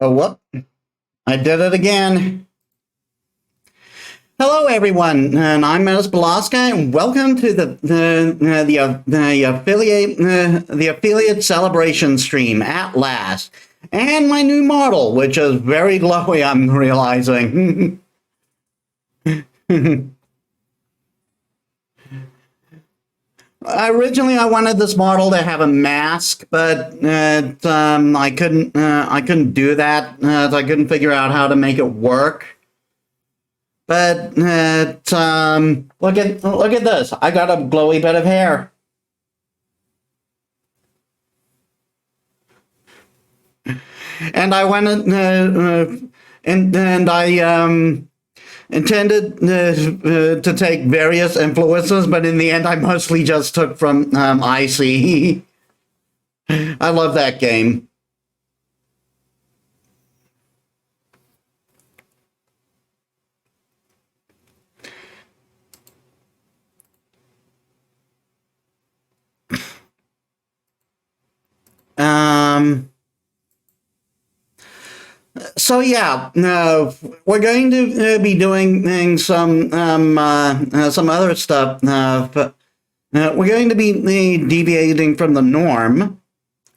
Oh, whoop. I did it again. Hello, everyone, and I'm Metis Balaska, and welcome to the affiliate celebration stream at last, and my new model, which is very glowy. I'm realizing. Originally, I wanted this model to have a mask, but I couldn't do that. I couldn't figure out how to make it work. But look at this. I got a glowy bit of hair. And I went and I intended to take various influences, but in the end, I mostly just took from Icy. I love that game. So yeah, we're going to be doing some other stuff. We're going to be deviating from the norm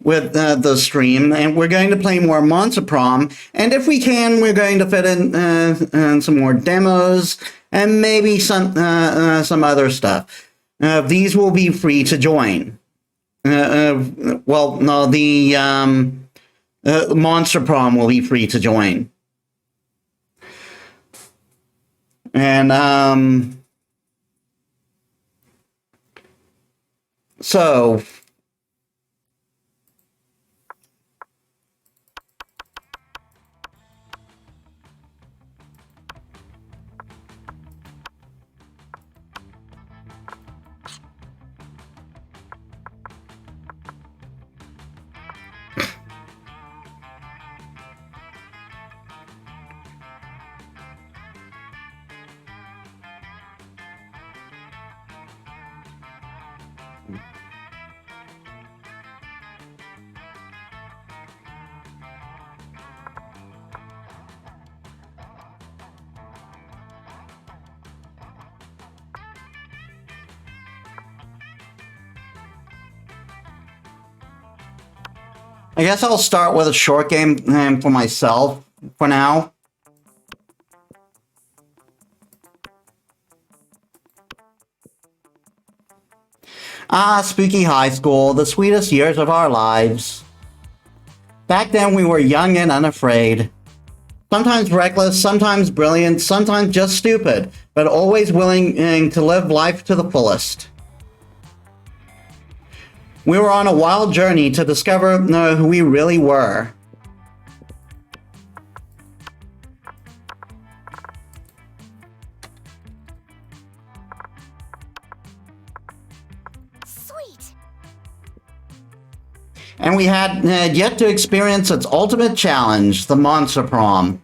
with the stream, and we're going to play more Monster Prom. And if we can, we're going to fit in some more demos and maybe some other stuff. These will be free to join. Well, no, the Monster Prom will be free to join. And so I guess I'll start with a short game for myself for now. Spooky high school, the sweetest years of our lives. Back then we were young and unafraid. Sometimes reckless, sometimes brilliant, sometimes just stupid, but always willing to live life to the fullest. We were on a wild journey to discover who we really were. Sweet. And we had yet to experience its ultimate challenge, the Monster Prom.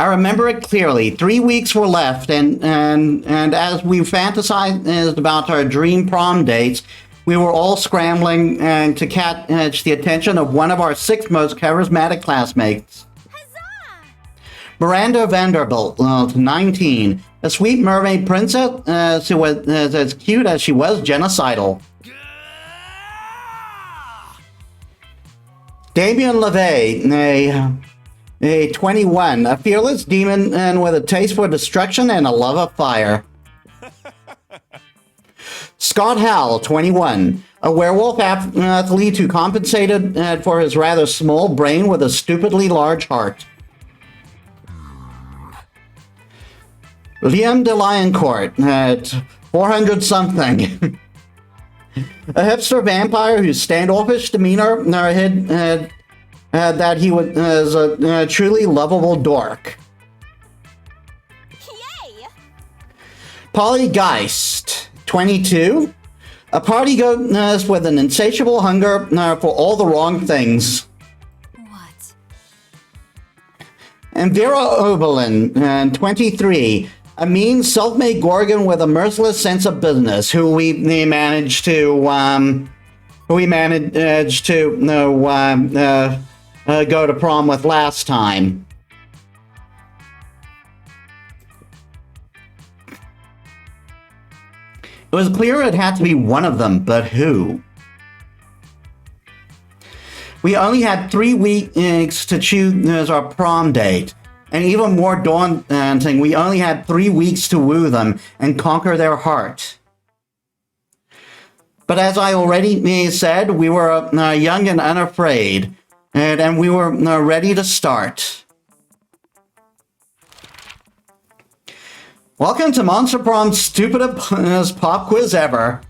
I remember it clearly. 3 weeks were left, and as we fantasized about our dream prom dates, we were all scrambling to catch the attention of one of our 6 most charismatic classmates. Huzzah! Miranda Vanderbilt, 19, a sweet mermaid princess who was as cute as she was genocidal. Damien LeVay, a 21, a fearless demon and with a taste for destruction and a love of fire. Scott Howell, 21, a werewolf athlete who compensated for his rather small brain with a stupidly large heart. Liam de Lioncourt, at 400 something. A hipster vampire whose standoffish demeanor hid that he was a truly lovable dork. Yay! Polly Geist, 22, a party goat with an insatiable hunger for all the wrong things. What? And Vera Oberlin, 23, a mean, self-made Gorgon with a merciless sense of business, who we managed to we managed to go to prom with last time. It was clear it had to be one of them, but who? We only had 3 weeks to choose our prom date. And even more daunting, we only had 3 weeks to woo them and conquer their heart. But as I already said, we were young and unafraid, and we were ready to start. Welcome to Monster Prom's stupidest pop quiz ever.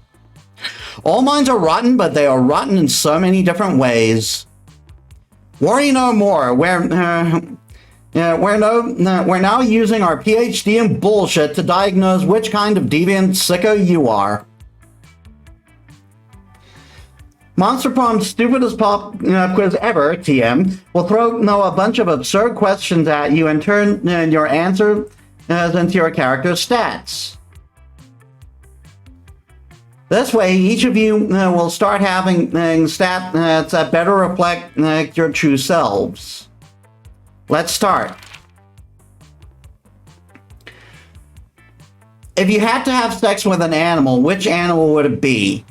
All minds are rotten, but they are rotten in so many different ways. Worry no more. We're now using our PhD in bullshit to diagnose which kind of deviant sicko you are. Monster Prom's stupidest pop quiz ever, TM, will throw a bunch of absurd questions at you and turn your answer into your character's stats. This way, each of you will start having stats that better reflect your true selves. Let's start. If you had to have sex with an animal, which animal would it be?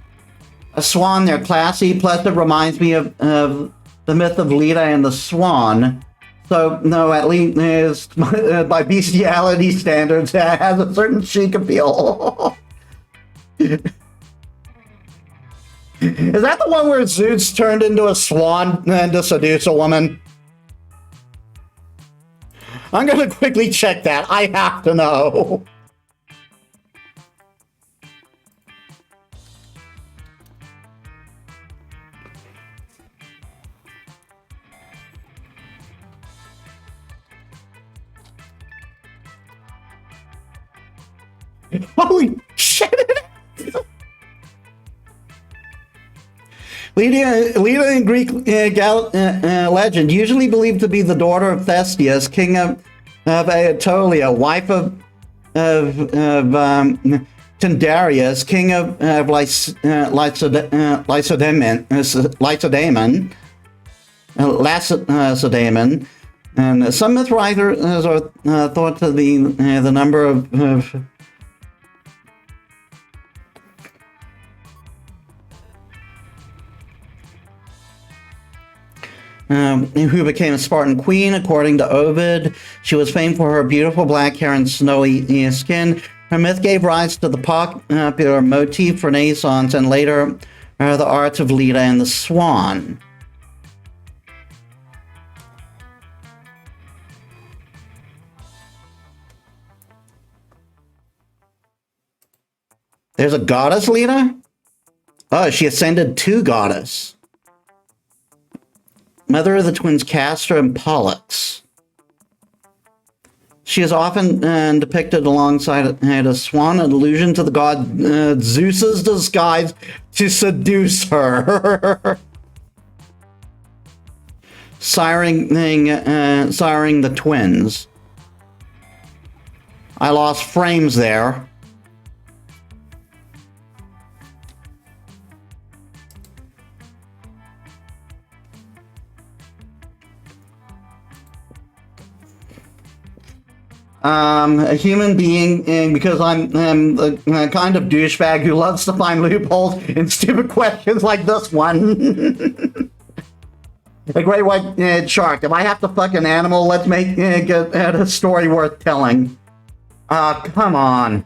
A swan, they're classy, plus it reminds me of the myth of Leda and the Swan. So, no, at least by bestiality standards, it has a certain chic appeal. Is that the one where Zeus turned into a swan to seduce a woman? I'm gonna quickly check that. I have to know. Holy shit! Leda in Greek legend, usually believed to be the daughter of Theseus, king of Aetolia, wife of Tyndareus, king of Lacedaemon, and some myth writers are thought to be the number of who became a Spartan queen, according to Ovid. She was famed for her beautiful black hair and snowy skin. Her myth gave rise to the popular motif Renaissance and later the arts of Leda and the Swan. There's a goddess, Leda? Oh, she ascended to goddess. Mother of the twins Castor and Pollux. She is often depicted alongside a swan, an allusion to the god Zeus's disguise to seduce her. Siring the twins. I lost frames there. A human being, because I'm the kind of douchebag who loves to find loopholes in stupid questions like this one. A great white shark. If I have to fuck an animal, let's make a story worth telling. Come on.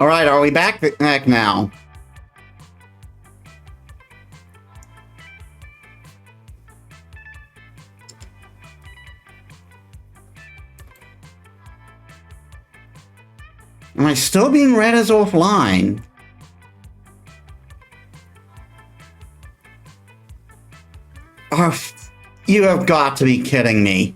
All right, are we back now? Am I still being read as offline? Oh, you have got to be kidding me.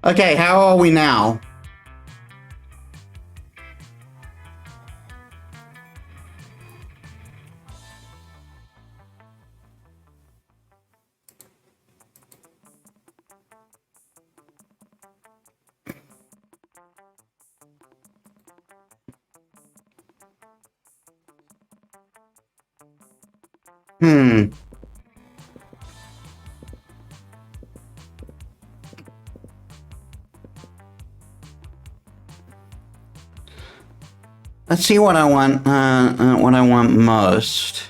Okay, how are we now? Hmm. Let's see what I want. What I want most.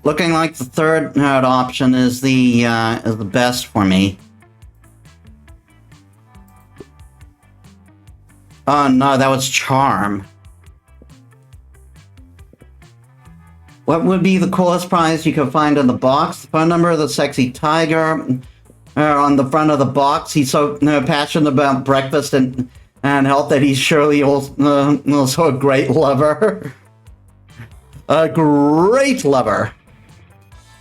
Looking like the third option is the best for me. Oh no, that was charm. What would be the coolest prize you could find in the box? The phone number of the sexy tiger. On the front of the box, he's so passionate about breakfast and health that he's surely also a great lover. A great lover.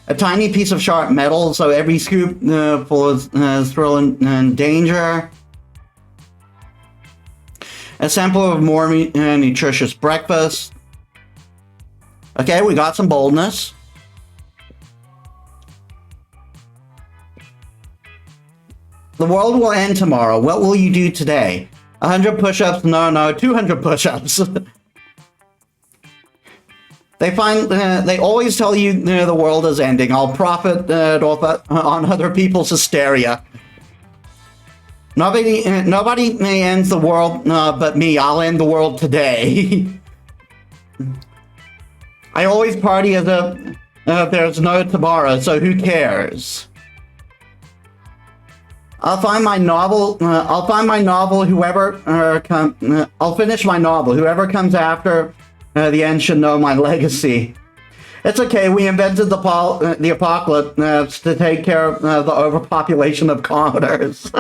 A tiny piece of sharp metal, so every scoop full of thrill and danger. A sample of more nutritious breakfast. Okay, we got some boldness. The world will end tomorrow. What will you do today? 100 push-ups? No, 200 push-ups. They always tell you the world is ending. I'll profit on other people's hysteria. Nobody ends the world but me. I'll end the world today. I always party as if there's no tomorrow, so who cares? I'll find my novel. I'll find my novel. I'll finish my novel. Whoever comes after the end should know my legacy. It's okay. We invented the apocalypse to take care of the overpopulation of commoners.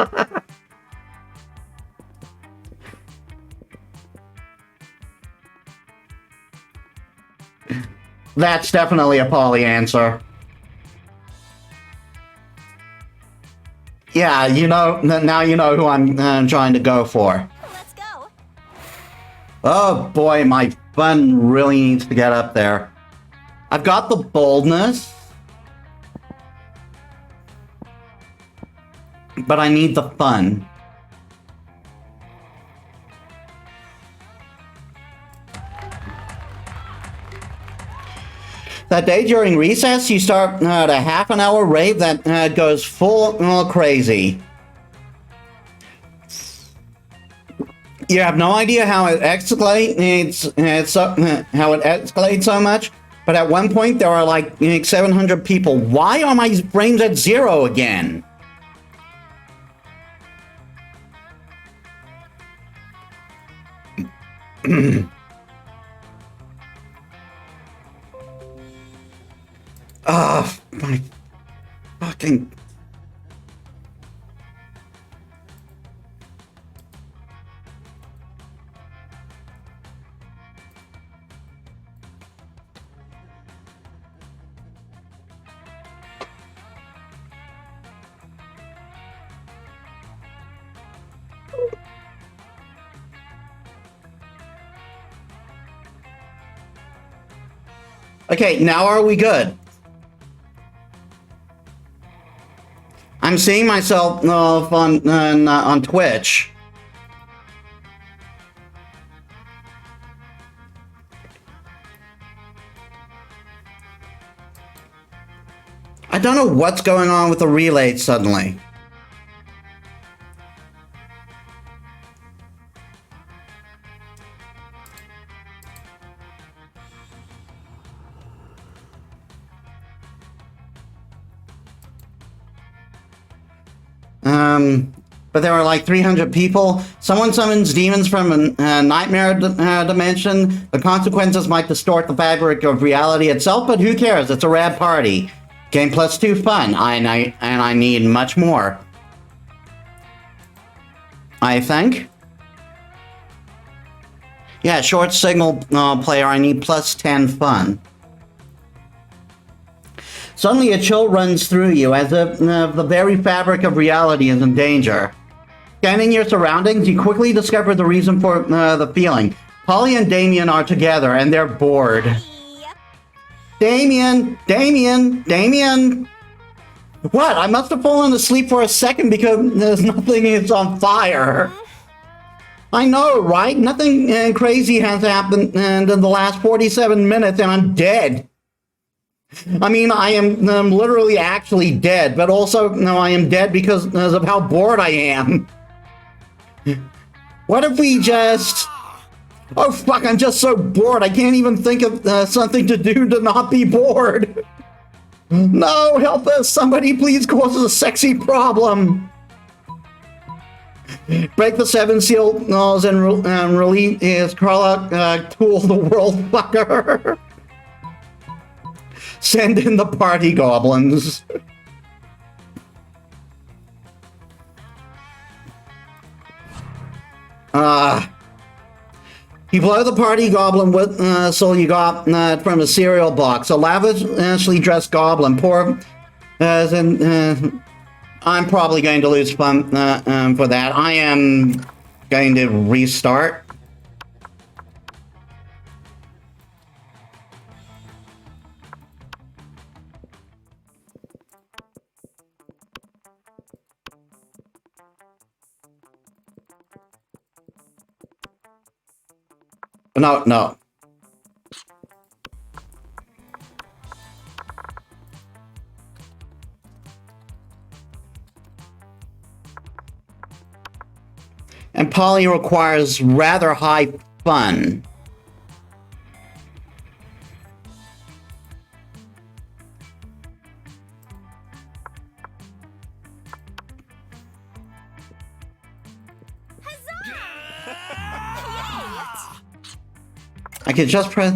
That's definitely a Polly answer. Yeah, now you know who I'm trying to go for. Let's go. Oh boy, my fun really needs to get up there. I've got the boldness, but I need the fun. That day during recess, you start a half-an-hour rave that goes full crazy. You have no idea how it escalates. How it escalates so much. But at one point, there are like 700 people. Why are my frames at 0 again? Oh, my fucking... Okay, now are we good? I'm seeing myself on Twitch. I don't know what's going on with the relay suddenly. but there were like 300 people. Someone summons demons from a nightmare dimension. The consequences might distort the fabric of reality itself, but who cares? It's a rad party. Game +2 fun. I need much more. I think. Yeah, short signal player. I need +10 fun. Suddenly a chill runs through you as if the very fabric of reality is in danger. Scanning your surroundings, you quickly discover the reason for the feeling. Polly and Damien are together and they're bored. Yep. Damien! What? I must have fallen asleep for a second because there's nothing is on fire. I know, right? Nothing crazy has happened in the last 47 minutes and I'm dead. I mean, I am literally actually dead, but also, no, I am dead because of how bored I am. What if we just... Oh, fuck, I'm just so bored. I can't even think of something to do to not be bored. No, help us. Somebody please cause a sexy problem. Break the 7 seals and release his Carla Tool the World Fucker. Send in the party goblins. You blow the party goblin with soul you got from a cereal box. A lavishly dressed goblin. Poor as in... I'm probably going to lose fun for that. I am going to restart. No. And Polly requires rather high fun. I could just press,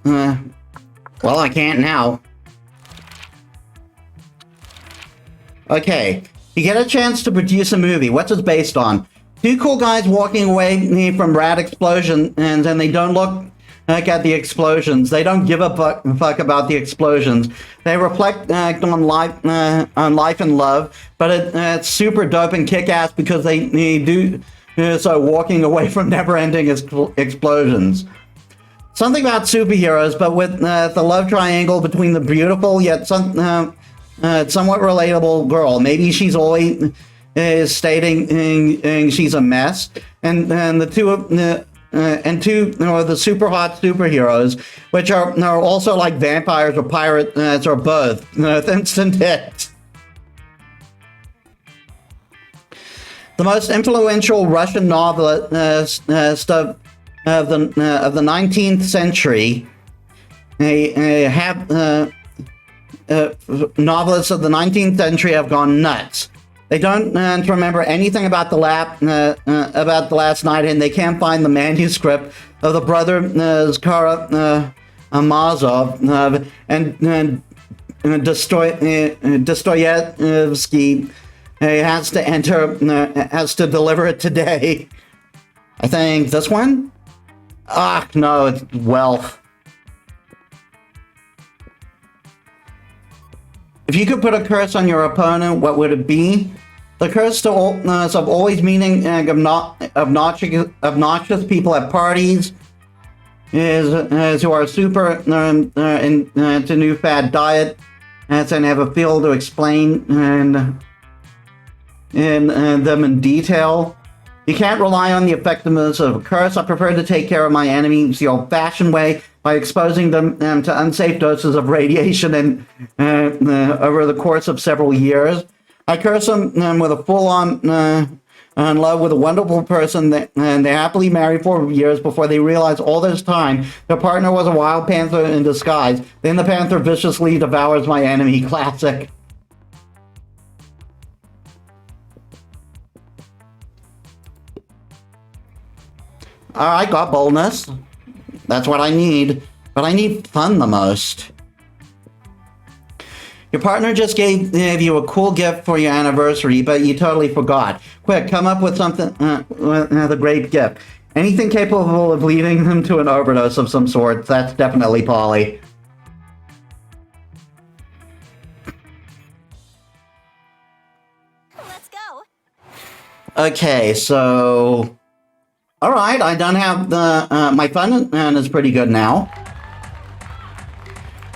well, I can't now. Okay, you get a chance to produce a movie. What's it based on? Two cool guys walking away from rad explosions, and they don't look at the explosions. They don't give a fuck about the explosions. They reflect on life and love, but it's super dope and kick-ass because they do so walking away from never-ending explosions. Something about superheroes, but with the love triangle between the beautiful yet somewhat relatable girl. Maybe she's always stating she's a mess, and the two of the super hot superheroes, which are also like vampires or pirates or both. Instant hit. The most influential Russian novelist of the 19th century, novelists of the 19th century have gone nuts. They don't remember anything about the last night, and they can't find the manuscript of the brothers Karamazov and Dostoevsky has to deliver it today. I think this one. Ah, no, it's wealth. If you could put a curse on your opponent, what would it be? The curse of always meeting obnoxious people at parties is who are super into new fad diet, and have a feel to explain them in detail. You can't rely on the effectiveness of a curse. I prefer to take care of my enemies the old-fashioned way by exposing them to unsafe doses of radiation and over the course of several years. I curse them with a full-on love with a wonderful person, and they happily marry for years before they realize all this time their partner was a wild panther in disguise. Then the panther viciously devours my enemy. Classic. Alright, got boldness. That's what I need. But I need fun the most. Your partner just gave you a cool gift for your anniversary, but you totally forgot. Quick, come up with something, with a great gift. Anything capable of leading them to an overdose of some sort. That's definitely Polly. Let's go. Okay, so... Alright, I don't have the... my fun is pretty good now.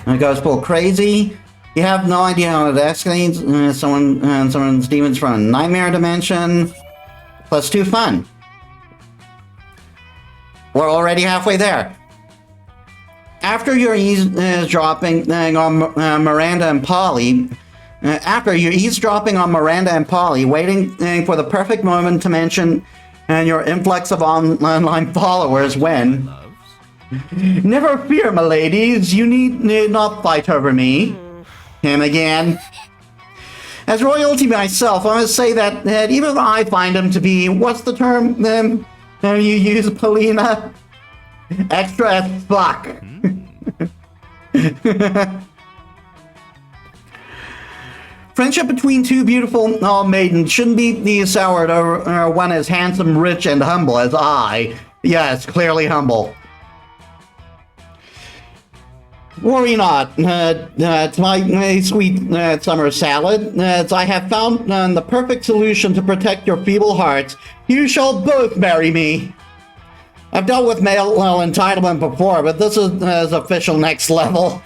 It goes full crazy. You have no idea how it escalates. Someone's demons from a nightmare dimension. Plus 2 fun. We're already halfway there. After your eavesdropping on Miranda and Polly, waiting for the perfect moment to mention your influx of online followers when... Never fear, my ladies. You need not fight over me. Him again. As royalty myself, I must say that even I find him to be, what's the term you use, Paulina? Extra as fuck. Friendship between two beautiful maidens shouldn't be soured over one as handsome, rich, and humble as I. Yes, clearly humble. Worry not, to my sweet summer salad, as I have found the perfect solution to protect your feeble hearts. You shall both marry me. I've dealt with male entitlement before, but this is official next level.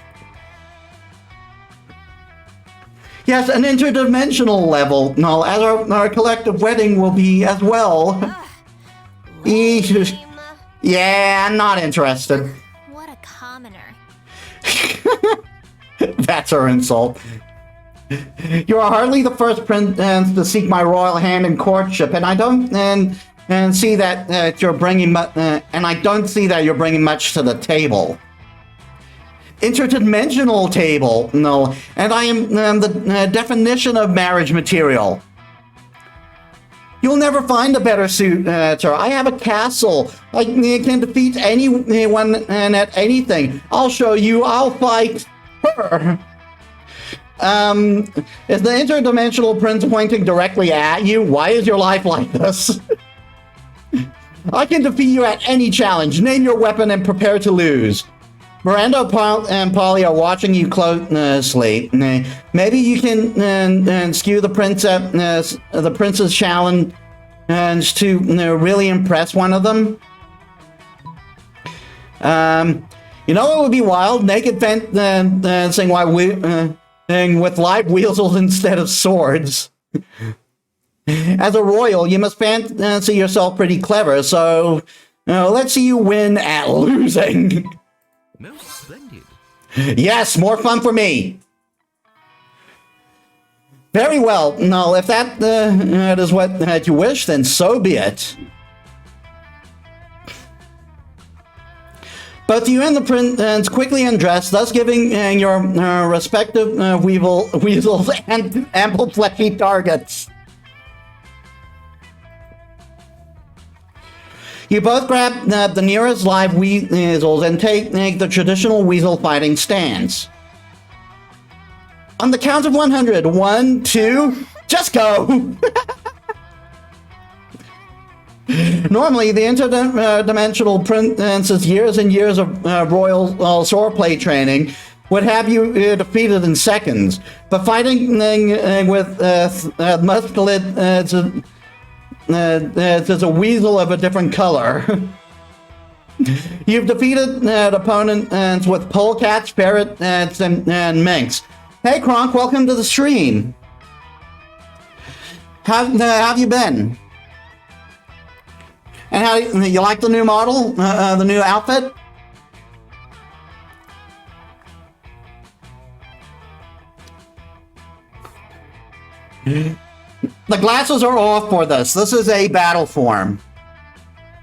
Yes, an interdimensional level, no, as our collective wedding will be as well. Yeah, I'm not interested. What a commoner. That's her insult. You are hardly the first prince to seek my royal hand in courtship, and I don't see that you're bringing much to the table. Interdimensional table, no, and I am the definition of marriage material. You'll never find a better suitor. I have a castle. I can defeat anyone and at anything. I'll show you. I'll fight her. Is the interdimensional prince pointing directly at you? Why is your life like this? I can defeat you at any challenge. Name your weapon and prepare to lose. Miranda and Polly are watching you closely. Maybe you can skew the prince's challenge to really impress one of them. You know what would be wild? Naked dancing with live weasels instead of swords. As a royal, you must fancy yourself pretty clever, so let's see you win at losing. Most splendid. Yes, more fun for me. Very well. No, if that is what you wish, then so be it. Both you and the prince quickly undress, thus giving your respective weasels and ample fleshy targets. You both grab the nearest live weasels and take the traditional weasel fighting stance. On the count of 100, 1, 2, just go! Normally, the interdimensional prince's years and years of royal swordplay training would have you defeated in seconds, but fighting with musculate there's a weasel of a different color. You've defeated opponents with polecats, ferrets, and minks. Hey, Kronk, welcome to the stream. How have you been? And how you like the new model, the new outfit? The glasses are off for this. This is a battle form.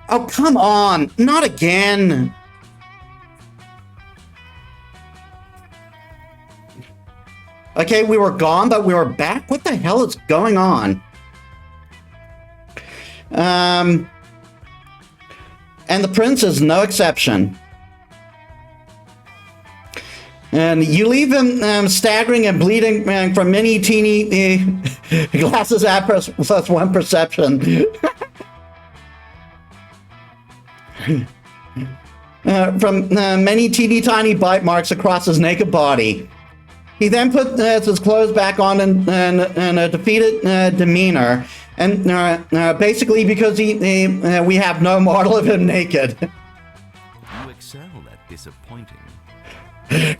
Oh, come on. Not again. Okay, we were gone, but we were back. What the hell is going on? And the prince is no exception. And you leave him staggering and bleeding from many teeny glasses at plus one perception. From many teeny tiny bite marks across his naked body. He then put his clothes back on in a defeated demeanor, and basically because we have no model of him naked. You excel at disappointing.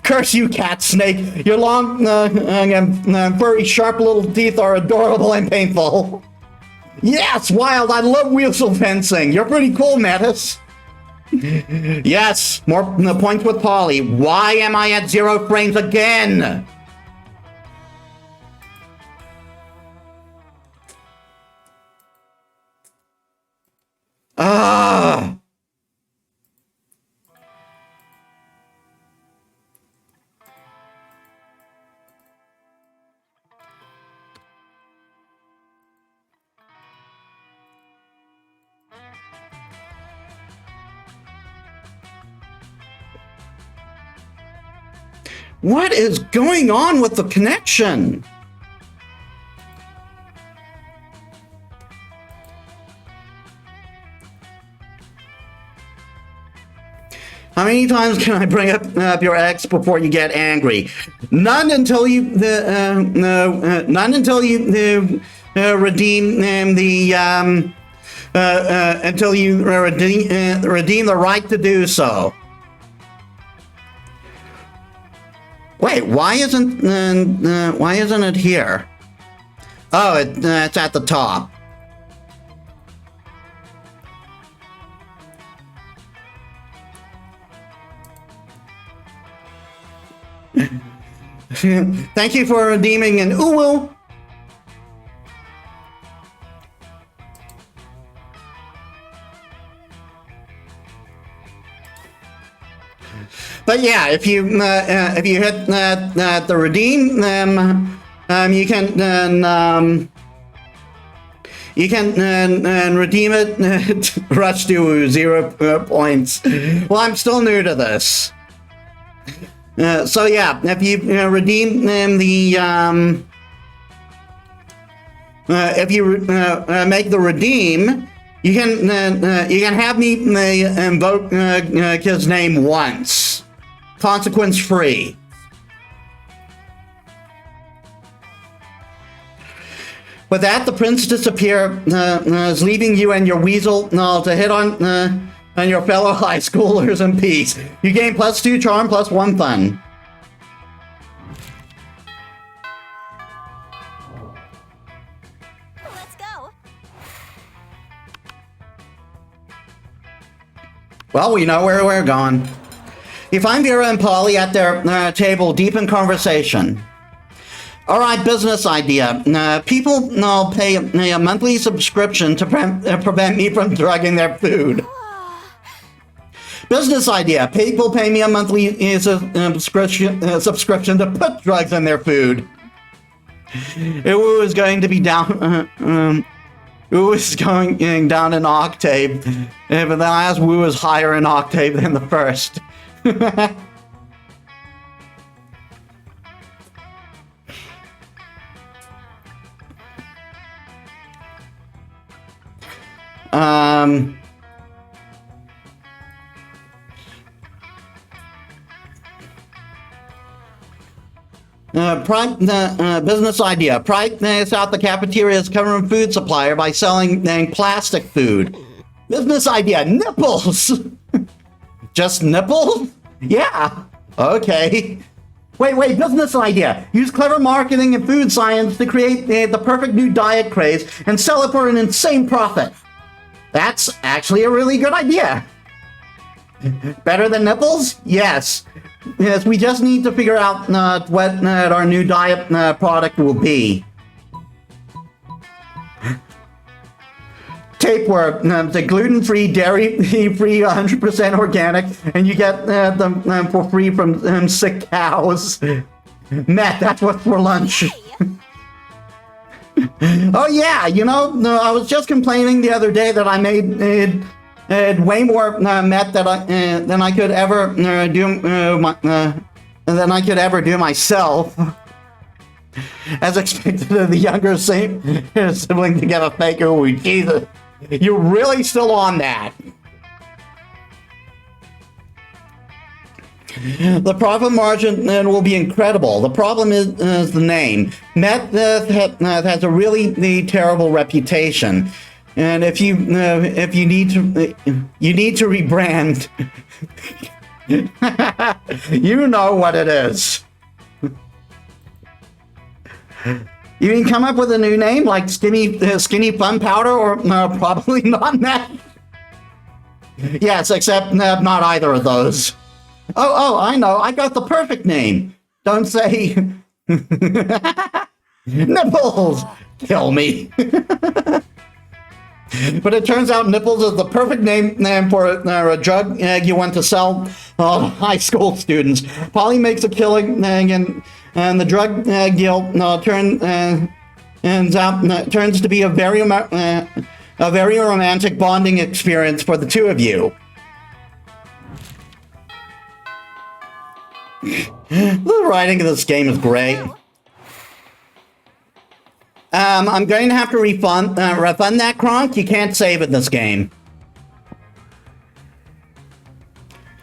Curse you, cat snake! Your long and furry, sharp little teeth are adorable and painful. Yes, wild! I love wheelsel fencing. You're pretty cool, Metis. Yes, more points with Polly. Why am I at 0 frames again? Ah. What is going on with the connection? How many times can I bring up your ex before you get angry? None until you none until you redeem the until you redeem the right to do so. Wait, why isn't it here? Oh, it's at the top. Thank you for redeeming an uwu. But yeah, if you hit the redeem, you can redeem it. Rush to 0 points. Well, I'm still new to this. So yeah, if you redeem the if you make the redeem, you can have me invoke his name once, consequence free. With that, the prince disappears, leaving you and your weasel to hit on your fellow high schoolers in peace. You gain +2 charm, +1 fun. Let's go. Well, we know where we're going. You find Vera and Polly at their table, deep in conversation. All right, business idea. People pay a monthly subscription to prevent me from drugging their food. Business idea. People pay me a monthly subscription to put drugs in their food. It was going to be down. It was going down an octave, but the last woo was higher in octave than the first. Business idea. Price out the cafeteria's current food supplier by selling plastic food. Business idea. Nipples. Just nipples? Yeah. Okay. Wait, business idea. Use clever marketing and food science to create the perfect new diet craze and sell it for an insane profit. That's actually a really good idea. Better than nipples? Yes. Yes, we just need to figure out what our new diet product will be. Tapeworm, the gluten-free, dairy-free, 100% organic, and you get them for free from sick cows. Matt, that's what's for lunch. Oh yeah, I was just complaining the other day that I made way more met that than I could ever than I could ever do myself. As expected of the younger sibling to get a fake ooh, Jesus. You're really still on that. The profit margin will be incredible. The problem is the name. Met has a really terrible reputation, and if you need to rebrand, you know what it is. You can come up with a new name like Skinny Fun Powder, or probably not that. Yes, except not either of those. Oh, I know. I got the perfect name. Don't say Nipples. Kill me. But it turns out Nipples is the perfect name for a drug you want to sell high school students. Polly makes a killing, and the drug deal turns to be a very romantic bonding experience for the two of you. The writing of this game is great. I'm going to have to refund that, Kronk. You can't save in this game.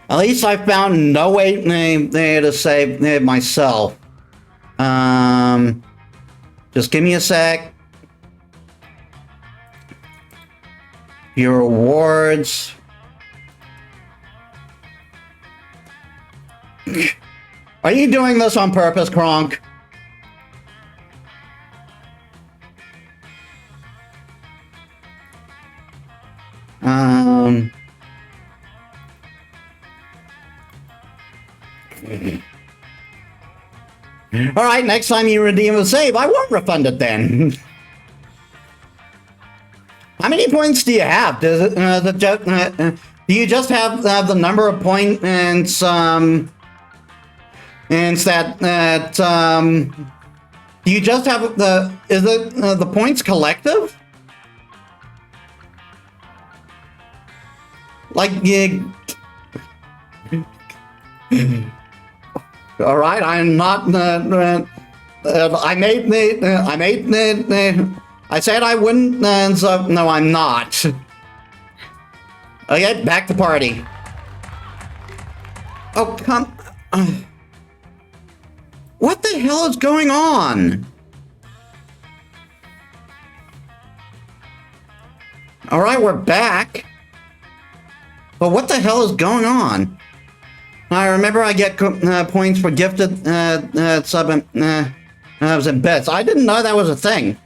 At least I found no way to save it myself. Just give me a sec. Your rewards. Are you doing this on purpose, Kronk? Alright, next time you redeem a save, I won't refund it then. How many points do you have? Does it, do you just have the number of points and do you just have the points collective? Like, all right, I'm not. I said I wouldn't, so no, I'm not. Okay, back to party. Oh, come. What the hell is going on? All right, we're back. But what the hell is going on? I remember I get points for gifted sub and bets. I didn't know that was a thing.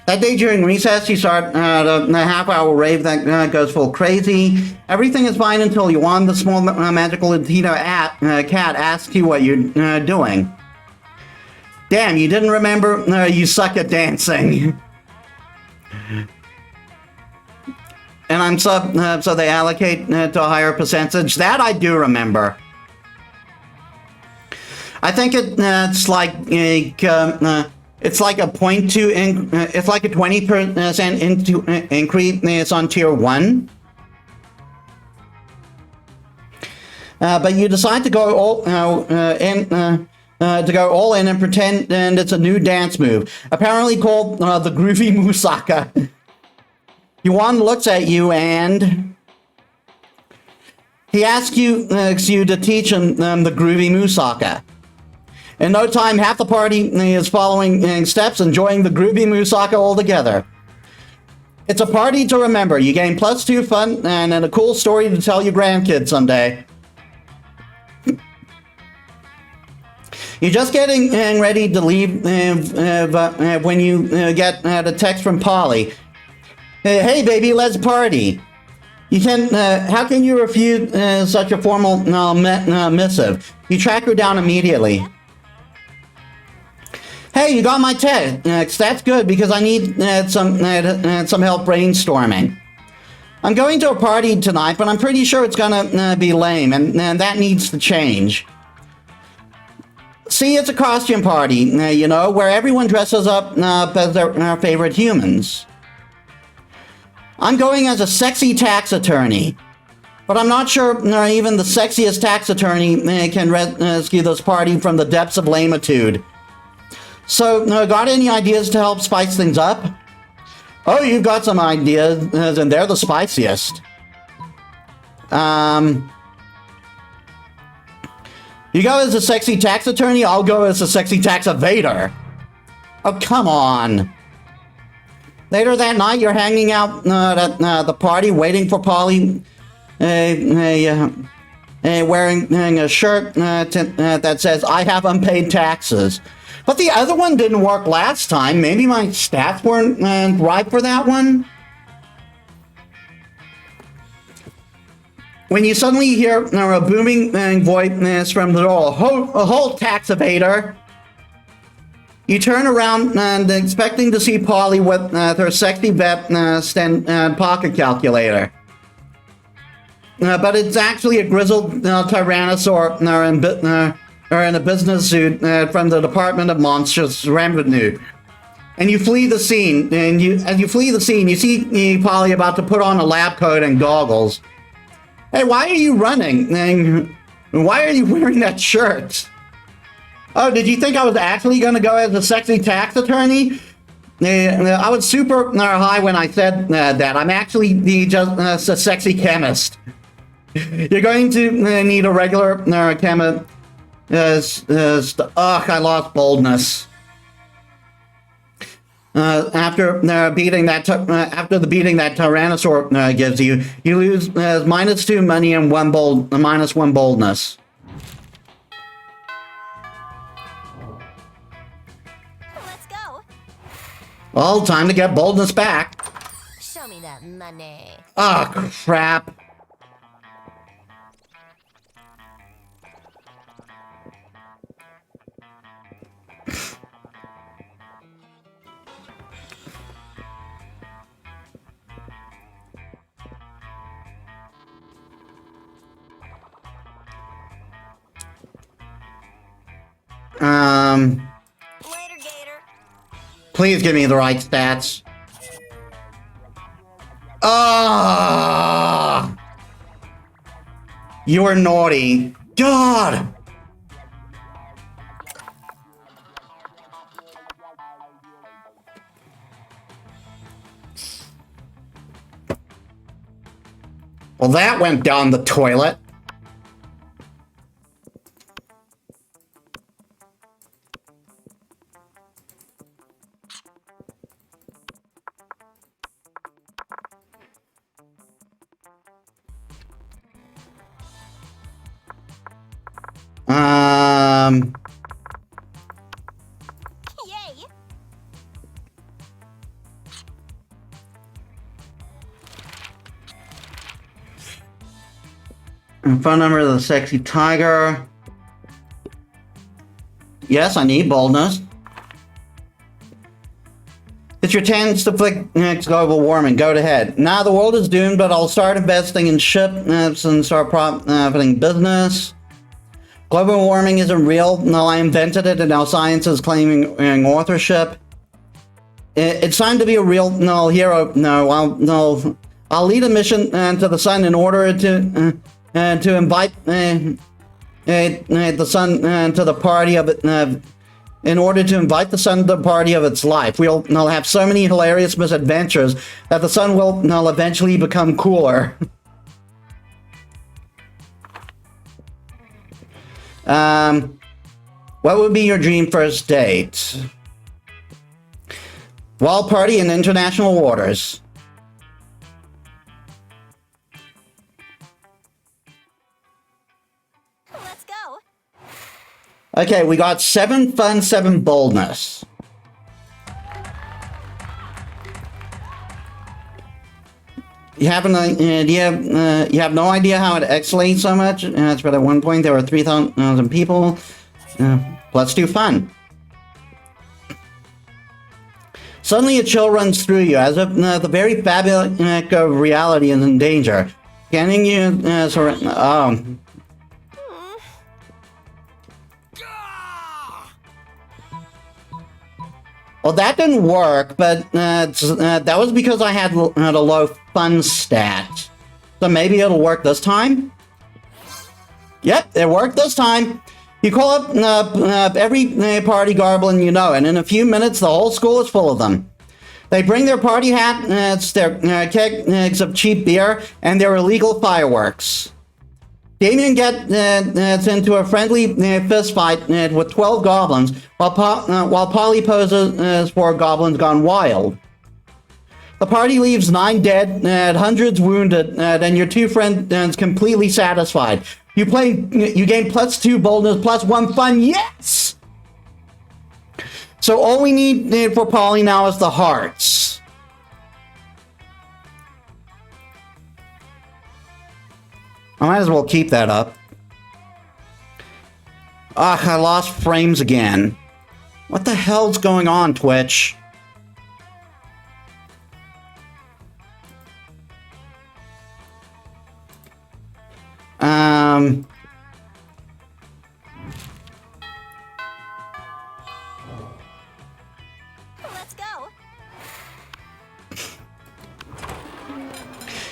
That day during recess, you start a half-hour rave that goes full crazy. Everything is fine until Yuan, the small magical Latino cat, asks you what you're doing. Damn, you didn't remember you suck at dancing. And I'm so they allocate to a higher percentage. That I do remember. I think it's like it's like a 0.2 it's like a 20% increase on tier 1. But you decide to go all in and pretend and it's a new dance move, apparently called the Groovy Musaka. Yuan looks at you and he asks you to teach him the Groovy Musaka. In no time, half the party is following steps, enjoying the Groovy Musaka all together. It's a party to remember. You gain +2 fun and a cool story to tell your grandkids someday. You're just getting ready to leave when you get a text from Polly. Hey, baby, let's party. You can. How can you refuse such a formal missive? You track her down immediately. Hey, you got my text. That's good because I need some help brainstorming. I'm going to a party tonight, but I'm pretty sure it's gonna be lame, and that needs to change. See, it's a costume party, you know, where everyone dresses up as their favorite humans. I'm going as a sexy tax attorney, but I'm not sure even the sexiest tax attorney can rescue this party from the depths of lamitude. So, got any ideas to help spice things up? Oh, you've got some ideas, and they're the spiciest. You go as a sexy tax attorney, I'll go as a sexy tax evader. Oh, come on. Later that night, you're hanging out at the party, waiting for Polly, wearing a shirt that says, I have unpaid taxes. But the other one didn't work last time. Maybe my stats weren't right for that one? When you suddenly hear a booming voice from the door, a whole tax evader. You turn around and expecting to see Polly with her sexy vet pocket calculator. But it's actually a grizzled tyrannosaur in a business suit from the Department of Monstrous Revenue. And you flee the scene, and as you flee the scene, you see Polly about to put on a lab coat and goggles. Hey, why are you running? And why are you wearing that shirt? Oh, did you think I was actually going to go as a sexy tax attorney? I was super high when I said that. I'm actually just a sexy chemist. You're going to need a regular chemist. I lost boldness. After the beating that Tyrannosaur gives you, you lose -2 money and -1 boldness. Let's go. Well, time to get boldness back. Show me that money. Oh, crap. Later, Gator. Please give me the right stats. Ah! You are naughty. God! Well, that went down the toilet. Yay. Phone number of the sexy tiger. Yes, I need boldness. It's your chance to flick global warming. Go ahead. Now the world is doomed, but I'll start investing in ships and start profiting business. Global warming isn't real. No, I invented it, and now science is claiming authorship. It's time to be a real hero. I'll lead a mission to the sun in order to invite the sun to the party of it. In order to invite the sun to the party of its life, we'll have so many hilarious misadventures that the sun will eventually become cooler. What would be your dream first date? Wild party in international waters. Let's go. Okay, we got 7 fun, 7 boldness. You have an idea? You have no idea how it escalates so much. That's but at one point there were 3,000 people. Let's do fun. Suddenly a chill runs through you, as if the very fabric of reality is in danger. Scanning you, Well, that didn't work, but that was because I had a low fun stat. So maybe it'll work this time? Yep, it worked this time. You call up every party goblin you know, and in a few minutes the whole school is full of them. They bring their party hats, their kegs of cheap beer, and their illegal fireworks. Damien gets into a friendly fist fight with 12 goblins, while Polly poses for goblins gone wild. The party leaves 9 dead, hundreds wounded, and your 2 friends completely satisfied. You gain +2 boldness, +1 fun, yes! So all we need for Polly now is the hearts. I might as well keep that up. Ugh, I lost frames again. What the hell's going on, Twitch? Let's go.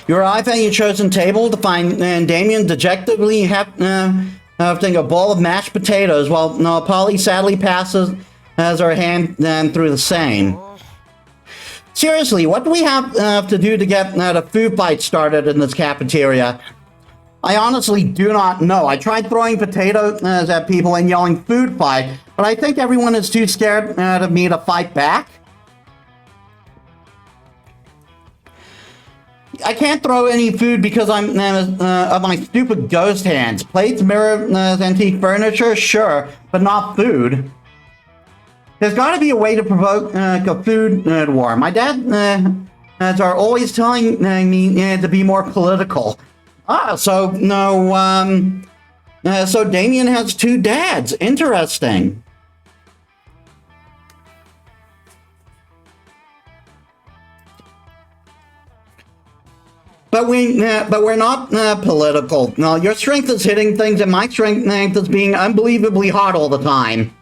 You arrive at your chosen table to find Damien dejectedly having a bowl of mashed potatoes, while Polly sadly passes her hand through the same. Seriously, what do we have to do to get a food fight started in this cafeteria? I honestly do not know. I tried throwing potatoes at people and yelling food fight, but I think everyone is too scared of me to fight back. I can't throw any food because I'm of my stupid ghost hands. Plates, mirrors, antique furniture, sure, but not food. There's got to be a way to provoke a food war. My dad are always telling me to be more political. So Damien has 2 dads. Interesting. But we're not political. No, your strength is hitting things, and my strength is being unbelievably hot all the time.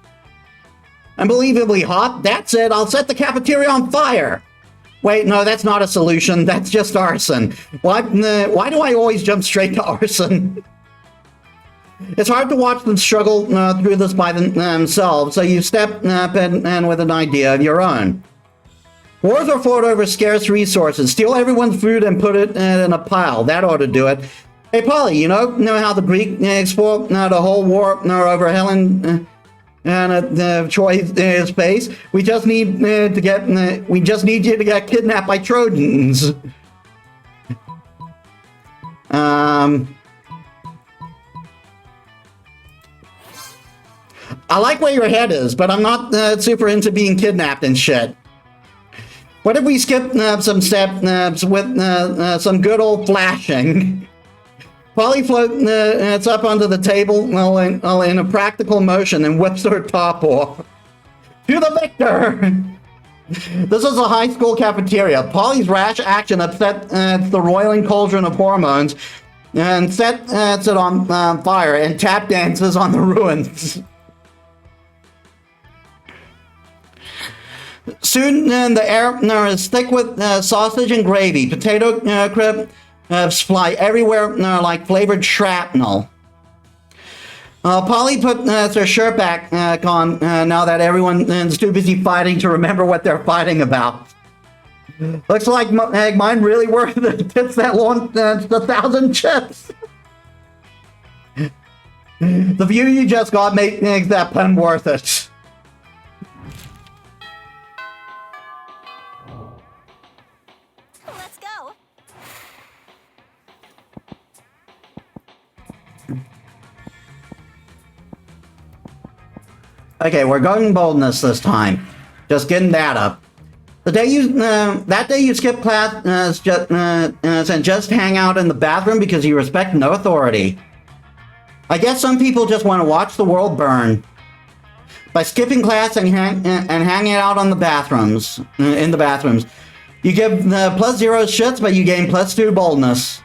Unbelievably hot? That's it. I'll set the cafeteria on fire. Wait, no, that's not a solution. That's just arson. Why do I always jump straight to arson? It's hard to watch them struggle through this by themselves, so you step in with an idea of your own. Wars are fought over scarce resources. Steal everyone's food and put it in a pile. That ought to do it. Hey, Polly, you know how the Greeks fought the whole war over Helen and Troy's space? We just need you to get kidnapped by Trojans. I like where your head is, but I'm not super into being kidnapped and shit. What if we skip some steps with some good old flashing? Polly floats up onto the table in a practical motion and whips her top off. To the victor! This is a high school cafeteria. Polly's rash action upset the roiling cauldron of hormones and sets it on fire and tap dances on the ruins. Soon the air is thick with sausage and gravy. Potato crisps fly everywhere like flavored shrapnel. Polly put her shirt back on now that everyone's too busy fighting to remember what they're fighting about. Looks like mine really were the tits that launched 1,000 chips. The view you just got makes that pun worth it. Let's go. Okay, we're going boldness this time. Just getting that up. The day that day you skip class and just hang out in the bathroom because you respect no authority. I guess some people just want to watch the world burn. by skipping class and hanging out on the bathrooms, in the bathrooms. You give +0 shits, but you gain +2 boldness.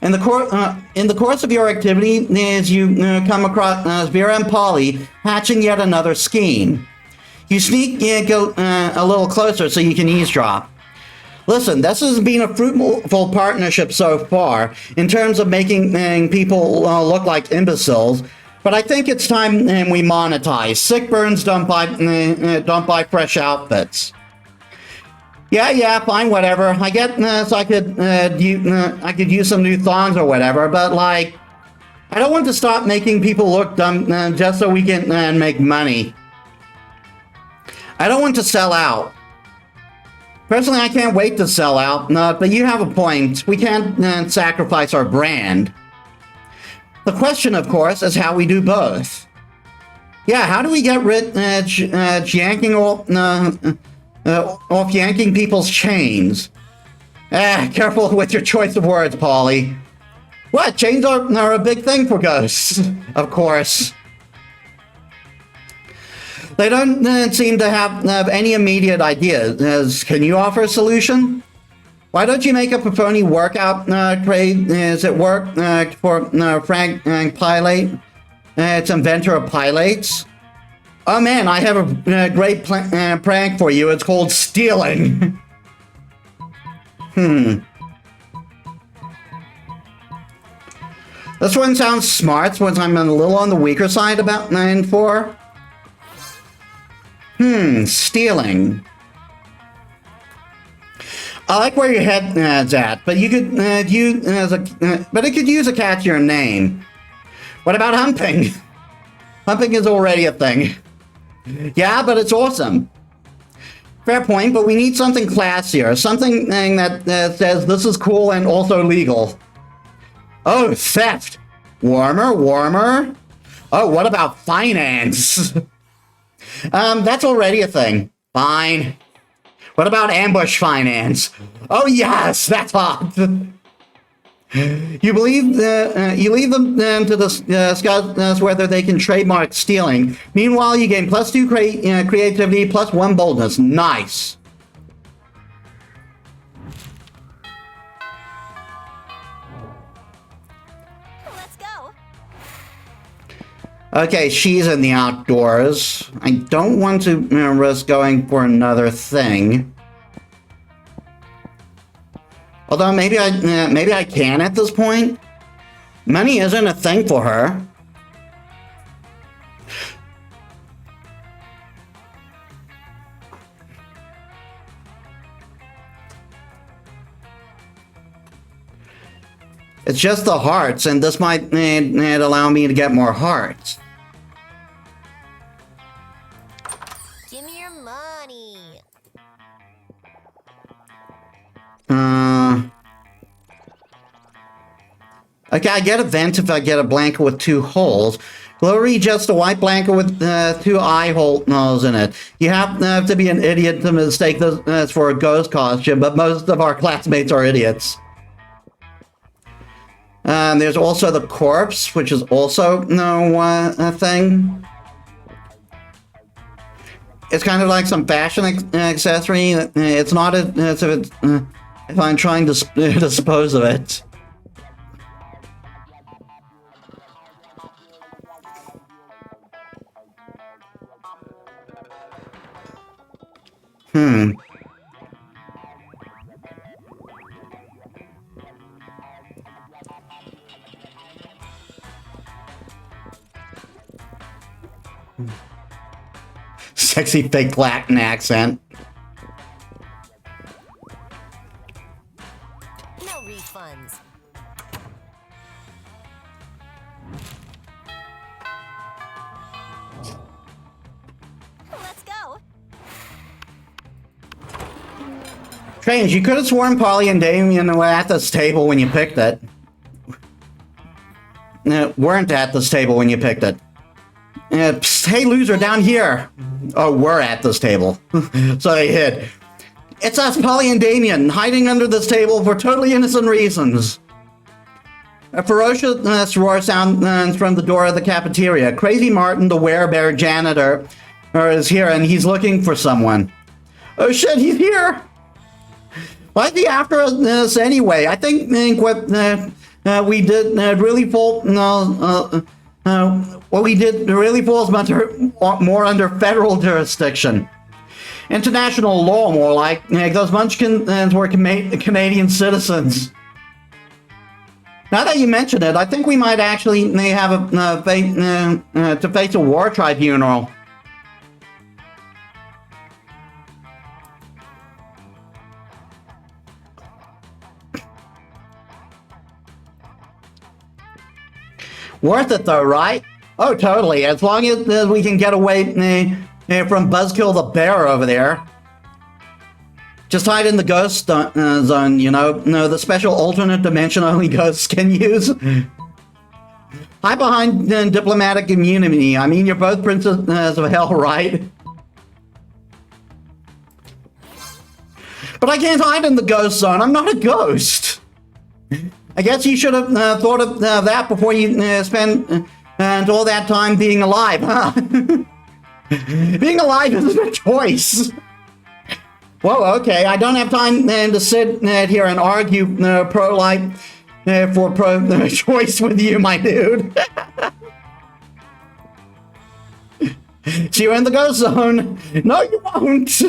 In the course of your activity, as you come across Vera and Polly hatching yet another scheme. You sneak go a little closer so you can eavesdrop. Listen, this has been a fruitful partnership so far in terms of making people look like imbeciles, but I think it's time we monetize. Sick burns don't buy fresh outfits. Yeah, fine, whatever. I get so I could use some new thongs or whatever, but like, I don't want to stop making people look dumb just so we can make money. I don't want to sell out. Personally, I can't wait to sell out, but you have a point. We can't sacrifice our brand. The question, of course, is how we do both. Yeah, how do we get rid yanking off yanking people's chains? Careful with your choice of words, Polly. What? Chains are a big thing for ghosts, of course. They don't seem to have any immediate ideas. Can you offer a solution? Why don't you make up a phony workout craze? Does it work for Frank Pilate? It's inventor of pilates. Oh man, I have a great prank for you. It's called stealing. This one sounds smart, since I'm a little on the weaker side about 9-4. Stealing. I like where your head's at, but you could but it could use a catchier name. What about humping? Humping is already a thing. Yeah, but it's awesome. Fair point, but we need something classier, something that says this is cool and also legal. Oh, theft. Warmer. Oh, what about finance? That's already a thing. Fine. What about ambush finance? Oh yes, that's hot. You leave them to discuss whether they can trademark stealing. Meanwhile, you gain +2 creativity, +1 boldness. Nice. Let's go. Okay, she's in the outdoors. I don't want to risk going for another thing. Although maybe I can at this point. Money isn't a thing for her. It's just the hearts, and this might allow me to get more hearts. Give me your money. Okay, I get a vent if I get a blanket with 2 holes. Glory just a white blanket with 2 eye holes in it. You have to be an idiot to mistake this for a ghost costume, but most of our classmates are idiots. There's also the corpse, which is also a thing. It's kind of like some fashion accessory. It's not as if if I'm trying to dispose of it. Sexy fake Latin accent. No refunds. Let's go. Strange, you could have sworn Polly and Damien were at this table when you picked it. Weren't at this table when you picked it. Psst, hey loser, down here. Oh, we're at this table. So they hid. It's us, Polly and Damien, hiding under this table for totally innocent reasons. A ferocious roar sounds from the door of the cafeteria. Crazy Martin, the werebear janitor, is here, and he's looking for someone. Oh shit, he's here! Why is he after us anyway? I think what we did really falls much more under federal jurisdiction. International law, more like. Those munchkins were Canadian citizens. Now that you mention it, I think we might actually have to face a war tribunal. Worth it though, right? Oh, totally. As long as we can get away from Buzzkill the bear over there. Just hide in the ghost zone, you know, the special alternate dimension only ghosts can use. Hide behind diplomatic immunity. I mean, you're both princes of hell, right? But I can't hide in the ghost zone. I'm not a ghost. I guess you should have thought of that before you spend all that time being alive, huh? Being alive isn't a choice. Whoa, okay, I don't have time to sit here and argue pro-life for pro-choice with you, my dude. See you in the ghost zone. No, you won't.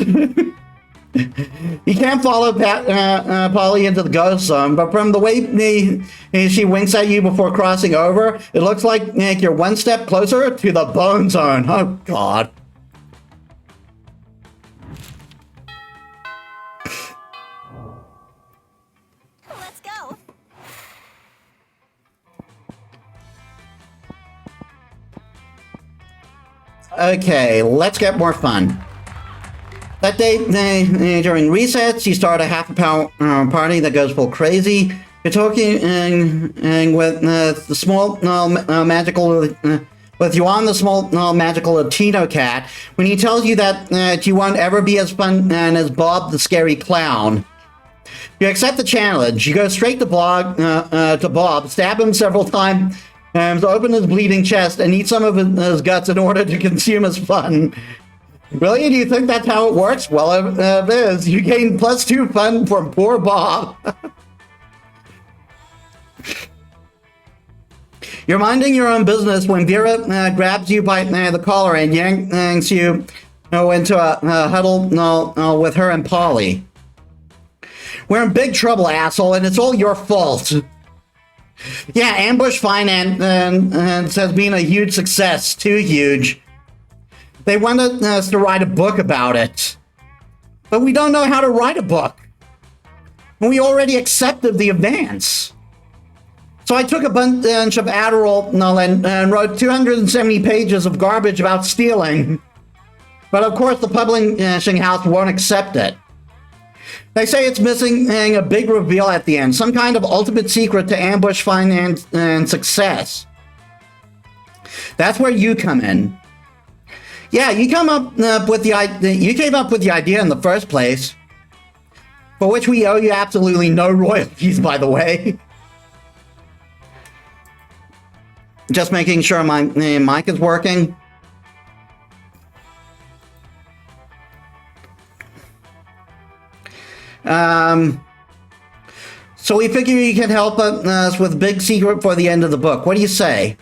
You can't follow Polly into the ghost zone, but from the way she winks at you before crossing over, it looks like you're one step closer to the bone zone. Oh, God. Let's go. Okay, let's get more fun. That day, during recess, you start a half-hour party that goes full crazy. You're talking with the small magical, with Yuan, the small magical Latino cat, when he tells you that you won't ever be as fun as Bob the scary clown. You accept the challenge. You go straight to Bob, stab him several times, open his bleeding chest, and eat some of his guts in order to consume his fun. Really? Do you think that's how it works? Well, it is. You gain +2 fun from poor Bob. You're minding your own business when Vera grabs you by the collar and yanks you into a huddle with her and Polly. We're in big trouble, asshole, and it's all your fault. Yeah, Ambush Finance has been a huge success. Too huge. They wanted us to write a book about it. But we don't know how to write a book. And we already accepted the advance. So I took a bunch of Adderall and wrote 270 pages of garbage about stealing. But of course the publishing house won't accept it. They say it's missing a big reveal at the end. Some kind of ultimate secret to Ambush Finance and success. That's where you come in. Yeah, you came up with the idea in the first place, for which we owe you absolutely no royalties, by the way. Just making sure my mic is working. So we figure you can help us with a big secret for the end of the book. What do you say?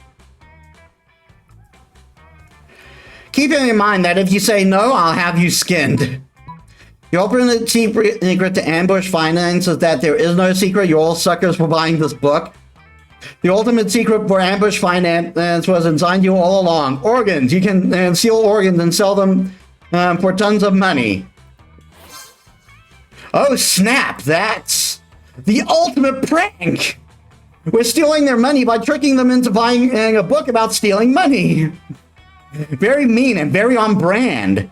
Keeping in mind that if you say no, I'll have you skinned. The ultimate secret to Ambush Finance is that there is no secret. You're all suckers for buying this book. The ultimate secret for Ambush Finance was inside you all along. Organs. You can steal organs and sell them for tons of money. Oh snap, that's the ultimate prank! We're stealing their money by tricking them into buying a book about stealing money. Very mean and very on brand.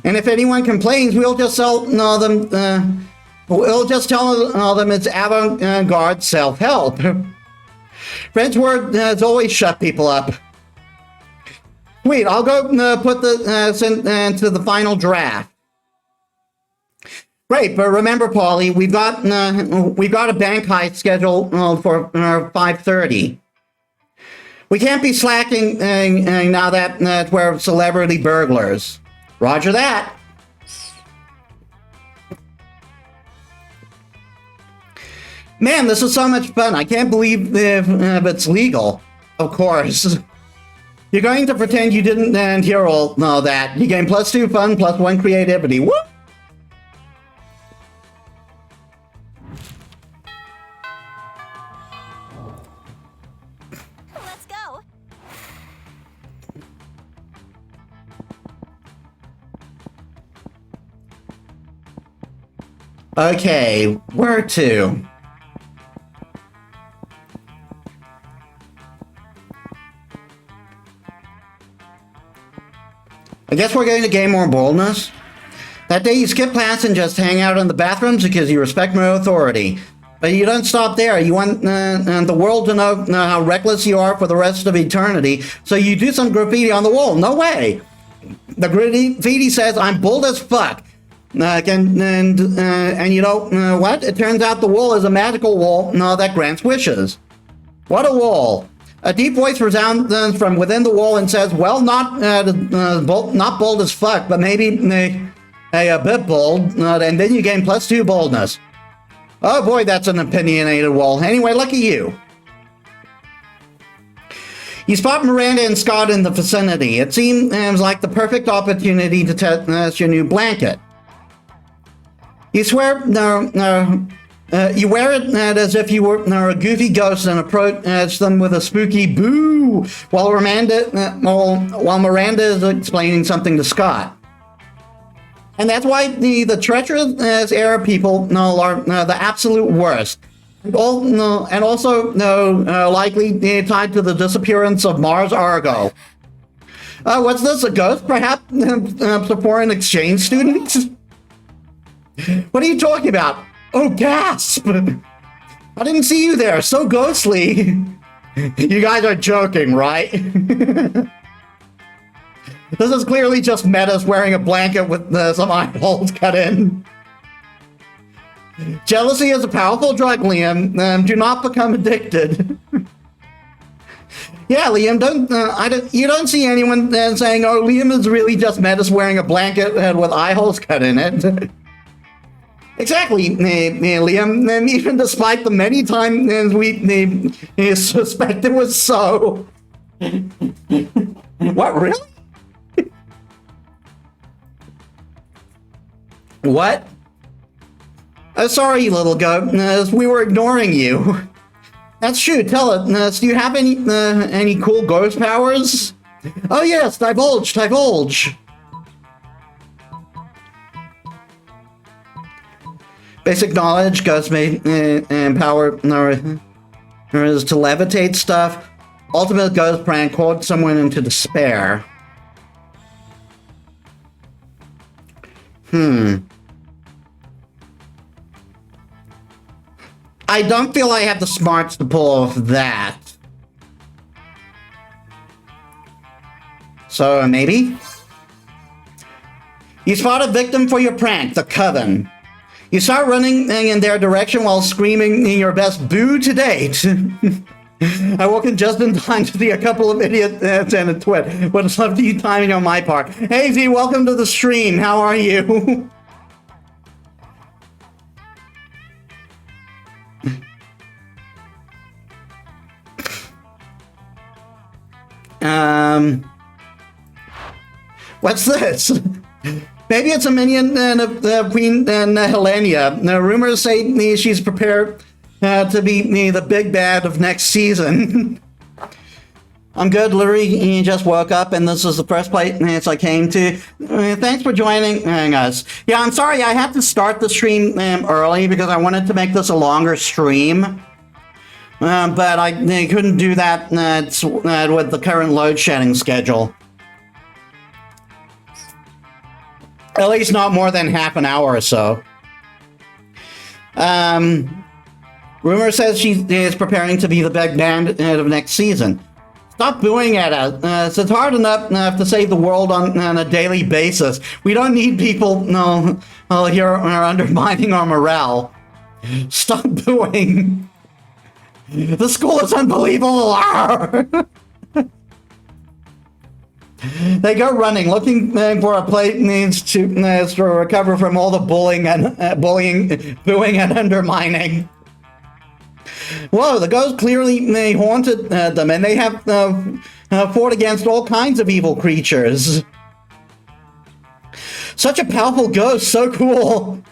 And if anyone complains, we'll just tell them it's avant-garde self-help. Fred's word has always shut people up. Sweet, I'll go put the to the final draft. Great, but remember, Paulie, we've got a bank heist scheduled for 5:30. We can't be slacking now that we're celebrity burglars. Roger that. Man, this is so much fun. I can't believe if it's legal. Of course. You're going to pretend you didn't hear all that. You gain +2 fun, +1 creativity. Woo! Let's go. Okay, where to? I guess we're going to gain more boldness. That day you skip class and just hang out in the bathrooms because you respect my authority. But you don't stop there. You want the world to know how reckless you are for the rest of eternity. So you do some graffiti on the wall. No way. The graffiti says, I'm bold as fuck. And you know what? It turns out the wall is a magical wall that grants wishes. What a wall. A deep voice resounds from within the wall and says, well, not bold as fuck, but maybe a bit bold, and then you gain +2 boldness. Oh boy, that's an opinionated wall. Anyway, look at you. You spot Miranda and Scott in the vicinity. It seems like the perfect opportunity to test your new blanket. You swear, you wear it as if you were a goofy ghost and approach them with a spooky boo while Miranda is explaining something to Scott. And that's why the treacherous air people are the absolute worst. And also likely tied to the disappearance of Mars Argo. What's this, a ghost perhaps? Foreign exchange students? What are you talking about? Oh, gasp! I didn't see you there. So ghostly. You guys are joking, right? This is clearly just Metis wearing a blanket with some eye holes cut in. Jealousy is a powerful drug, Liam. Do not become addicted. Yeah, Liam, you don't see anyone saying, oh, Liam is really just Metis wearing a blanket with eye holes cut in it. Exactly, Liam, even despite the many times we suspect it was so. What, really? What? Sorry, little goat, we were ignoring you. That's true, tell it, do you have any cool ghost powers? Oh yes, divulge. Basic knowledge, ghost may empower is to levitate stuff. Ultimate ghost prank, called someone into despair. I don't feel I have the smarts to pull off that. So maybe? You spot a victim for your prank, the Coven. You start running in their direction while screaming your best boo to date. I walk in just in time to see a couple of idiots and a twit. What a lovely timing on my part. Hey Z, welcome to the stream. How are you? What's this? Maybe it's a minion of Queen Helenia. Rumors say she's prepared to be the big bad of next season. I'm good, Lurie. Just woke up, and this is the first place I came to. Thanks for joining us. Yeah, I'm sorry, I had to start the stream early because I wanted to make this a longer stream. But I couldn't do that with the current load shedding schedule. At least not more than half an hour or so. Rumor says she is preparing to be the big band of next season. Stop booing at us. It's hard enough to save the world on a daily basis. We don't need people here are undermining our morale. Stop booing. The school is unbelievable. They go running, looking for a place needs to recover from all the bullying, booing, and undermining. Whoa, the ghost clearly haunted them, and they have fought against all kinds of evil creatures. Such a powerful ghost, so cool.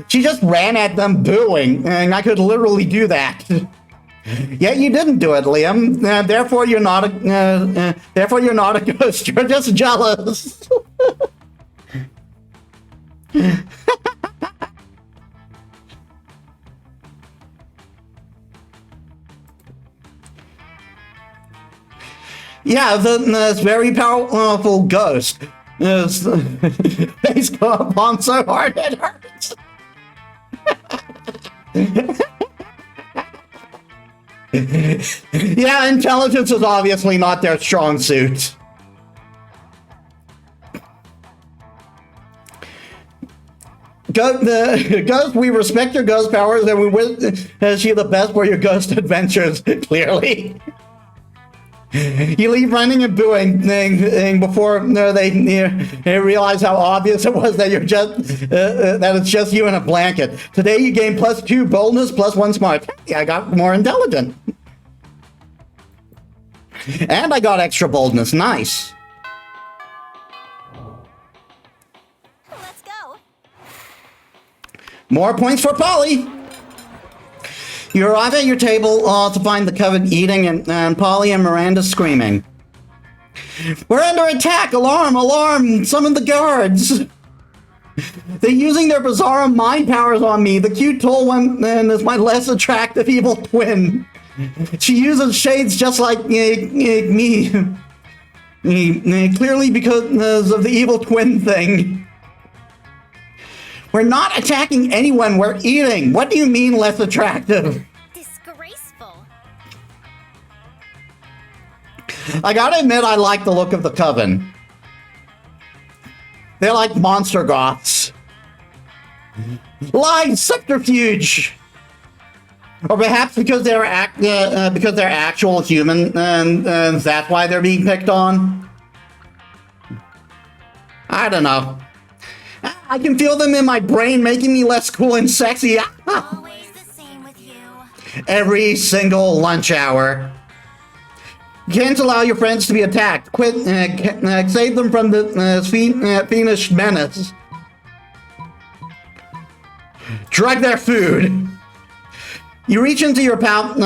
She just ran at them booing, and I could literally do that. Yet you didn't do it, Liam. Therefore, you're not a ghost. You're just jealous. Yeah, this very powerful ghost. Face go up on so hard it hurts. Yeah, intelligence is obviously not their strong suit. Ghost, we respect your ghost powers and we wish you the best for your ghost adventures, clearly. You leave running and booing before they realize how obvious it was that you're just that it's just you in a blanket. Today you gain +2 boldness, +1 smart. Hey, I got more intelligent, and I got extra boldness. Nice. Let's go. More points for Polly. You arrive at your table to find the coven eating and Polly and Miranda screaming. We're under attack! Alarm! Alarm! Summon the guards! They're using their bizarre mind powers on me. The cute tall one is my less attractive evil twin. She uses shades just like me. Clearly because of the evil twin thing. We're not attacking anyone, we're eating. What do you mean less attractive? Disgraceful. I gotta admit, I like the look of the coven. They're like monster goths. Lies, subterfuge. Or perhaps because they're actual human, and that's why they're being picked on. I don't know. I can feel them in my brain making me less cool and sexy. Always the same with you. Every single lunch hour. You can't allow your friends to be attacked. Quit, save them from the fiendish menace. Drug their food. You reach into your pouch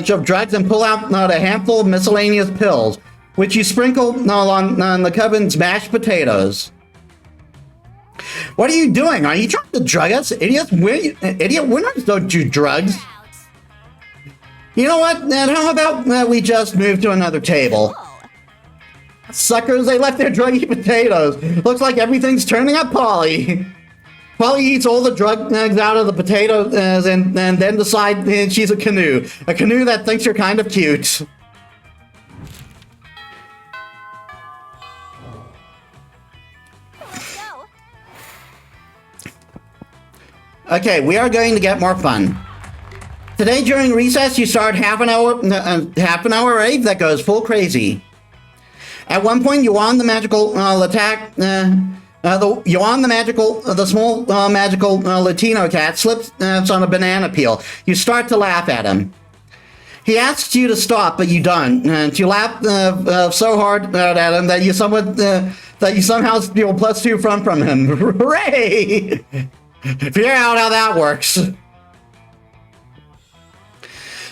of drugs and pull out a handful of miscellaneous pills, which you sprinkle on the coven's mashed potatoes. What are you doing? Are you trying to drug us? Idiot, winners don't do drugs. You know what? How about we just move to another table? Suckers, they left their druggy potatoes. Looks like everything's turning up Polly. Polly eats all the drugs out of the potatoes and then decides she's a canoe. A canoe that thinks you're kind of cute. Okay, we are going to get more fun. Today during recess, you start half an hour rave that goes full crazy. At one point, you on the magical attack. The small magical Latino cat slips on a banana peel. You start to laugh at him. He asks you to stop, but you don't. And you laugh so hard at him that you somehow steal +2 from him. Hooray! Figure out how that works.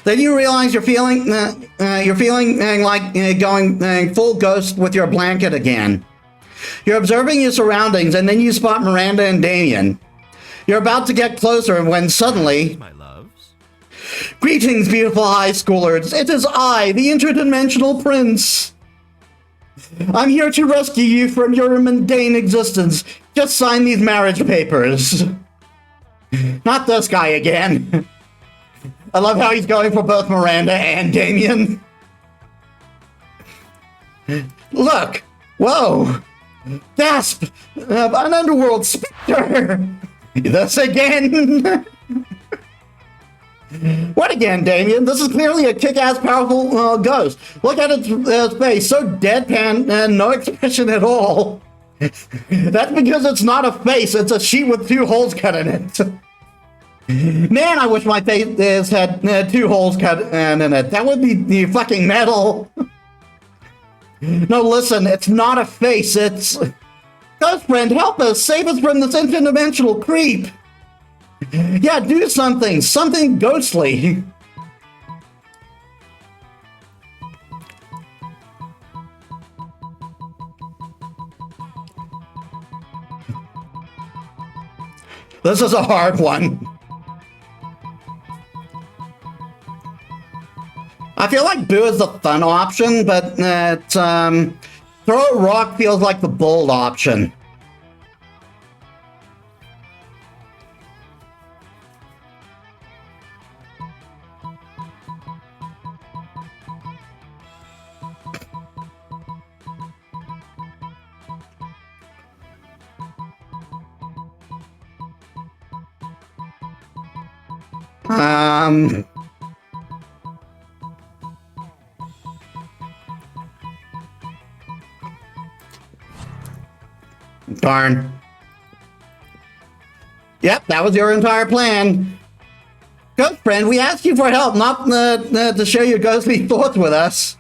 Then you realize you're feeling like going full ghost with your blanket again. You're observing your surroundings, and then you spot Miranda and Damien. You're about to get closer when suddenly, My loves? greetings, beautiful high schoolers. It is I, the interdimensional prince. I'm here to rescue you from your mundane existence. Just sign these marriage papers. Not this guy again. I love how he's going for both Miranda and Damien. Look! Whoa! Gasp! An underworld specter! This again? What again, Damien? This is clearly a kick-ass powerful ghost. Look at its face, so deadpan and no expression at all. That's because it's not a face, it's a sheet with 2 holes cut in it. Man, I wish my face had 2 holes cut in it. That would be fucking metal. No, listen, it's not a face, it's... Ghost friend, help us! Save us from this interdimensional creep! Yeah, do something! Something ghostly! This is a hard one. I feel like Boo is the fun option, but throw a rock feels like the bold option. Darn. Yep, that was your entire plan. Ghost friend, we asked you for help, not to share your ghostly thoughts with us.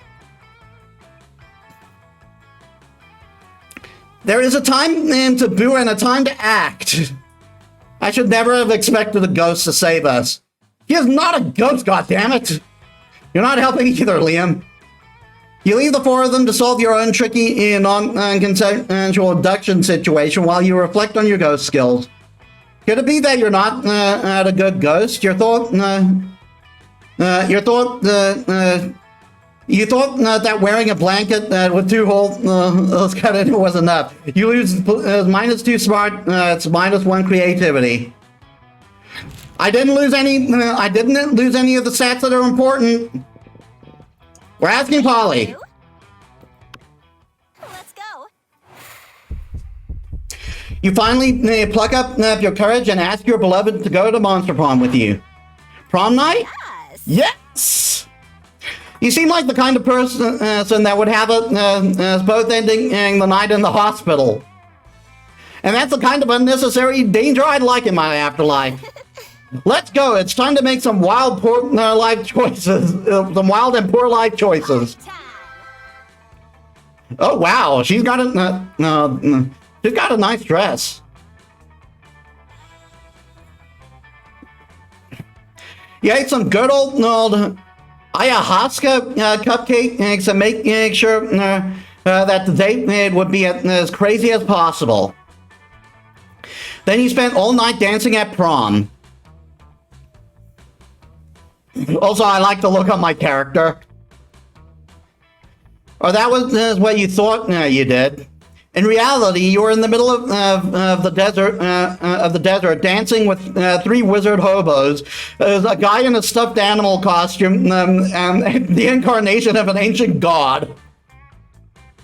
There is a time to boo and a time to act. I should never have expected a ghost to save us. He is not a ghost, goddammit! You're not helping either, Liam. You leave the 4 of them to solve your own tricky non-consensual abduction situation while you reflect on your ghost skills. Could it be that you're not a good ghost? You thought that wearing a blanket with 2 holes cut in it was enough. You lose -2 smart, it's -1 creativity. I didn't lose any of the stats that are important. We're asking Polly. Let's go. You finally pluck up your courage and ask your beloved to go to Monster Prom with you. Prom night? Yes. Yes! You seem like the kind of person that would have us both ending the night in the hospital. And that's the kind of unnecessary danger I'd like in my afterlife. Let's go. It's time to make some wild, poor life choices. Some wild and poor life choices. Oh wow, she's got a nice dress. You ate some good old ayahuasca cupcakes and make sure that the date would be as crazy as possible. Then you spent all night dancing at prom. Also, I like to look on my character. Or that was what you thought you did. In reality, you were in the middle of the desert, dancing with 3 wizard hobos, a guy in a stuffed animal costume, and the incarnation of an ancient god.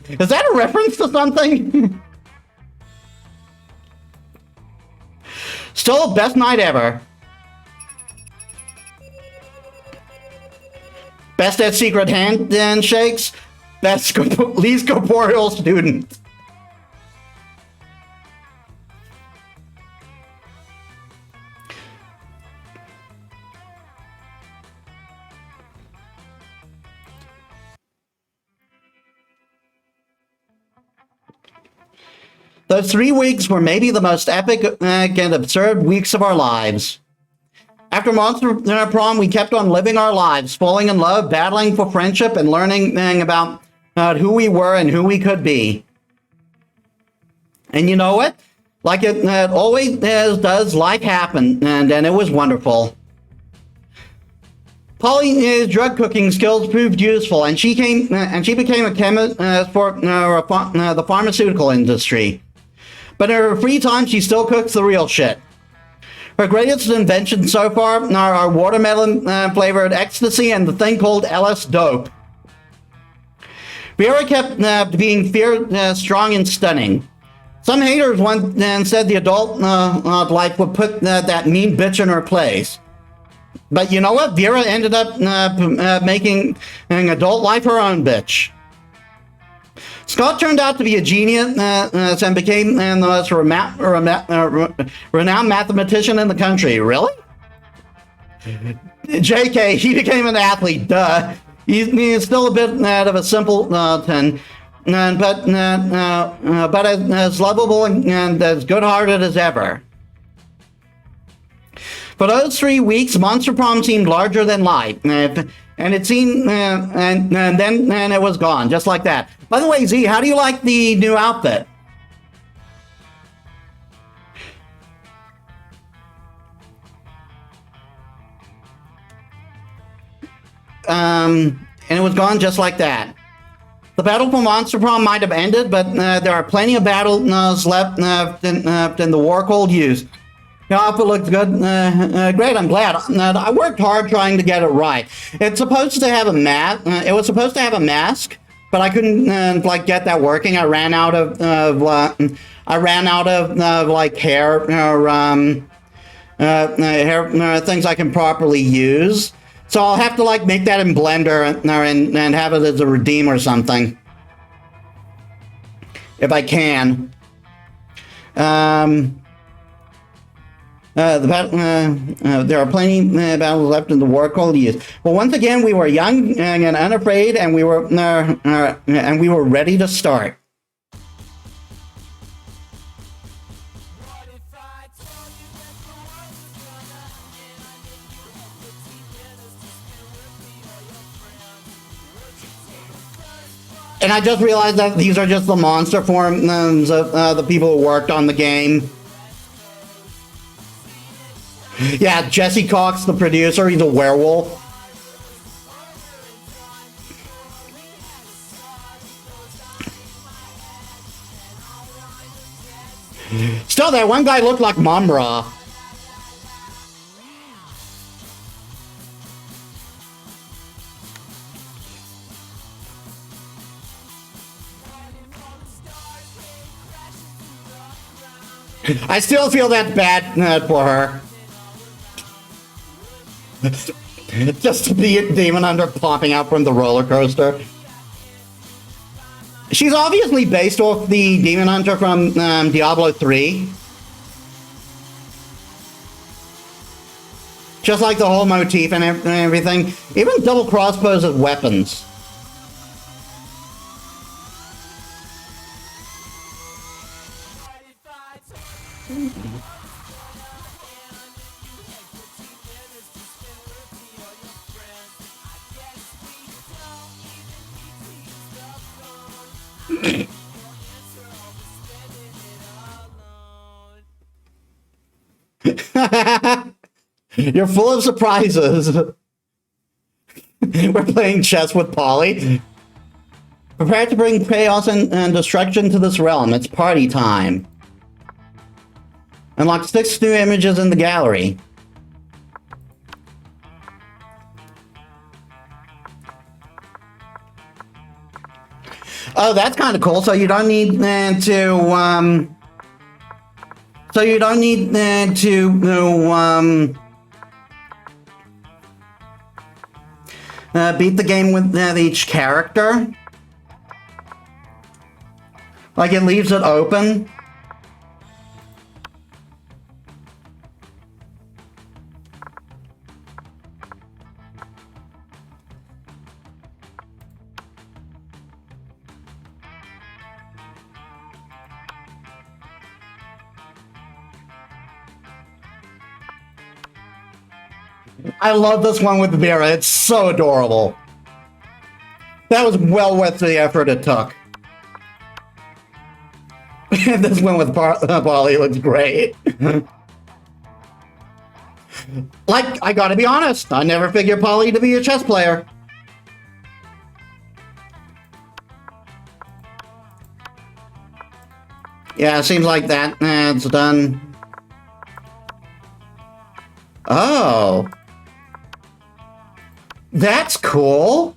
Is that a reference to something? Still, best night ever. Best at secret handshakes. Best least corporeal student. Those 3 weeks were maybe the most epic and absurd weeks of our lives. After Monster Prom, we kept on living our lives, falling in love, battling for friendship, and learning about who we were and who we could be. And you know what? Like it always does, life happened, and it was wonderful. Polly's drug cooking skills proved useful, and she became a chemist for the pharmaceutical industry. But in her free time, she still cooks the real shit. Her greatest inventions so far are watermelon flavored ecstasy and the thing called LS dope. Vera kept being strong and stunning. Some haters once said the adult life would put that mean bitch in her place. But you know what? Vera ended up making an adult life her own bitch. Scott turned out to be a genius and became the most renowned mathematician in the country. Really? JK, he became an athlete, duh. He's still a bit of a simpleton, but as lovable and as good-hearted as ever. For those 3 weeks, Monster Prom seemed larger than life, and it seemed, and then it was gone, just like that. By the way, Z, how do you like the new outfit? And it was gone just like that. The battle for Monster Prom might have ended, but there are plenty of battles left in the war cold use. Your outfit looks good. Great, I'm glad. I worked hard trying to get it right. It's supposed to have a mask. It was supposed to have a mask, but I couldn't like get that working. I ran out of like hair things I can properly use. So I'll have to like make that in Blender and have it as a redeem or something, if I can. There are plenty battles left in the war cold years. But once again, we were young and unafraid, and we were ready to start. And I just realized that these are just the monster forms of the people who worked on the game. Yeah, Jesse Cox, the producer, he's a werewolf. Still, that one guy looked like Mumbra. I still feel that bad for her. Just to be a demon hunter popping out from the roller coaster. She's obviously based off the demon hunter from Diablo 3. Just like the whole motif and everything. Even double crossbows as weapons. You're full of surprises. We're playing chess with Polly. Prepare to bring chaos and destruction to this realm. It's party time. Unlock 6 new images in the gallery. Oh, that's kind of cool. So you don't need to. So you don't need to beat the game with each character. Like it leaves it open. I love this one with Vera. It's so adorable. That was well worth the effort it took. This one with Polly looks great. Like, I gotta be honest, I never figured Polly to be a chess player. Yeah, it seems like that. It's done. Oh. That's cool.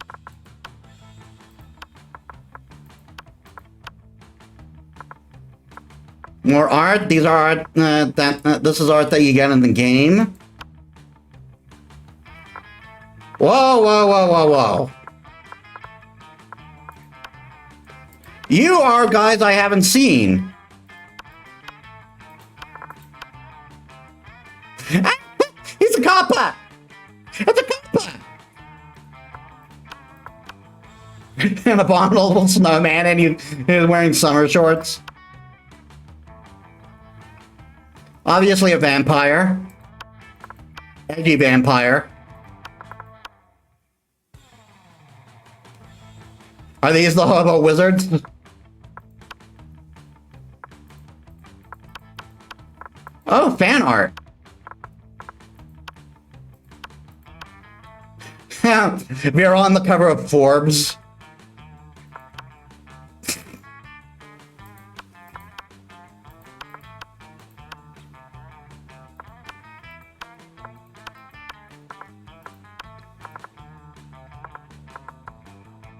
More art. These are art this is art that you get in the game. Whoa, whoa, whoa, whoa, whoa. You are guys I haven't seen. He's a copper! It's a copper! And abominable snowman, and he's wearing summer shorts. Obviously a vampire. Edgy vampire. Are these the hobo wizards? Oh, fan art. We're on the cover of Forbes.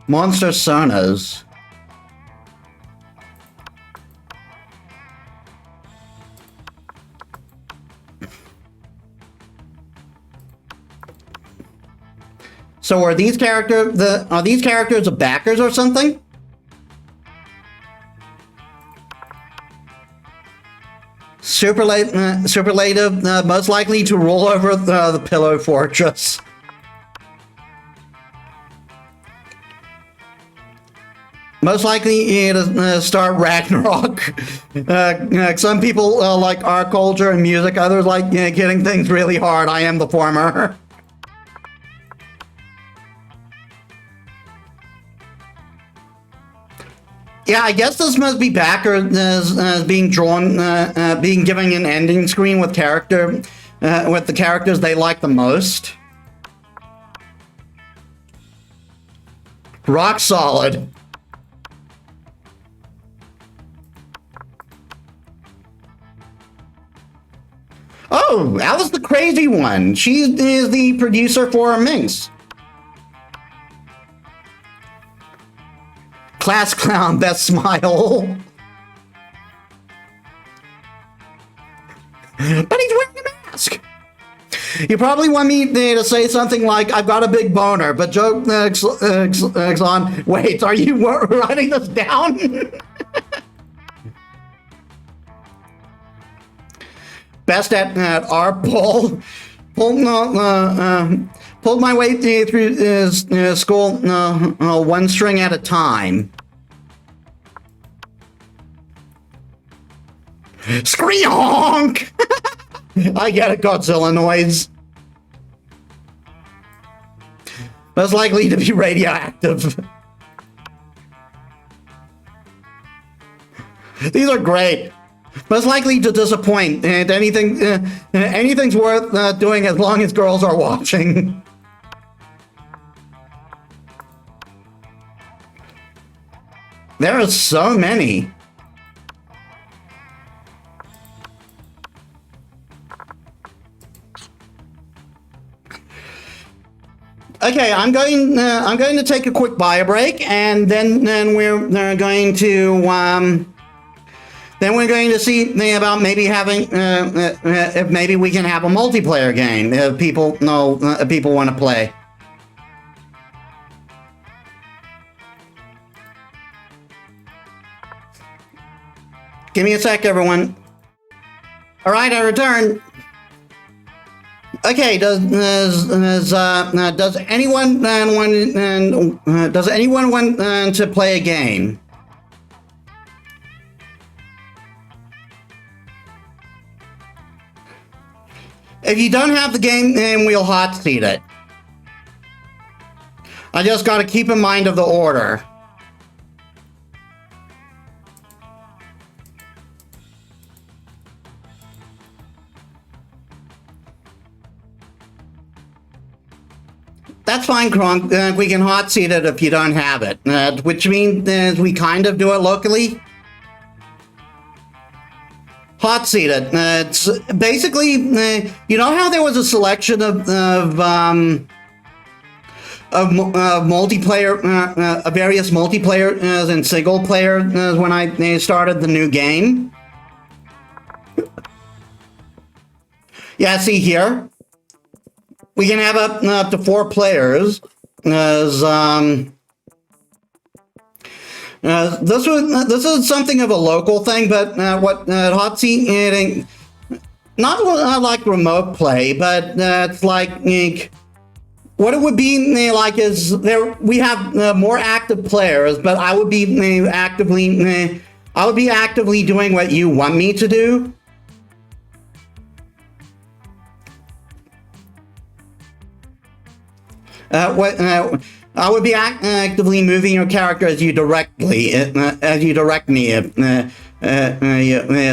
Monster Sonas. So are these characters the backers or something? Superlative, most likely to roll over the Pillow Fortress. Most likely to start Ragnarok. Some people like art culture and music, others like getting things really hard. I am the former. Yeah, I guess this must be backers being drawn, being given an ending screen with with the characters they like the most. Rock solid. Oh, Alice the Crazy One. She is the producer for Minx. Class clown, best smile. But he's wearing a mask. You probably want me to say something like, I've got a big boner, but joke on, wait, are you writing this down? Best at art pull. Pulled my way through school one string at a time. Screonk! I get a Godzilla noise. Most likely to be radioactive. These are great. Most likely to disappoint, and anything's worth doing as long as girls are watching. There are so many. Okay, I'm going to take a quick bio break, and then we're going to see about maybe having if maybe we can have a multiplayer game if people want to play. Give me a sec, everyone. All right, I return. Okay, does anyone want to play a game? If you don't have the game, then we'll hot seat it. I just got to keep in mind of the order. That's fine, Kronk. We can hot seat it if you don't have it, which means we kind of do it locally. Hot seat it. It's basically, you know how there was a selection of multiplayer, various multiplayer and single player when I started the new game. Yeah, see here, we can have up to 4 players. As this is something of a local thing, but what hot seat not like remote play, but it's like what it would be like is there we have more active players, but I would be actively doing what you want me to do. I would be actively moving your character as you direct me. Is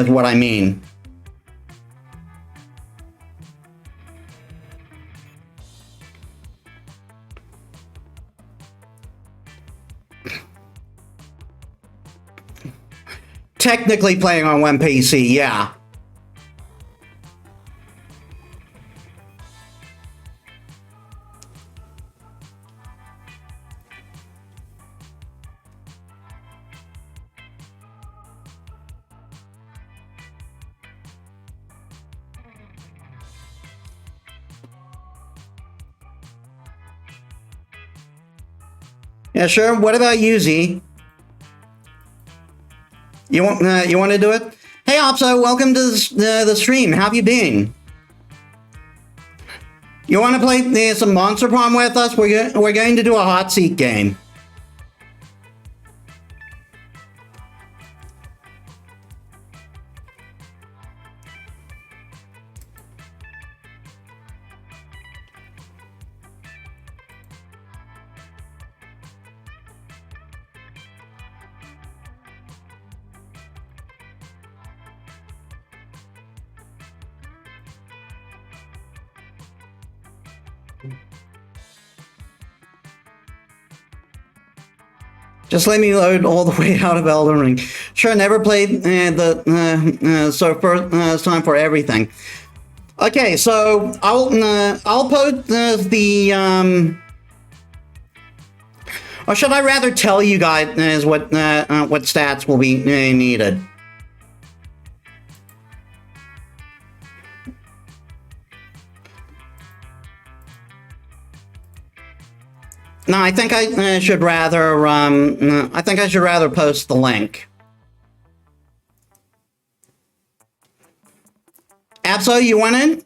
what I mean. Technically playing on one PC, yeah. Yeah, sure. What about you, Z? You want to do it? Hey, Opso, welcome to the stream. How have you been? You want to play some Monster Prom with us? We're going to do a hot seat game. Just let me load all the way out of Elden Ring. Sure, never played so first time for everything. Okay, so I'll post the or should I rather tell you guys what stats will be needed? No, I think I should rather. I think I should rather post the link. Abso, you want in?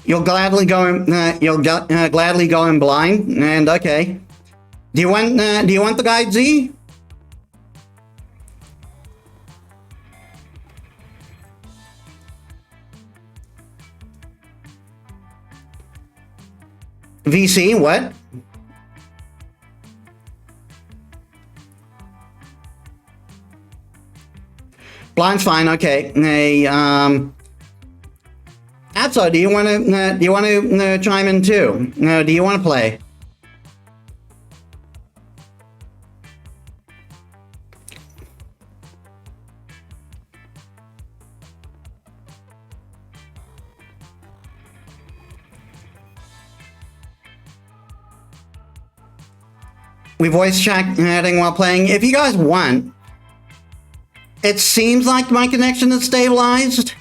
You'll gladly go in. Gladly go in blind. And okay. Do you want the guide, Z? VC, what? Blind's fine. Okay. Abso, do you want to chime in too? No, do you want to play? We voice chatting while playing. If you guys want, it seems like my connection is stabilized.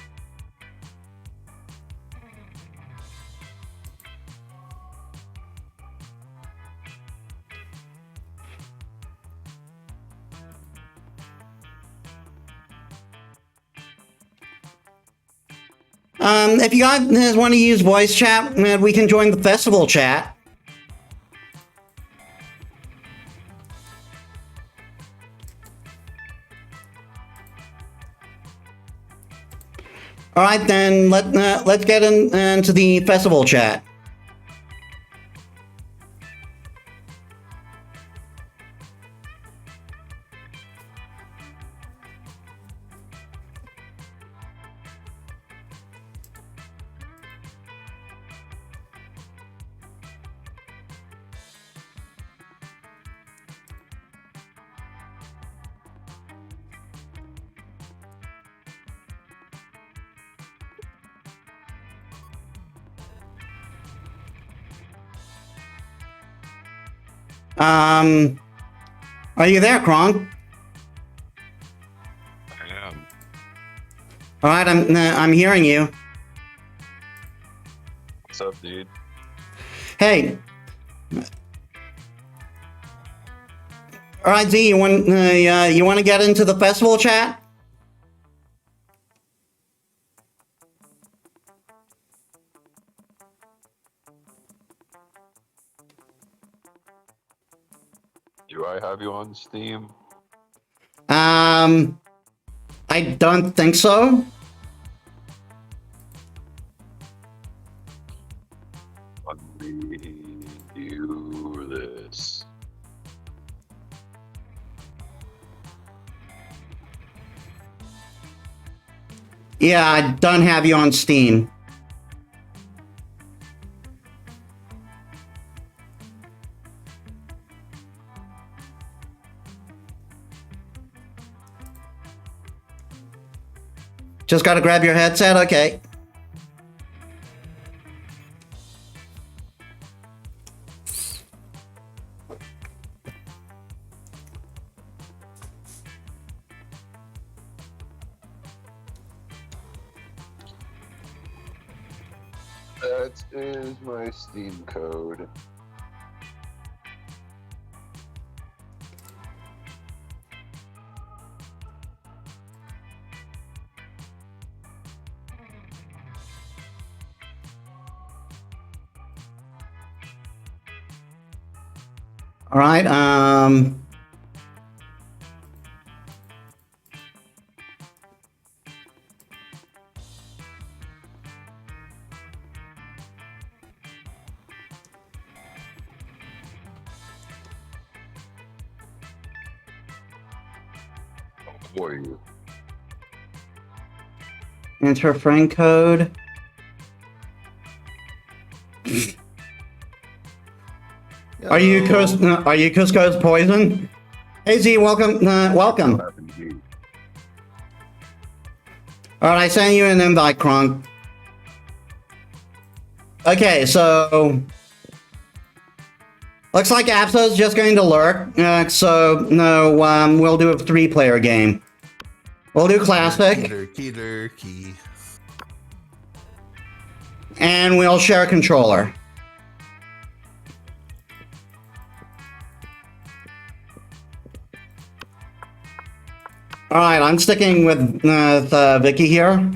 If you guys want to use voice chat, we can join the festival chat. All right, then let's get into the festival chat. Um, are you there, Kronk? I am. All right, I'm hearing you. What's up, dude? Hey. All right, Z, you want to get into the festival chat? Do I have you on Steam? I don't think so. Let me do this. Yeah, I don't have you on Steam. Just gotta grab your headset, okay. That is my Steam code. All right, Who are you? enter friend code. Are you Cusco's poison? Hey Z, welcome, welcome. What happened to you? All right, I sent you an invite, Kronk. Okay, so looks like Apso's just going to lurk. So no, we'll do a 3-player game. We'll do classic, Key. and we'll share a controller. All right, I'm sticking with Vicky here.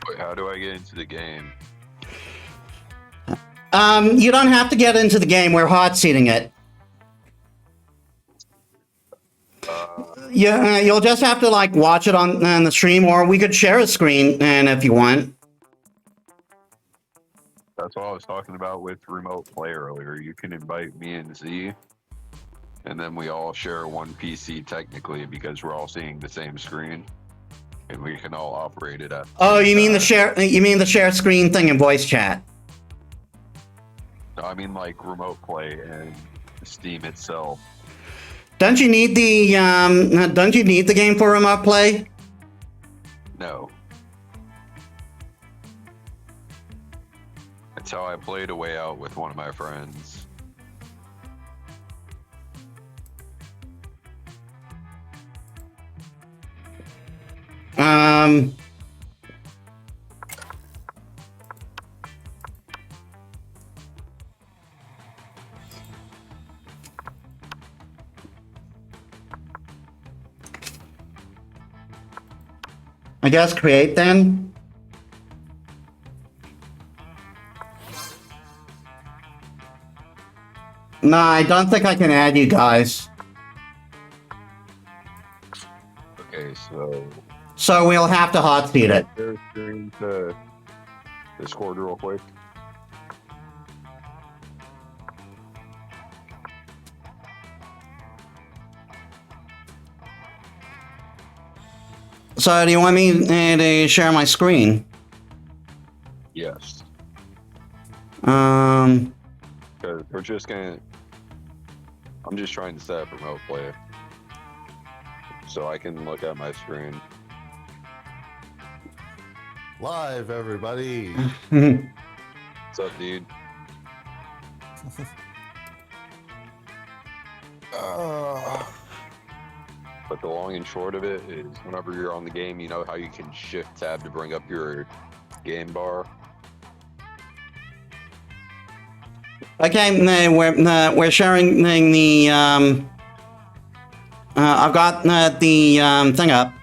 Wait, how do I get into the game? You don't have to get into the game. We're hot seating it. Yeah, you'll just have to like watch it on the stream, or we could share a screen, and if you want. That's what I was talking about with remote play earlier. You can invite me and Z, and then we all share one PC technically because we're all seeing the same screen, and we can all operate it at. Oh, you mean the time. share? You mean the share screen thing in voice chat? No, I mean like remote play and Steam itself. Don't you need the Don't you need the game for remote play? No. That's how I played a way out with one of my friends. I guess create then. No, I don't think I can add you guys. Okay, so So we'll have to hot seat it. share screen to Discord real quick. So do you want me to share my screen? Yes. Um, Because we're just gonna. I'm just trying to set up remote play. So I can look at my screen. Live, everybody. What's up, dude? But the long and short of it is, whenever you're on the game, you know how you can shift tab to bring up your game bar. Okay, we're sharing the I've got the thing up.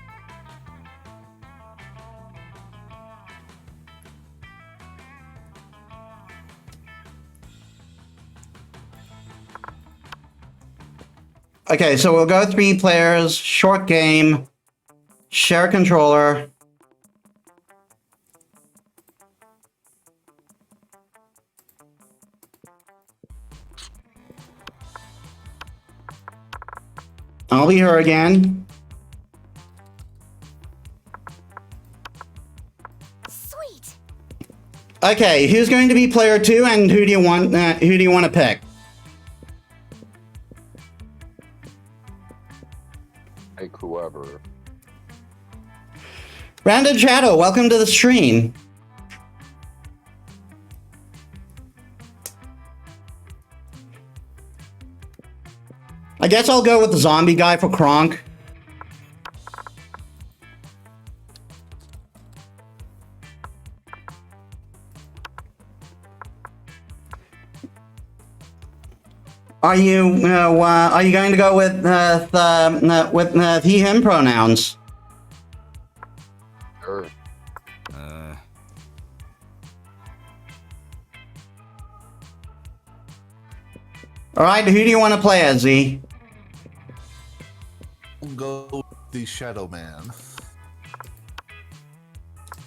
Okay, so we'll go 3 players, short game, share controller. I'll be her again. Sweet. Okay, who's going to be player 2, and who do you want? Who do you want to pick? Like whoever. Brandon Shadow, welcome to the stream. I guess I'll go with the zombie guy for Kronk. Are you going to go with he him pronouns? Sure. All right, who do you want to play as, Z? Go with the Shadow Man.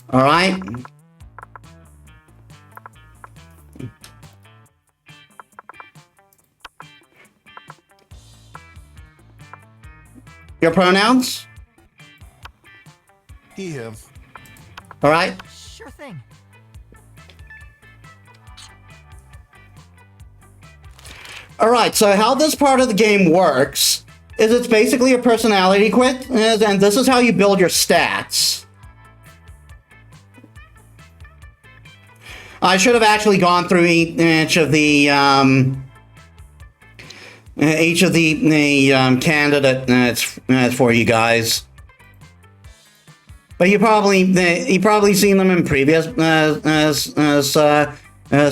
All right. Your pronouns? He, him. All right. Sure thing. All right, so how this part of the game works is it's basically a personality quiz, and this is how you build your stats. I should have actually gone through each of the candidates for you guys. But you probably seen them in previous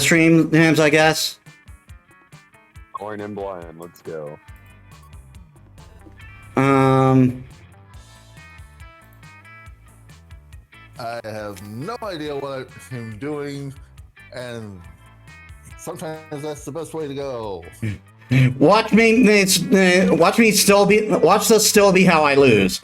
streams, I guess. Coin and blind, let's go. I have no idea what I'm doing, and sometimes that's the best way to go. Watch this still be how I lose.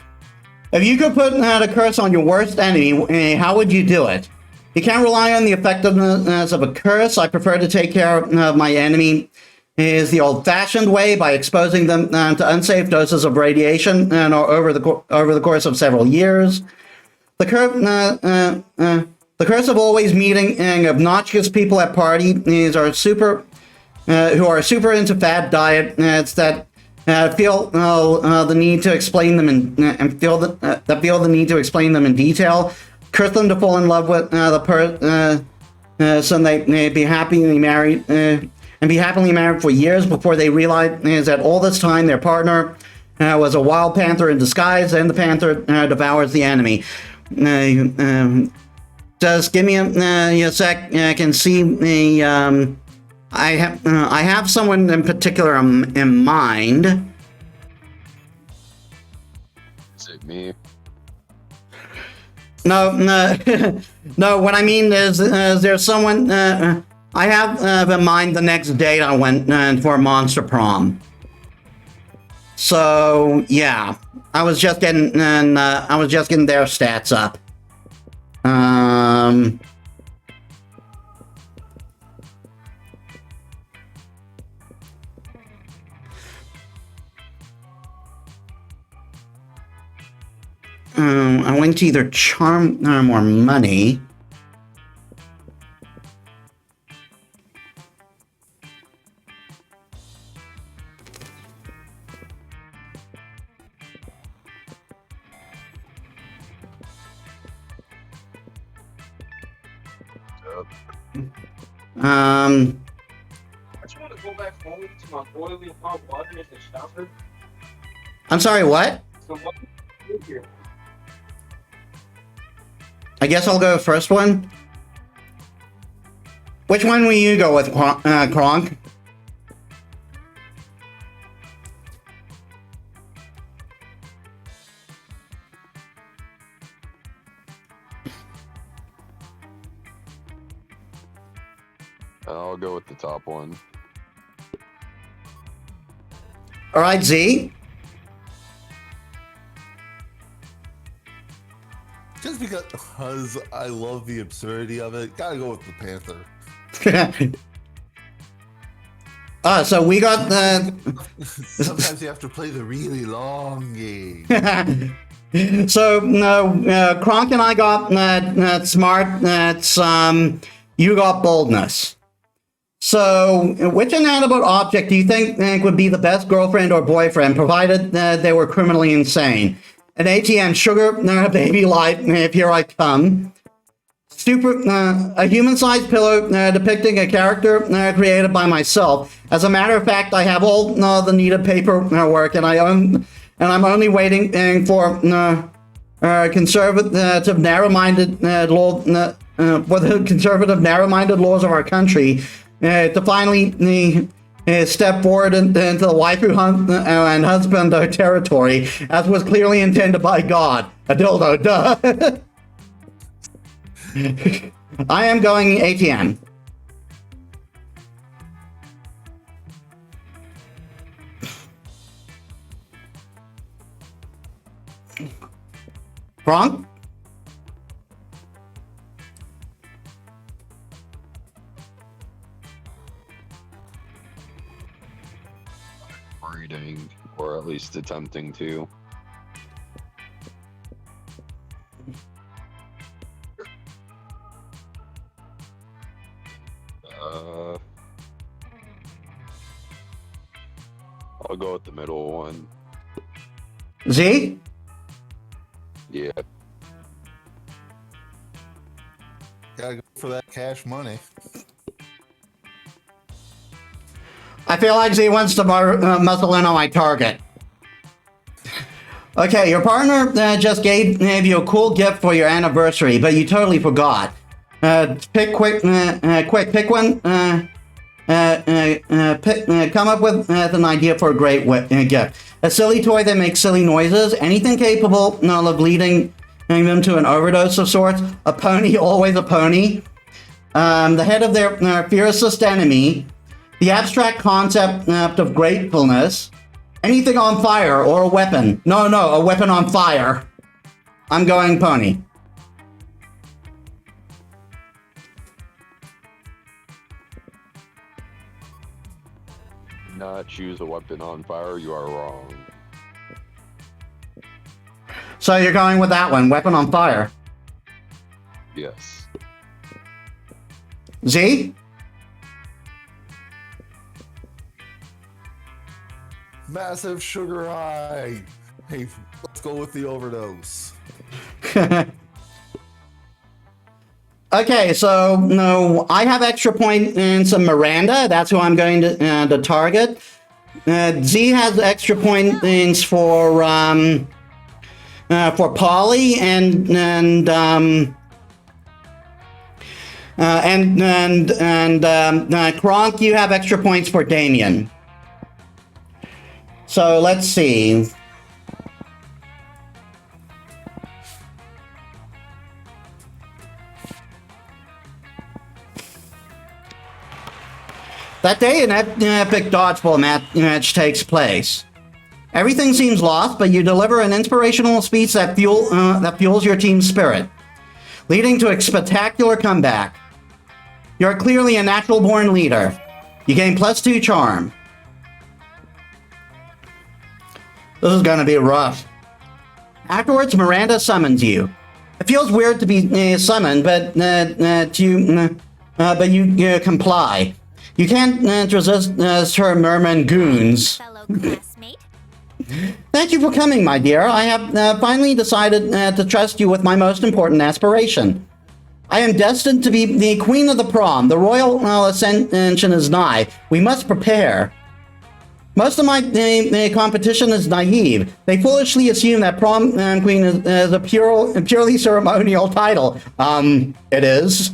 If you could put a curse on your worst enemy, how would you do it? You can't rely on the effectiveness of a curse. I prefer to take care of my enemy is the old-fashioned way, by exposing them to unsafe doses of radiation over the course of several years. The curse of always meeting obnoxious people at parties who are super into fad diets that feel the need to explain them feel the need to explain them in detail. Curse them to fall in love with the person they be happily married and be happily married for years before they realize that all this time their partner was a wild panther in disguise, and the panther devours the enemy. Just give me a sec. I can see the. I have someone in particular in mind. Is it me? No. No. What I mean is, there's someone I have in mind. The next date I went for Monster Prom. So yeah, I was just getting their stats up. I went to either charm or money. home to my boiling hot water in the shower. I'm sorry, what? So what do you do here? I guess I'll go first one. Which one will you go with, Kronk? I'll go with the top one. All right, Z. Just because I love the absurdity of it, gotta go with the Panther. So we got the. Sometimes you have to play the really long game. So Kronk and I got smart. That's you got boldness. So, which inanimate object do you think would be the best girlfriend or boyfriend, provided they were criminally insane? An ATM sugar baby light, if here I come. A human-sized pillow depicting a character created by myself. As a matter of fact, I have all the needed paperwork, and I'm only waiting for conservative, narrow-minded law for the conservative, narrow-minded laws of our country to finally step forward into the waifu and husband territory, as was clearly intended by God. A dildo, duh. I am going ATM. Wrong? Reading, or at least attempting to. I'll go with the middle one. Z? Yeah. Gotta go for that cash money. I feel like Z wants to muscle in on my target. Okay, your partner just gave you a cool gift for your anniversary, but you totally forgot. Pick quick, pick one. Come up with an idea for a great gift. A silly toy that makes silly noises. Anything capable of leading them to an overdose of sorts. A pony, always a pony. The head of their fiercest enemy. The abstract concept of gratefulness. Anything on fire or a weapon. No, a weapon on fire. I'm going pony. Not choose a weapon on fire, you are wrong. So you're going with that one, weapon on fire. Yes. Z? Massive sugar high. Hey, let's go with the overdose. Okay, so no, I have extra point in some Miranda. That's who I'm going to target. Z has extra points for Polly and Kronk. You have extra points for Damien. So let's see. That day, an epic dodgeball match takes place. Everything seems lost, but you deliver an inspirational speech that fuels your team's spirit, leading to a spectacular comeback. You're clearly a natural-born leader. You gain +2 charm. This is gonna be rough. Afterwards, Miranda summons you. It feels weird to be summoned, but you comply. You can't resist her merman goons. Fellow classmate. Thank you for coming, my dear. I have finally decided to trust you with my most important aspiration. I am destined to be the queen of the prom. The royal ascension is nigh. We must prepare. Most of my competition is naive. They foolishly assume that prom queen is a purely ceremonial title. It is.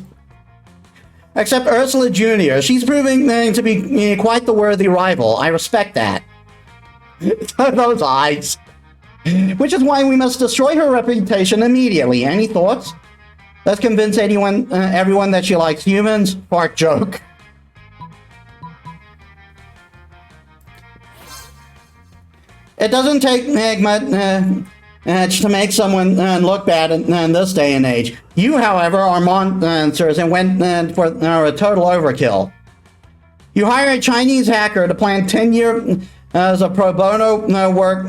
Except Ursula Jr. She's proving to be quite the worthy rival. I respect that. Those eyes. Which is why we must destroy her reputation immediately. Any thoughts? Let's convince everyone that she likes humans. Fart joke. It doesn't take much to make someone look bad in this day and age. You, however, are monsters and went for a total overkill. You hire a Chinese hacker to plan 10 years of pro bono work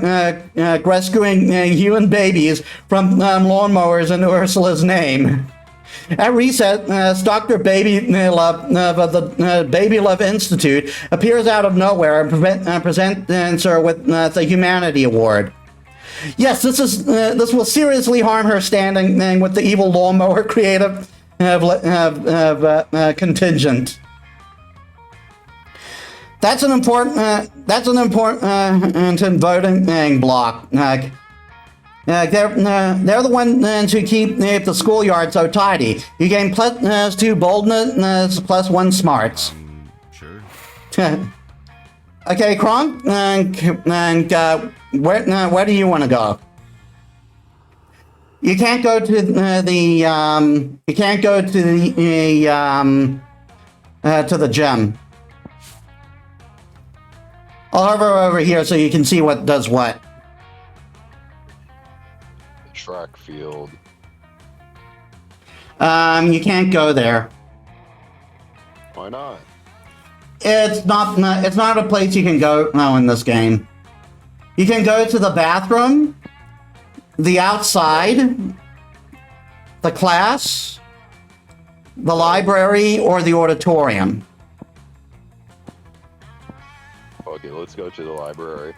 rescuing human babies from lawnmowers in Ursula's name. At reset, Dr. Baby Love of the Baby Love Institute appears out of nowhere and presents her with the Humanity Award. Yes, this will seriously harm her standing with the evil lawnmower creative contingent. That's an important voting block. They're the ones who keep the schoolyard so tidy. You gain +2 boldness, +1 smarts. Sure. Okay, Kronk, where do you want to go? You can't go to the gym. I'll hover over here so you can see what does what. Track field. You can't go there. Why not? It's not a place you can go in this game. You can go to the bathroom, the outside, the class, the library, or the auditorium. Okay, let's go to the library.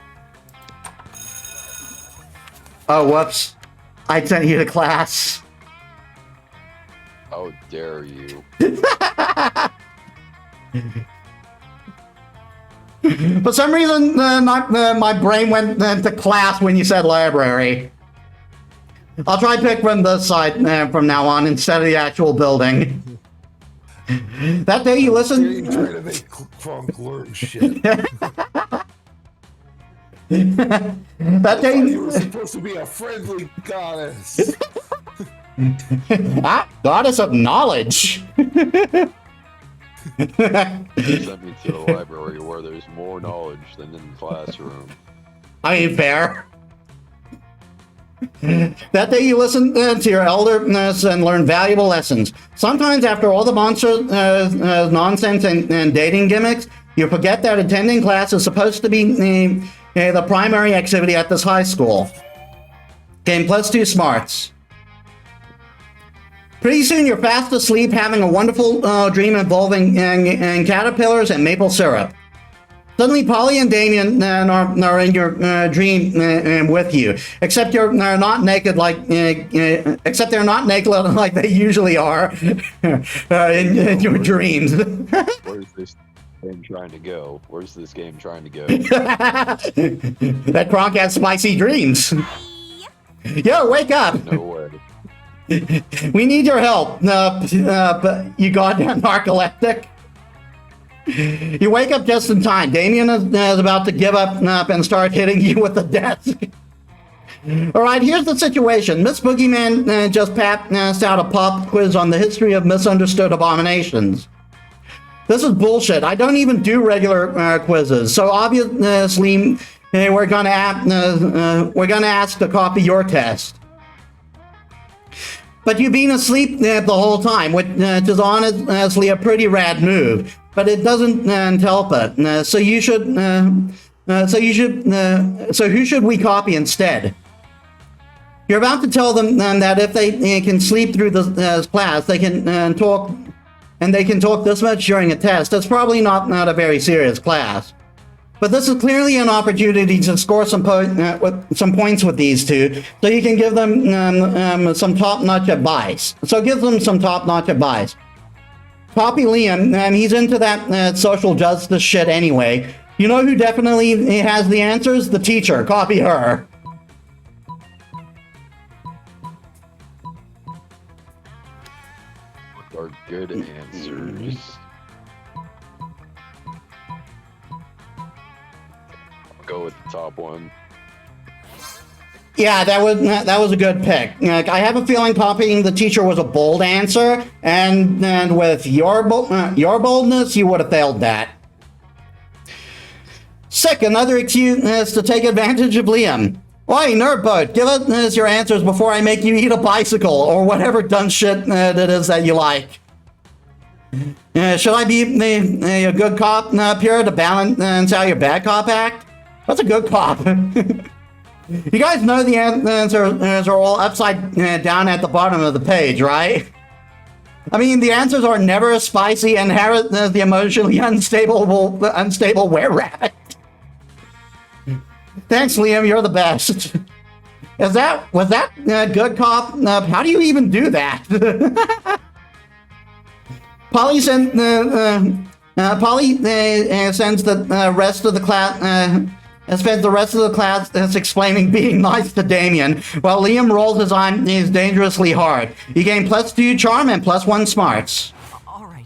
Oh, whoops. I sent you to class. How dare you? For some reason, my brain went to class when you said library. I'll try to pick from this side from now on instead of the actual building. That day you listened... You trying to make Kronk learn shit. That day You were supposed to be a friendly goddess. Goddess of knowledge. Send me to the library where there's more knowledge than in the classroom. I mean, fair. That day you listen to your elders and learn valuable lessons. Sometimes after all the monster nonsense and dating gimmicks, you forget that attending class is supposed to be the primary activity at this high school. Gain +2 smarts. Pretty soon you're fast asleep having a wonderful dream involving caterpillars and maple syrup. Suddenly Polly and Damien are in your dream with you, except you're not naked except they're not naked like they usually are in your dreams. Where's this game trying to go? Where's this game trying to go? That Kronk has spicy dreams. Yo, wake up! No way. We need your help, but you goddamn narcoleptic. You wake up just in time. Damien is about to give up and start hitting you with the desk. Alright, here's the situation. Miss Boogeyman just passed out a pop quiz on the history of misunderstood abominations. This is bullshit. I don't even do regular quizzes, so obviously we're gonna ask to copy your test. But you've been asleep the whole time, which is honestly a pretty rad move. But it doesn't help it. So who should we copy instead? You're about to tell them that if they can sleep through this class, they can talk, and they can talk this much during a test. That's probably not a very serious class. But this is clearly an opportunity to score some points with these two, so you can give them some top-notch advice. So give them some top-notch advice. Copy Liam, and he's into that social justice shit anyway. You know who definitely has the answers? The teacher. Copy her. Are good answers. I'll go with the top one. Yeah, that was a good pick. I have a feeling copying the teacher was a bold answer, and with your boldness, you would have failed that. Sick, another excuse to take advantage of Liam. Oi, Nerdboat, give us your answers before I make you eat a bicycle, or whatever dumb shit it is that you like. Should I be a good cop here to balance out your bad cop act? What's a good cop? You guys know the answers are all upside down at the bottom of the page, right? I mean, the answers are never spicy and Harriet the emotionally unstable were-rabbit. Thanks, Liam. You're the best. Was that good cop? How do you even do that? Polly sends the rest of the class. Spends the rest of the class explaining being nice to Damien, while Liam rolls his eyes dangerously hard. You gain +2 charm and +1 smarts. All right.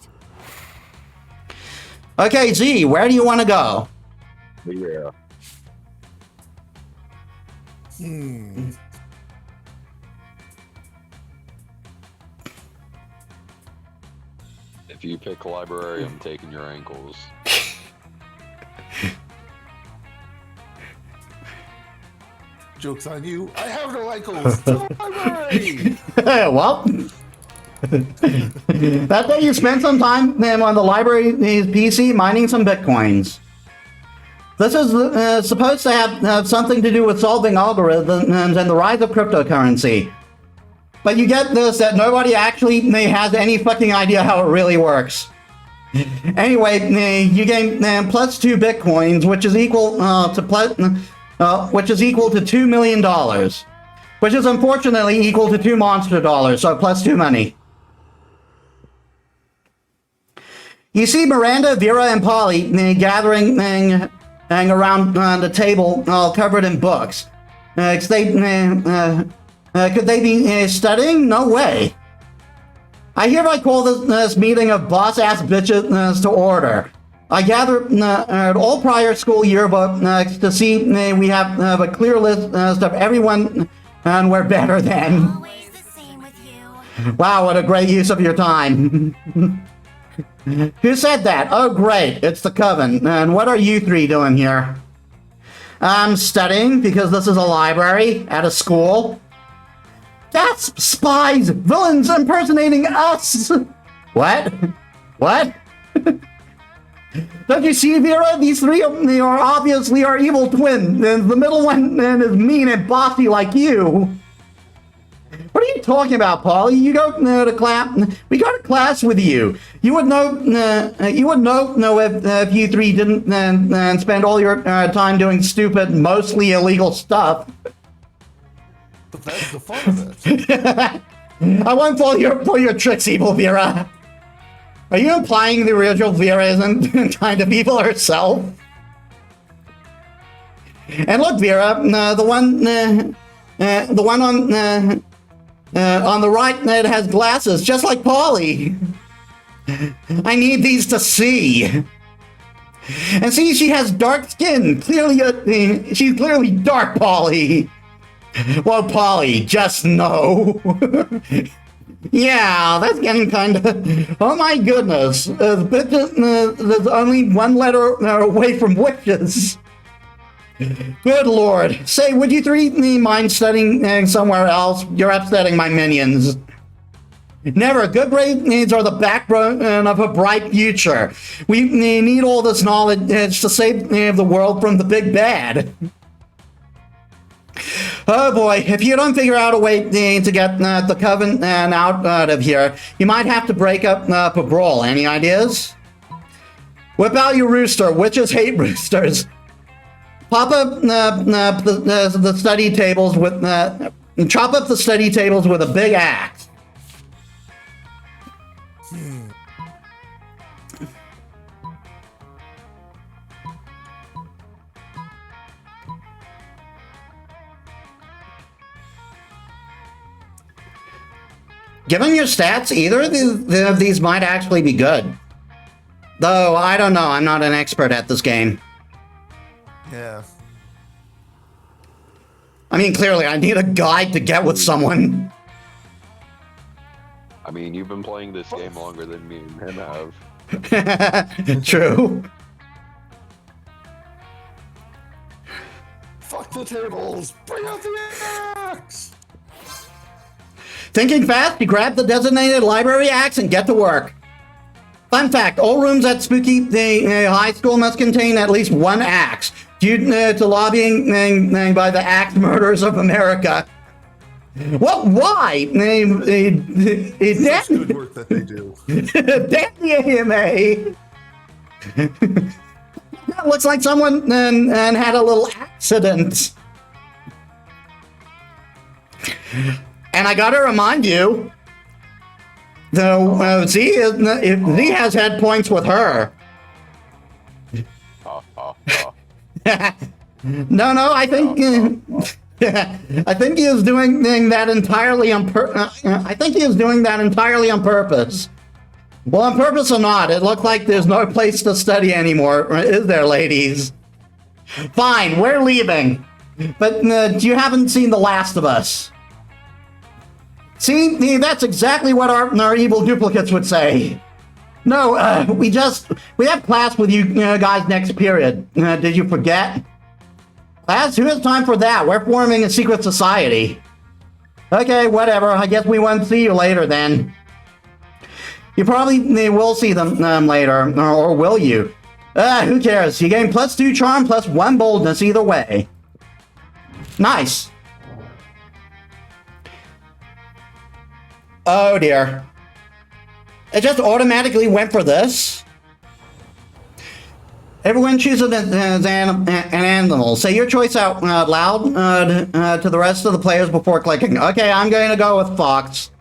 Okay, Z, where do you want to go? Yeah. If you pick library, I'm taking your ankles. Joke's on you. I have no ankles. To the library. Well, that day you spent some time on the library's PC mining some bitcoins. This is supposed to have something to do with solving algorithms and the rise of cryptocurrency. But you get this, that nobody actually has any fucking idea how it really works. Anyway, you gain +2 bitcoins, which is equal to $2 million, which is unfortunately equal to 2 monster dollars, so +2 money. You see Miranda, Vera, and Polly gathering around the table, all covered in books. Could they be studying? No way. I hereby call this meeting of boss-ass bitches to order. I gather all prior school yearbooks to see we have a clear list of everyone and we're better than. Always the same with you. Wow, what a great use of your time. Who said that? Oh, great, it's the Coven. And what are you three doing here? I'm studying because this is a library at a school. That's spies, villains impersonating us. What? What? Don't you see, Vera? These three are obviously our evil twins. And the middle one is mean and bossy like you. What are you talking about, Polly? You go to class. We go to class with you. You would know. You would know if you three didn't spend all your time doing stupid, mostly illegal stuff. But that's the fun of it. I won't fall your tricks, evil Vera. Are you implying the original Vera isn't kind of evil herself? And look, Vera, the one on the right that has glasses, just like Polly. I need these to see. And see, she has dark skin. Clearly, she's clearly dark, Polly. Well, Polly, just know. Yeah, that's getting kind of... Oh my goodness. There's only one letter away from witches. Good lord. Say, would you three mind studying somewhere else? You're upsetting my minions. Never. Good grades are the backbone of a bright future. We need all this knowledge to save the world from the big bad. Oh boy, if you don't figure out a way to get the Coven out of here, you might have to break up a brawl. Any ideas? Whip out your rooster. Witches hate roosters. pop up the study tables with chop up the study tables with a big axe. Given your stats, either of these might actually be good. Though, I don't know, I'm not an expert at this game. Yeah. I mean, clearly, I need a guide to get with someone. I mean, you've been playing this game longer than me and him have. True. Fuck the tables! Bring out the axe! Thinking fast, you grab the designated library axe and get to work. Fun fact, all rooms at Spooky High School must contain at least one axe, due to lobbying by the Axe Murderers of America. Well, why? It's good work that they do. Damn the AMA! That looks like someone had a little accident. And I gotta remind you, though, Z has had points with her. No, I think I think he is doing that entirely on I think he is doing that entirely on purpose. Well, on purpose or not, it looked like there's no place to study anymore, is there, ladies? Fine, we're leaving, but you haven't seen The Last of Us. See, that's exactly what our evil duplicates would say. No, we have class with you guys next period. Did you forget? Class, who has time for that? We're forming a secret society. Okay, whatever. I guess we won't see you later then. You probably will see them later, or will you? Who cares? You gain +2 charm, +1 boldness either way. Nice. Oh dear. It just automatically went for this. Everyone chooses an animal. Say your choice out loud to the rest of the players before clicking. Okay, I'm going to go with fox.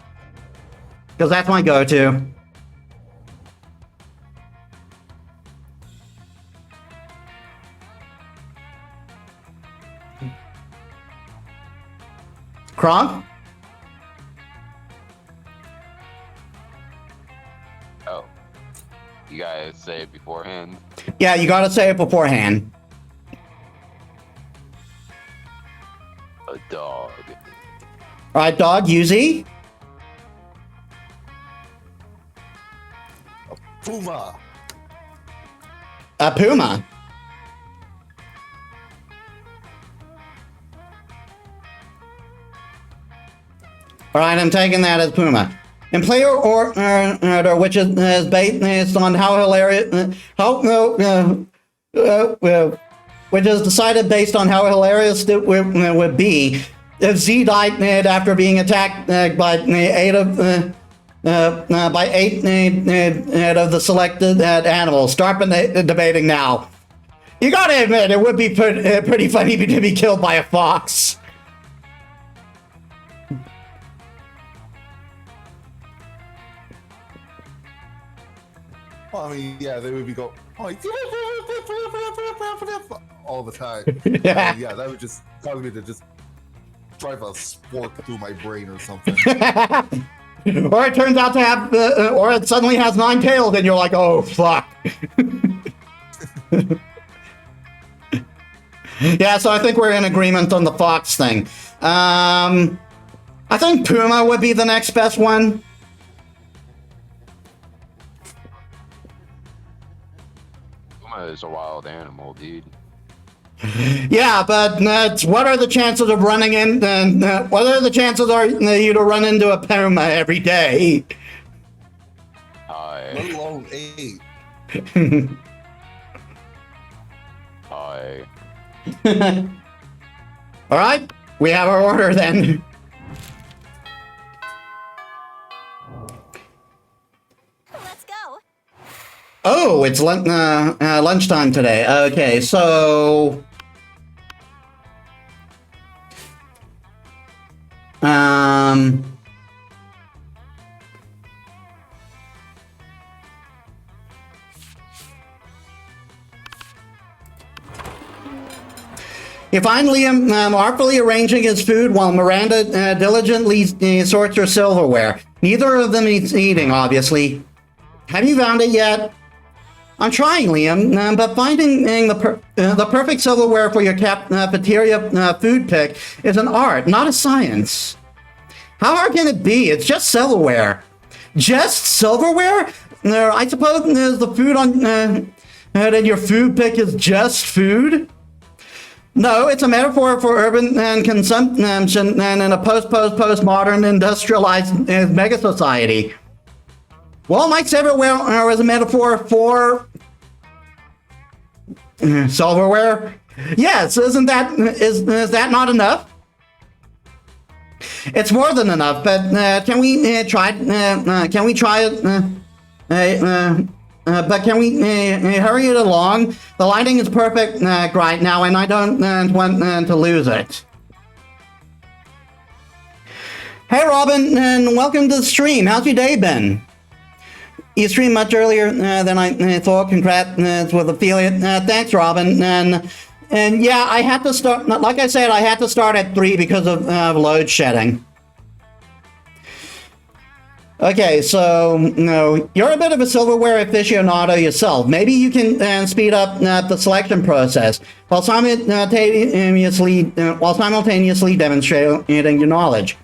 Because that's my go-to. Kronk? Oh. You guys say it beforehand? Yeah, you gotta say it beforehand. A dog. Alright, dog, Yuzi? Puma! A puma. Alright, I'm taking that as puma. In player order, which is based on how hilarious, which is decided based on how hilarious it would be if Z died after being attacked by eight of the selected animals. Start debating now. You gotta admit, it would be pretty funny to be killed by a fox. Well, I mean, yeah, they would be going like all the time. Yeah. Yeah, that would just cause me to just drive a spork through my brain or something. Or it turns out to have, or it suddenly has 9 tails, and you're like, oh, fuck. Yeah, so I think we're in agreement on the fox thing. I think puma would be the next best one. Puma is a wild animal, dude. Yeah, but what are the chances of running in? What are the chances are you to run into a puma every day? Let alone 8. Hi. All right, we have our order then. Let's go. Oh, it's lunchtime today. Okay, so Um, You find Liam artfully arranging his food while Miranda diligently sorts her silverware. Neither of them is eating, obviously. Have you found it yet? I'm trying, Liam, but finding the perfect silverware for your cafeteria food pick is an art, not a science. How hard can it be? It's just silverware. Just silverware? I suppose the food on that your food pick is just food? No, it's a metaphor for urban consumption and in a post-modern industrialized mega society. Well, my silverware is a metaphor for silverware. Yes, is that not enough? It's more than enough, but can we try? Can we try it? But can we hurry it along? The lighting is perfect right now, and I don't want to lose it. Hey, Robin, and welcome to the stream. How's your day been? You streamed much earlier than I thought. Congrats with affiliate. Thanks, Robin. And yeah, I had to start. Like I said, I had to start at 3 because of load shedding. Okay, so you're a bit of a silverware aficionado yourself. Maybe you can speed up the selection process while simultaneously demonstrating your knowledge.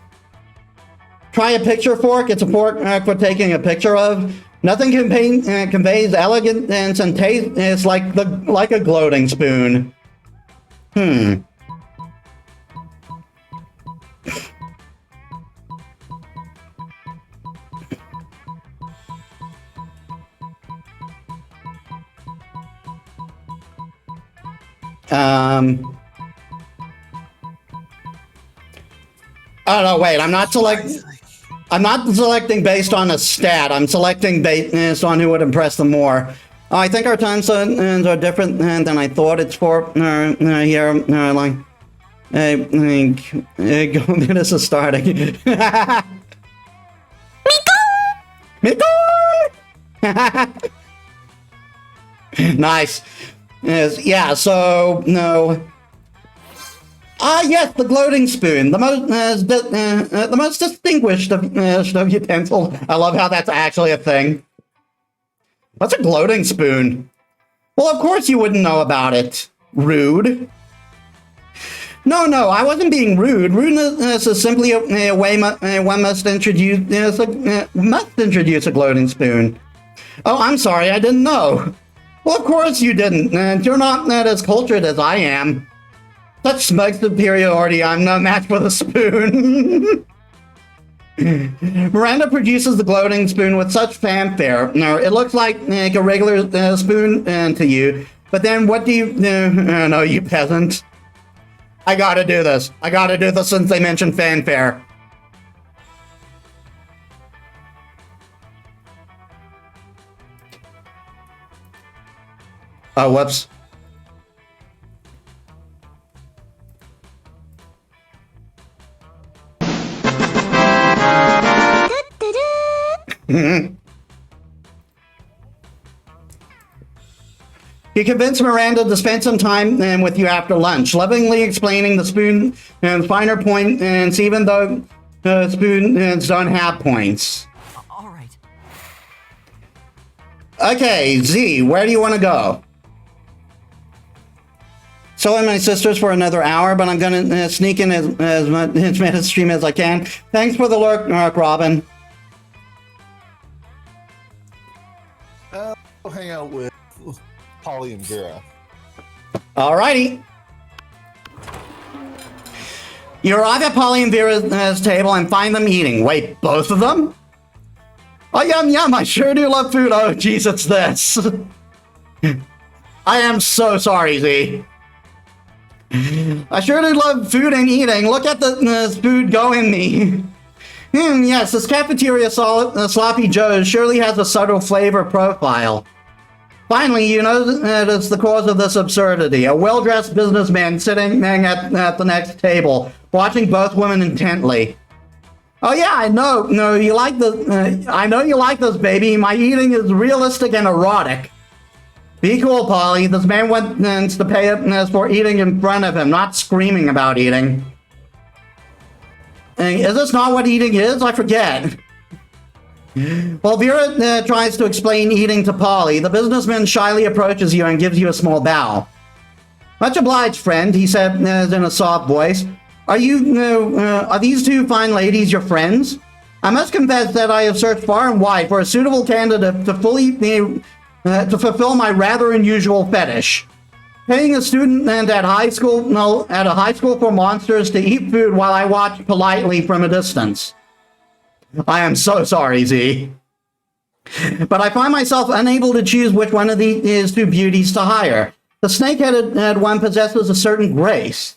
Try a picture fork. It's a fork for taking a picture of. Nothing conveys elegance and taste. It's like a gloating spoon. Oh no, wait, I'm not selecting based on a stat. I'm selecting based on who would impress them more. Oh, I think our time zones are different than I thought. It's for here, like, this is starting. Miko! Nice. Yeah, so, no. Ah, yes, the gloating spoon, the most distinguished of utensils. I love how that's actually a thing. What's a gloating spoon? Well, of course you wouldn't know about it. Rude. No, I wasn't being rude. Rudeness is simply a way one must introduce a gloating spoon. Oh, I'm sorry, I didn't know. Well, of course you didn't. You're not as cultured as I am. Such smug superiority, I'm no match for the spoon. Miranda produces the gloating spoon with such fanfare. Now, it looks like a regular spoon to you, but then what do you... no, you peasant. I gotta do this. Since they mentioned fanfare. Oh, whoops. You convince Miranda to spend some time with you after lunch, lovingly explaining the spoon and finer points, even though the spoons don't have points. All right. Okay, Z, where do you want to go? So I'm my sisters for another hour, but I'm gonna sneak in as much Metis stream as I can. Thanks for the lurk, Robin. I'll hang out with Polly and Vera. Alrighty. You arrive at Polly and Vera's table and find them eating. Wait, both of them? Oh, yum, I sure do love food. Oh, jeez, it's this. I am so sorry, Z. I sure do love food and eating. Look at the food go in me. Yes, this cafeteria Sloppy Joe's surely has a subtle flavor profile. Finally, you notice the cause of this absurdity. A well-dressed businessman sitting at the next table, watching both women intently. Oh yeah, I know. No, you like the. I know you like this, baby. My eating is realistic and erotic. Be cool, Polly. This man wants to pay us for eating in front of him, not screaming about eating. Is this not what eating is? I forget. While Vera tries to explain eating to Polly, the businessman shyly approaches you and gives you a small bow. Much obliged, friend, he said in a soft voice. Are these two fine ladies your friends? I must confess that I have searched far and wide for a suitable candidate to fulfill my rather unusual fetish. Paying a student at a high school for monsters to eat food while I watch politely from a distance. I am so sorry, Z. But I find myself unable to choose which one of these two beauties to hire. The snake-headed one possesses a certain grace.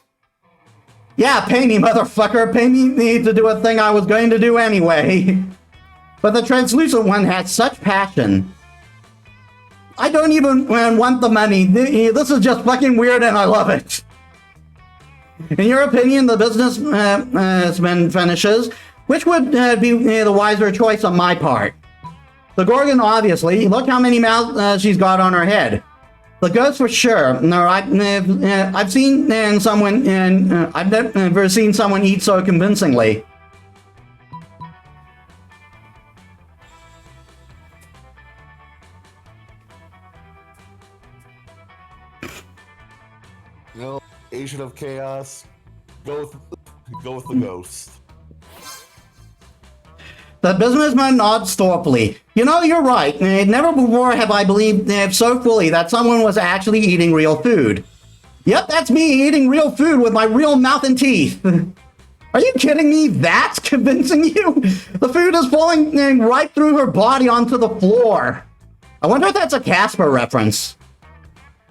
Yeah, pay me, motherfucker. Pay me to do a thing I was going to do anyway. But the translucent one has such passion. I don't even want the money. This is just fucking weird and I love it. In your opinion, the businessman finishes, which would be the wiser choice on my part? The Gorgon, obviously. Look how many mouths she's got on her head. The ghost for sure. No, I've never seen someone eat so convincingly. You know, Agent of Chaos, go with the ghost. The businessman nods thoughtfully. You know, you're right. Never before have I believed so fully that someone was actually eating real food. Yep, that's me eating real food with my real mouth and teeth. Are you kidding me? That's convincing you? The food is falling right through her body onto the floor. I wonder if that's a Casper reference.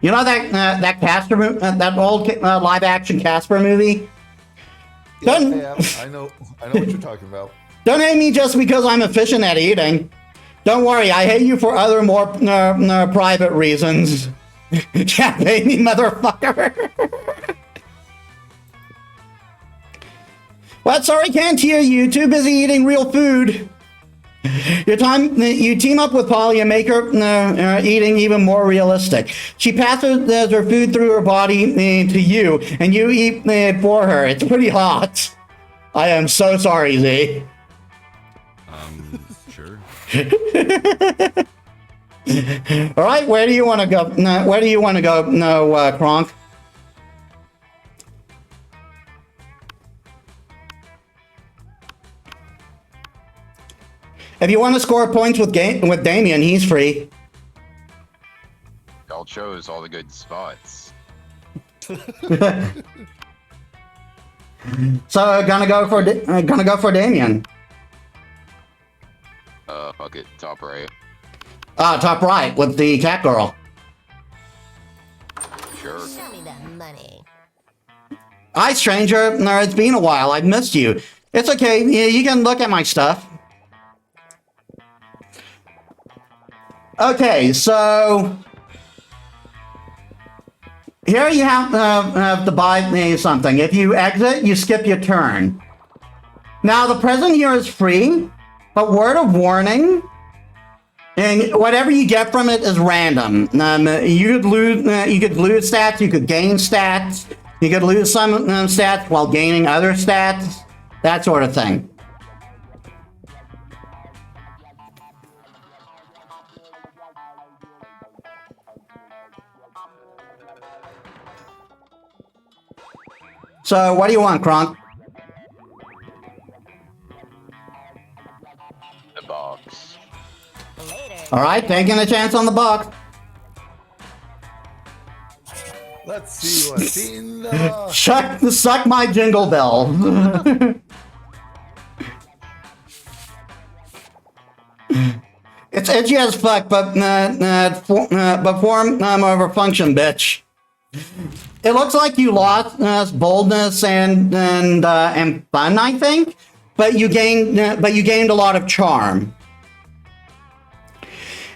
You know that Casper, that old live-action Casper movie? Yeah, I know what you're talking about. Don't hate me just because I'm efficient at eating. Don't worry, I hate you for other more private reasons. Yeah, hate me, motherfucker. What? Sorry, can't hear you. Too busy eating real food. You team up with Polly and make her eating even more realistic. She passes her food through her body to you, and you eat for her. It's pretty hot. I am so sorry, Z. Sure. All right, where do you want to go? Where do you want to go? No, Kronk. If you want to score points with Damien, he's free. Y'all chose all the good spots. So gonna go for Damien. Fuck it, top right. Top right with the cat girl. Sure. Show me that money. Hi, stranger. It's been a while. I've missed you. It's okay. You can look at my stuff. Okay, so here you have to buy something. If you exit, you skip your turn. Now, the present here is free, but word of warning, and whatever you get from it is random. You could lose stats, you could gain stats, you could lose some stats while gaining other stats, that sort of thing. So, what do you want, Kronk? The box. Later. All right, taking a chance on the box. Let's see what's in the... Suck my jingle bell. It's edgy as fuck, but form over function, bitch. It looks like you lost boldness and fun, I think, but you gained a lot of charm.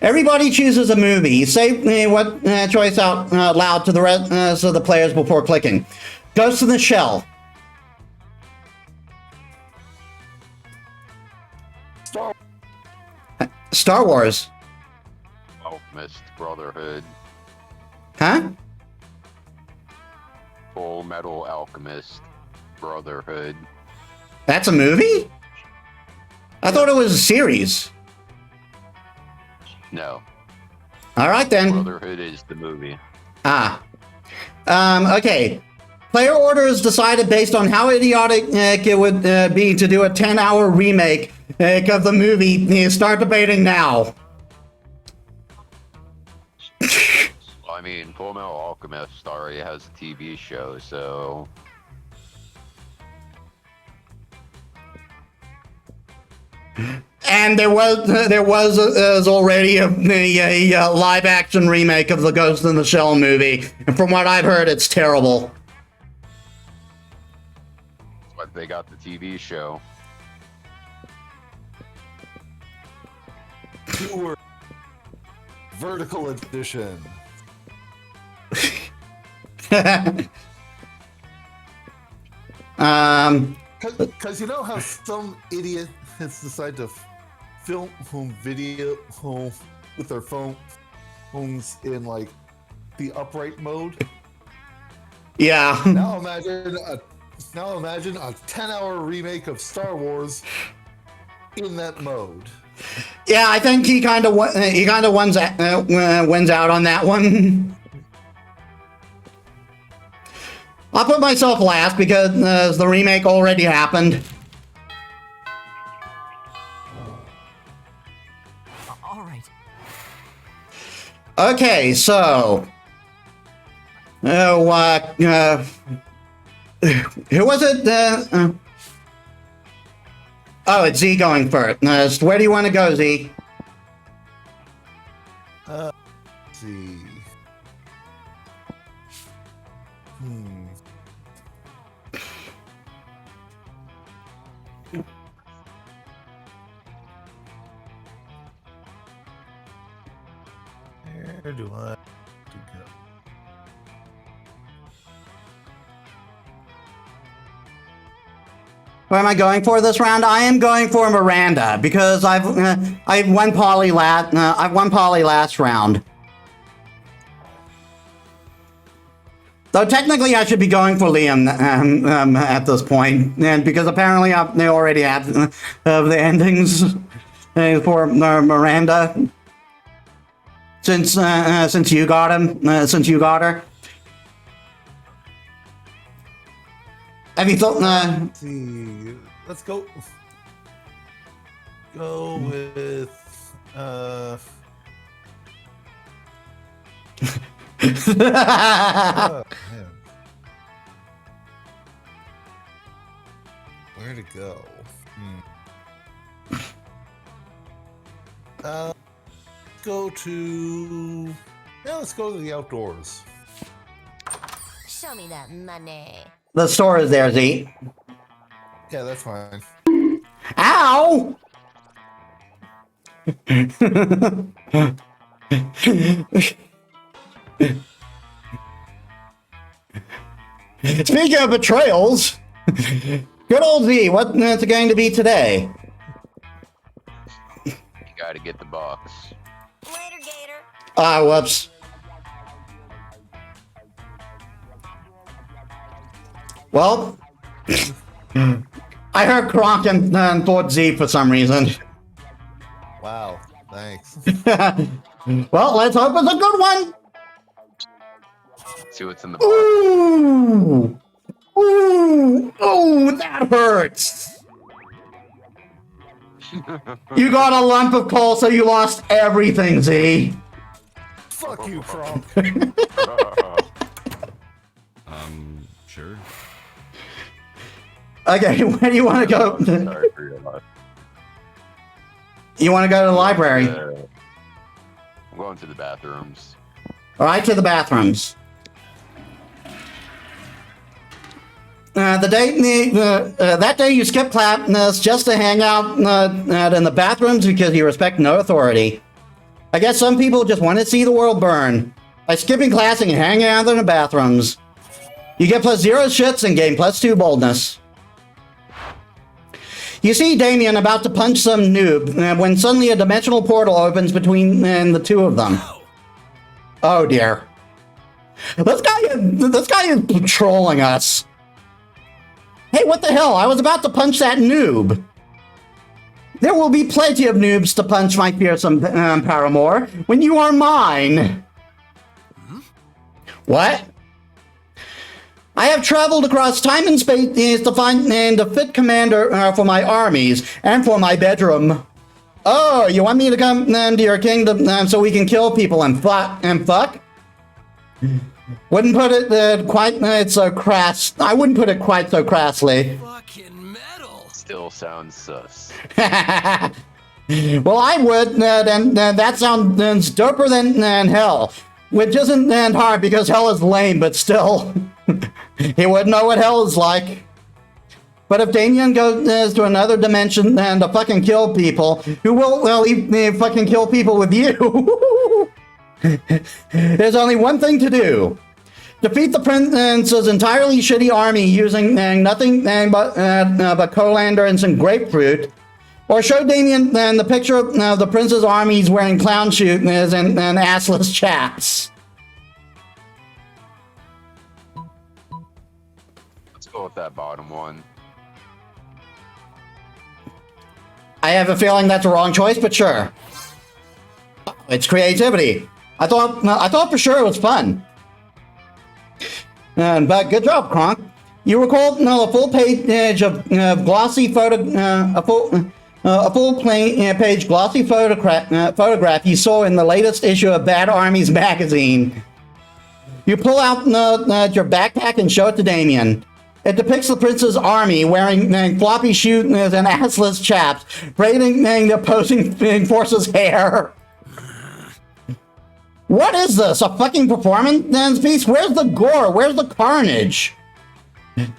Everybody chooses a movie. Say what choice out loud to the rest of the players before clicking. Ghost in the Shell. Star Wars. Alchemist Brotherhood. Huh? Full Metal Alchemist Brotherhood. That's a movie? I thought it was a series. No. All right then. Brotherhood is the movie. Ah. Okay. Player orders decided based on how idiotic it would be to do a 10-hour remake of the movie. Start debating now. I mean, Full Metal Alchemist already has a TV show, so... And there was already a live action remake of the Ghost in the Shell movie. And from what I've heard, it's terrible. But they got the TV show. Tour Vertical Edition. Because you know how some idiots decide to film home video home with their phones in like the upright mode. Yeah. Now imagine a 10-hour remake of Star Wars in that mode. Yeah, I think he kind of wins out on that one. I'll put myself last because the remake already happened. All right. Okay, so who was it? Oh, it's Z going first. Where do you want to go, Z? Let's see. Where do I have to go? What am I going for this round? I am going for Miranda because I won Polly last round. Though technically I should be going for Liam at this point, and because apparently they already have the endings for Miranda since you got her. Have you thought? Let's see. Let's go. Go with. Oh, man. Where to go? Go to. Yeah, let's go to the outdoors. Show me that money. The store is there, Z. Yeah, that's fine. Ow! Speaking of betrayals, good old Z, what's it going to be today? You gotta get the box. Later, Gator. Ah, whoops. Well, I heard Kronk and thought Z for some reason. Wow, thanks. Well, let's hope it's a good one. See what's in the box. Ooh! Ooh! Oh, that hurts! You got a lump of coal, so you lost everything, Z. Fuck you, Kronk. Sure. Okay, where do you want to go? Sorry for your loss. You want to go to the library? I'm going to the bathrooms. All right, to the bathrooms. That day you skipped class just to hang out in the bathrooms because you respect no authority. I guess some people just want to see the world burn. By skipping class and hanging out in the bathrooms. You get +0 shits and gain +2 boldness. You see Damien about to punch some noob when suddenly a dimensional portal opens between the two of them. Oh dear. This guy is trolling us. Hey, what the hell? I was about to punch that noob. There will be plenty of noobs to punch my fearsome paramour when you are mine. What? I have traveled across time and space to find a fit commander for my armies and for my bedroom. Oh, you want me to come to your kingdom so we can kill people and fuck? Wouldn't put it quite so crass. I wouldn't put it quite so crassly. Fucking metal. Still sounds sus. Well, I would, and that sounds doper than hell. Which isn't hard because hell is lame, but still. He wouldn't know what hell is like. But if Damien goes to another dimension and to fucking kill people, who will, well, he fucking kill people with you? There's only one thing to do. Defeat the prince's entirely shitty army using nothing but colander and some grapefruit. Or show Damien the picture of the prince's armies wearing clown shoes and assless chaps. Let's go with that bottom one. I have a feeling that's a wrong choice, but sure. It's creativity. I thought for sure it was fun. But good job, Kronk. You recalled a full page of glossy page glossy photograph you saw in the latest issue of Bad Armies magazine. You pull out your backpack and show it to Damien. It depicts the prince's army wearing floppy shoes and assless chaps, braiding the opposing forces' hair. What is this? A fucking performance piece? Where's the gore? Where's the carnage?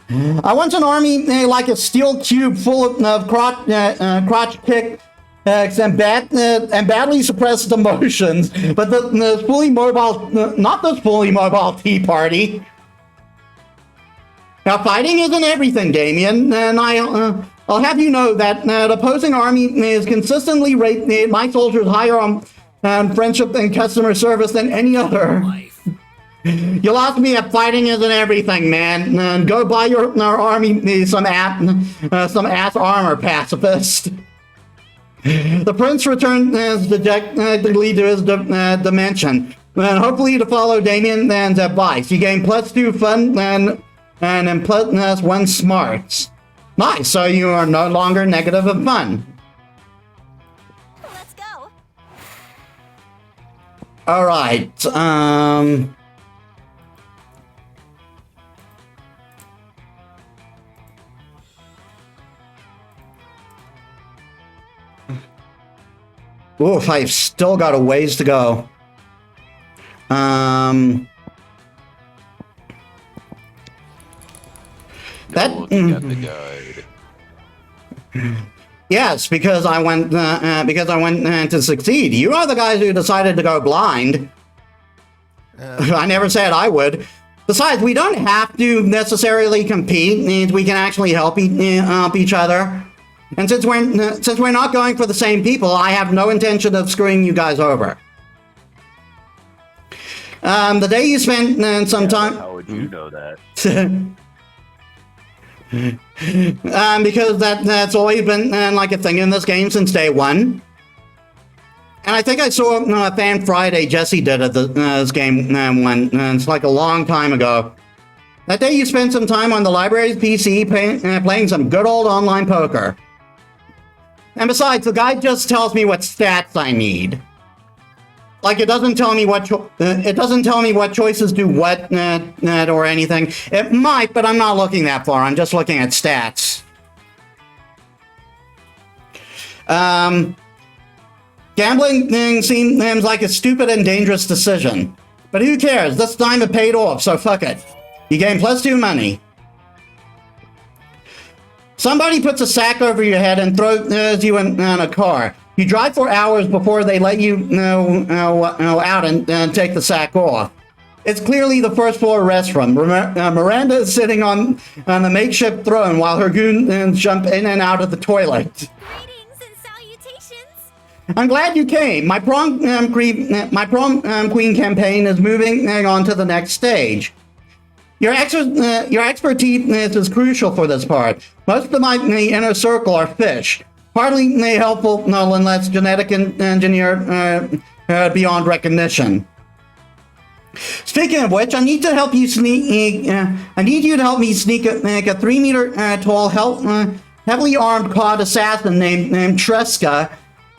I want an army like a steel cube full of crotch kick and badly suppressed emotions, but the fully mobile, not this fully mobile Tea Party. Now, fighting isn't everything, Damien, and I'll have you know that opposing army is consistently rated my soldiers higher on friendship and customer service than any other. You lost me at fighting isn't everything, man. Go buy our army some ass armor, pacifist. The prince returned dejectedly to his dimension, and hopefully to follow Damien's advice. You gain +2 fun and +1 smarts. Nice, so you are no longer negative of fun. Let's go. All right. Oof, I've still got a ways to go. Looking at the guide. Yes, because I went to succeed. You are the guys who decided to go blind. I never said I would. Besides, we don't have to necessarily compete. We can actually help each other. And since we're not going for the same people, I have no intention of screwing you guys over. The day you spent some time. How would you know that? Because that's always been like a thing in this game since day one. And I think I saw Fan Friday Jesse did at this game one. It's like a long time ago. That day you spent some time on the library's PC playing some good old online poker. And besides, the guide just tells me what stats I need. Like it doesn't tell me what choices do what or anything. It might, but I'm not looking that far. I'm just looking at stats. Gambling seems like a stupid and dangerous decision. But who cares? This time it paid off, so fuck it. You gain +2 money. Somebody puts a sack over your head and throws you in a car. You drive for hours before they let you out and take the sack off. It's clearly the first floor restroom. Miranda is sitting on a makeshift throne while her goons jump in and out of the toilet. Greetings and salutations. I'm glad you came. My prom queen campaign is moving on to the next stage. Your expertise is crucial for this part. Most of my inner circle are fish. Hardly helpful unless genetic engineered beyond recognition. Speaking of which, I need to help you sneak. I need you to help me sneak a 3-meter tall, heavily armed cod assassin named Tresca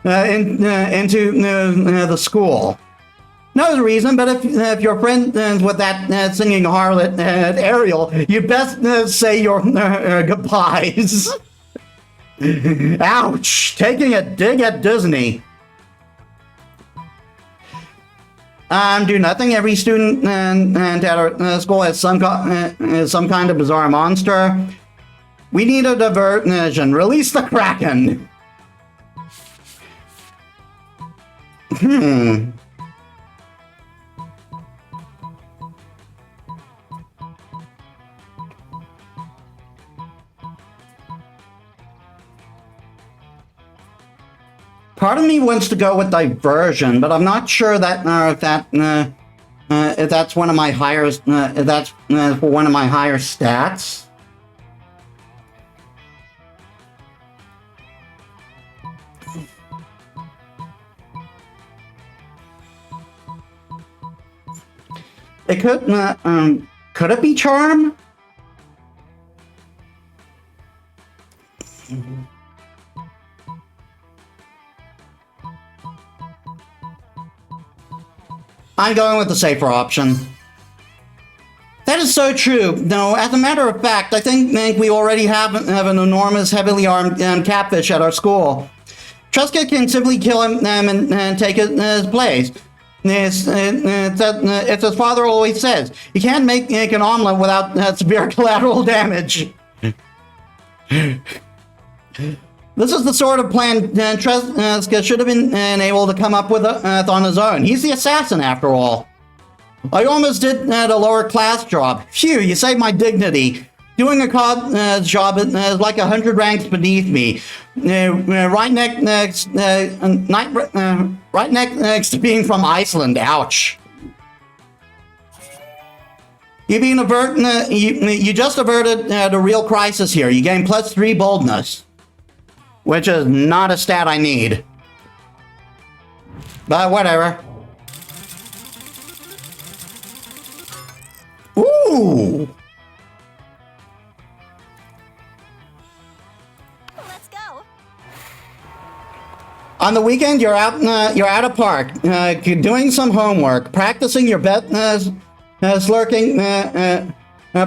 into the school. No reason, but if your friend with that singing harlot Ariel, you best say your goodbyes. Ouch! Taking a dig at Disney. Do nothing. Every student at our school has some kind of bizarre monster. We need a diversion. Release the Kraken. Part of me wants to go with diversion, but I'm not sure that if that's one of my higher if that's for one of my higher stats. It could it be charm? I'm going with the safer option. That is so true. No, as a matter of fact, I think we already have an enormous, heavily armed catfish at our school. Tresca can simply kill him and take his place. It's as father always says. You can't make an omelet without severe collateral damage. This is the sort of plan Tresca should have been able to come up with on his own. He's the assassin, after all. I almost did a lower class job. Phew, you saved my dignity. Doing a cod job is like 100 ranks beneath me. Right next to being from Iceland. Ouch. You just averted a real crisis here. You gain +3 boldness. Which is not a stat I need. But whatever. Ooh! Let's go. On the weekend, you're out at a park, doing some homework, practicing your best slurking.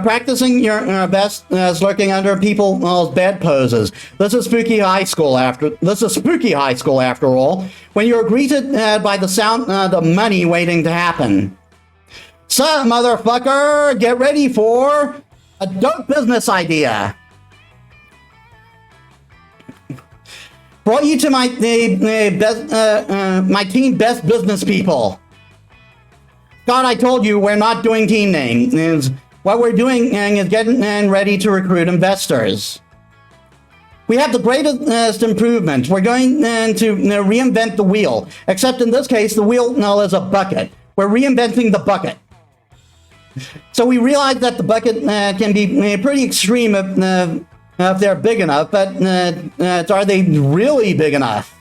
Practicing your best lurking under people's bed poses. This is spooky high school after all. When you're greeted by the sound of money waiting to happen. So, motherfucker, get ready for a dope business idea. Brought you to my team best business people. God, I told you we're not doing team names. What we're doing is getting ready to recruit investors. We have the greatest improvements. We're going to reinvent the wheel. Except in this case, the wheel is a bucket. We're reinventing the bucket. So we realize that the bucket can be pretty extreme if they're big enough, but are they really big enough?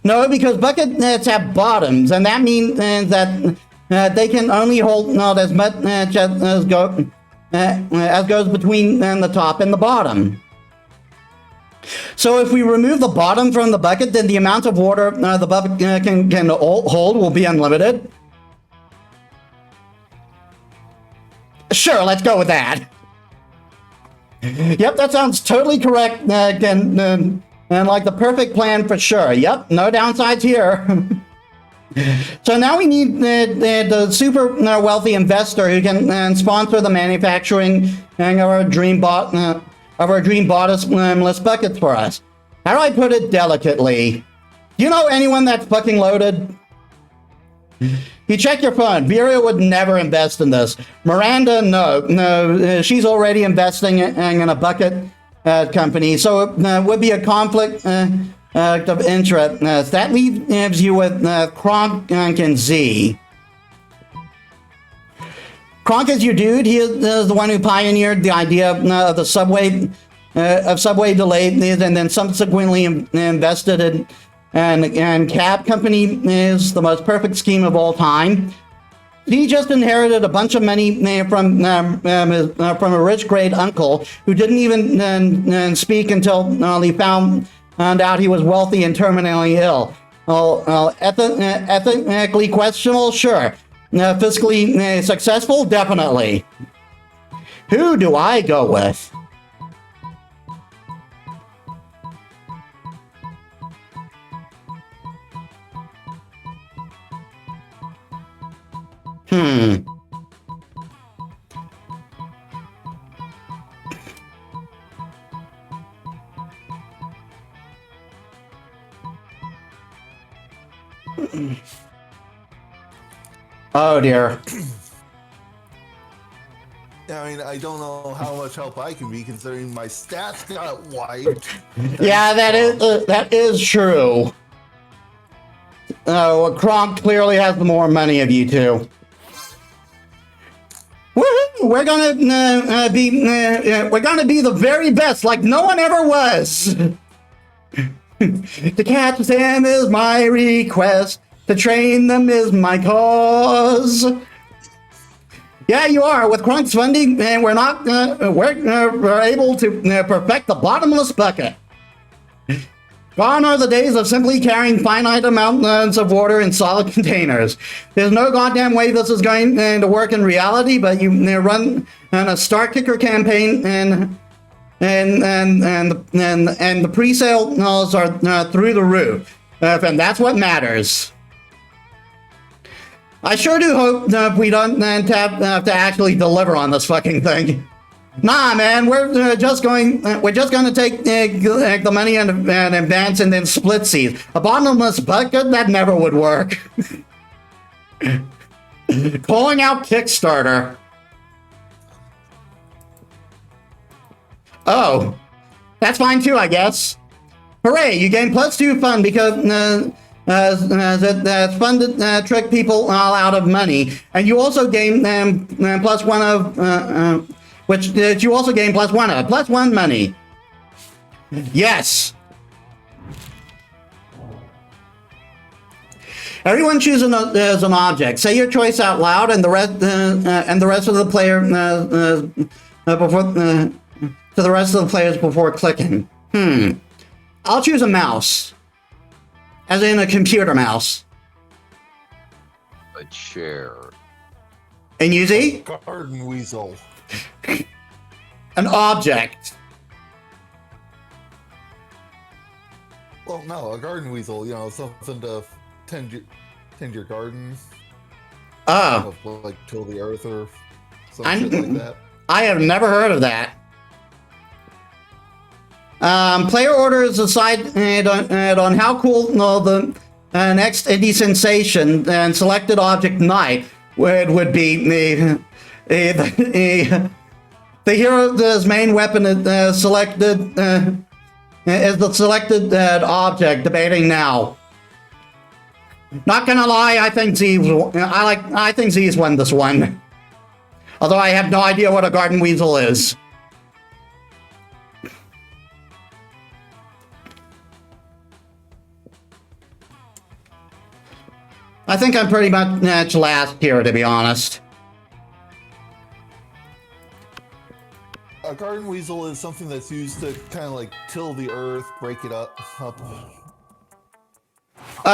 No, because buckets have bottoms, and that means that they can only hold as much as goes between the top and the bottom. So if we remove the bottom from the bucket, then the amount of water the bucket can hold will be unlimited. Sure, let's go with that. Yep, that sounds totally correct, and like the perfect plan for sure. Yep, no downsides here. So now we need the super wealthy investor who can sponsor the manufacturing of our dream bottomless buckets for us. How do I put it delicately? Do you know anyone that's fucking loaded? You check your phone. Vera would never invest in this. Miranda, no, she's already investing in a bucket company, so it would be a conflict of interest. That leaves you with Kronk and Z. Kronk is your dude. He is the one who pioneered the idea of the subway delays, and then subsequently invested in. And cab company is the most perfect scheme of all time. He just inherited a bunch of money from a rich great uncle who didn't even speak until he found out he was wealthy and terminally ill. Ethically questionable, sure. Fiscally successful, definitely. Who do I go with? Oh dear. I mean, I don't know how much help I can be considering my stats got wiped. Yeah, that is true. Kronk clearly has more money of you two. Woohoo! We're gonna be the very best, like no one ever was. To catch them is my request. To train them is my cause. Yeah, you are. With Kronk's funding, we're able to perfect the bottomless bucket. Gone are the days of simply carrying finite amounts of water in solid containers. There's no goddamn way this is going to work in reality, but you run a Star Kicker campaign and the pre-sales are through the roof, and that's what matters. I sure do hope we don't have to actually deliver on this fucking thing. Nah, man, we're just going to take the money and advance and then split seas. A bottomless bucket, that never would work. Calling out Kickstarter. Oh, that's fine too, I guess. Hooray! You gain +2 fun because that's fun to trick people all out of money, and you also gain +1 of which you also gain +1 of +1 money. Yes. Everyone chooses an object. Say your choice out loud, and the rest of the player to the rest of the players before clicking. I'll choose a mouse. As in a computer mouse. A chair. And you see? Garden weasel. An object. Well, no, a garden weasel, something to tend your garden. Oh. Like till the earth or something like that. I have never heard of that. Player orders decide on how cool the next indie sensation and selected object night would be. The hero's main weapon is selected is the selected object. Debating now. Not gonna lie, I think Z's won this one. Although I have no idea what a garden weasel is. I think I'm pretty much last here, to be honest. A garden weasel is something that's used to kind of like till the earth, break it up.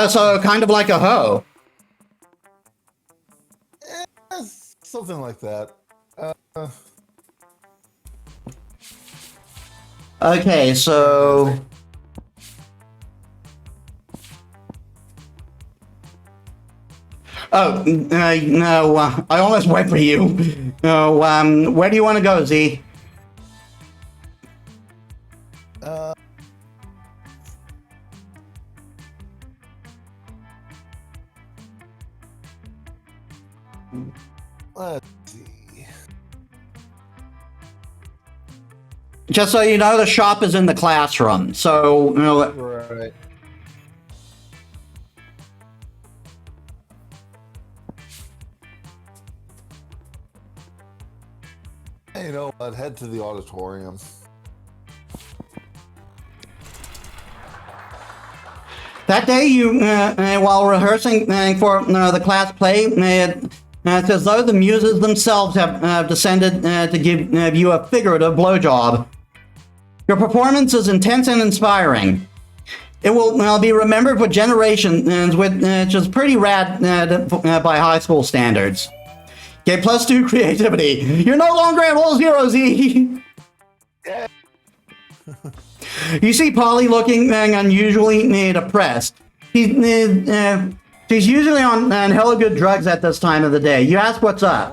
So kind of like a hoe. Something like that. Okay, so... Oh, no, I almost went for you. Oh, where do you want to go, Z? Let's see. Just so you know, the shop is in the classroom. So, you know, Right. Hey, you know what? Head to the auditorium. that day, while rehearsing for the class play, it's as though the muses themselves have descended to give you a figurative blowjob. Your performance is intense and inspiring. It will be remembered for generations, which is pretty rad by high school standards. Okay, +2 creativity. You're no longer at all zero, Z. You see Polly looking unusually depressed. She's usually on hella good drugs at this time of the day. You ask what's up.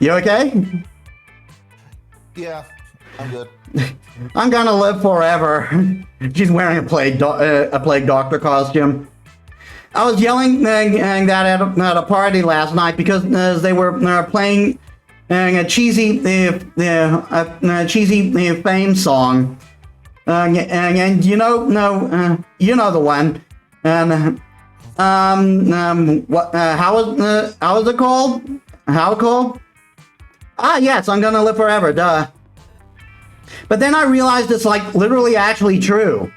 You okay? Yeah, I'm good. I'm gonna live forever. She's wearing a plague doctor costume. I was yelling that at a party last night because they were playing a cheesy fame song, and you know the one. And what? How is it called? How it called? Ah, yes, I'm gonna live forever. Duh. But then I realized it's like literally actually true.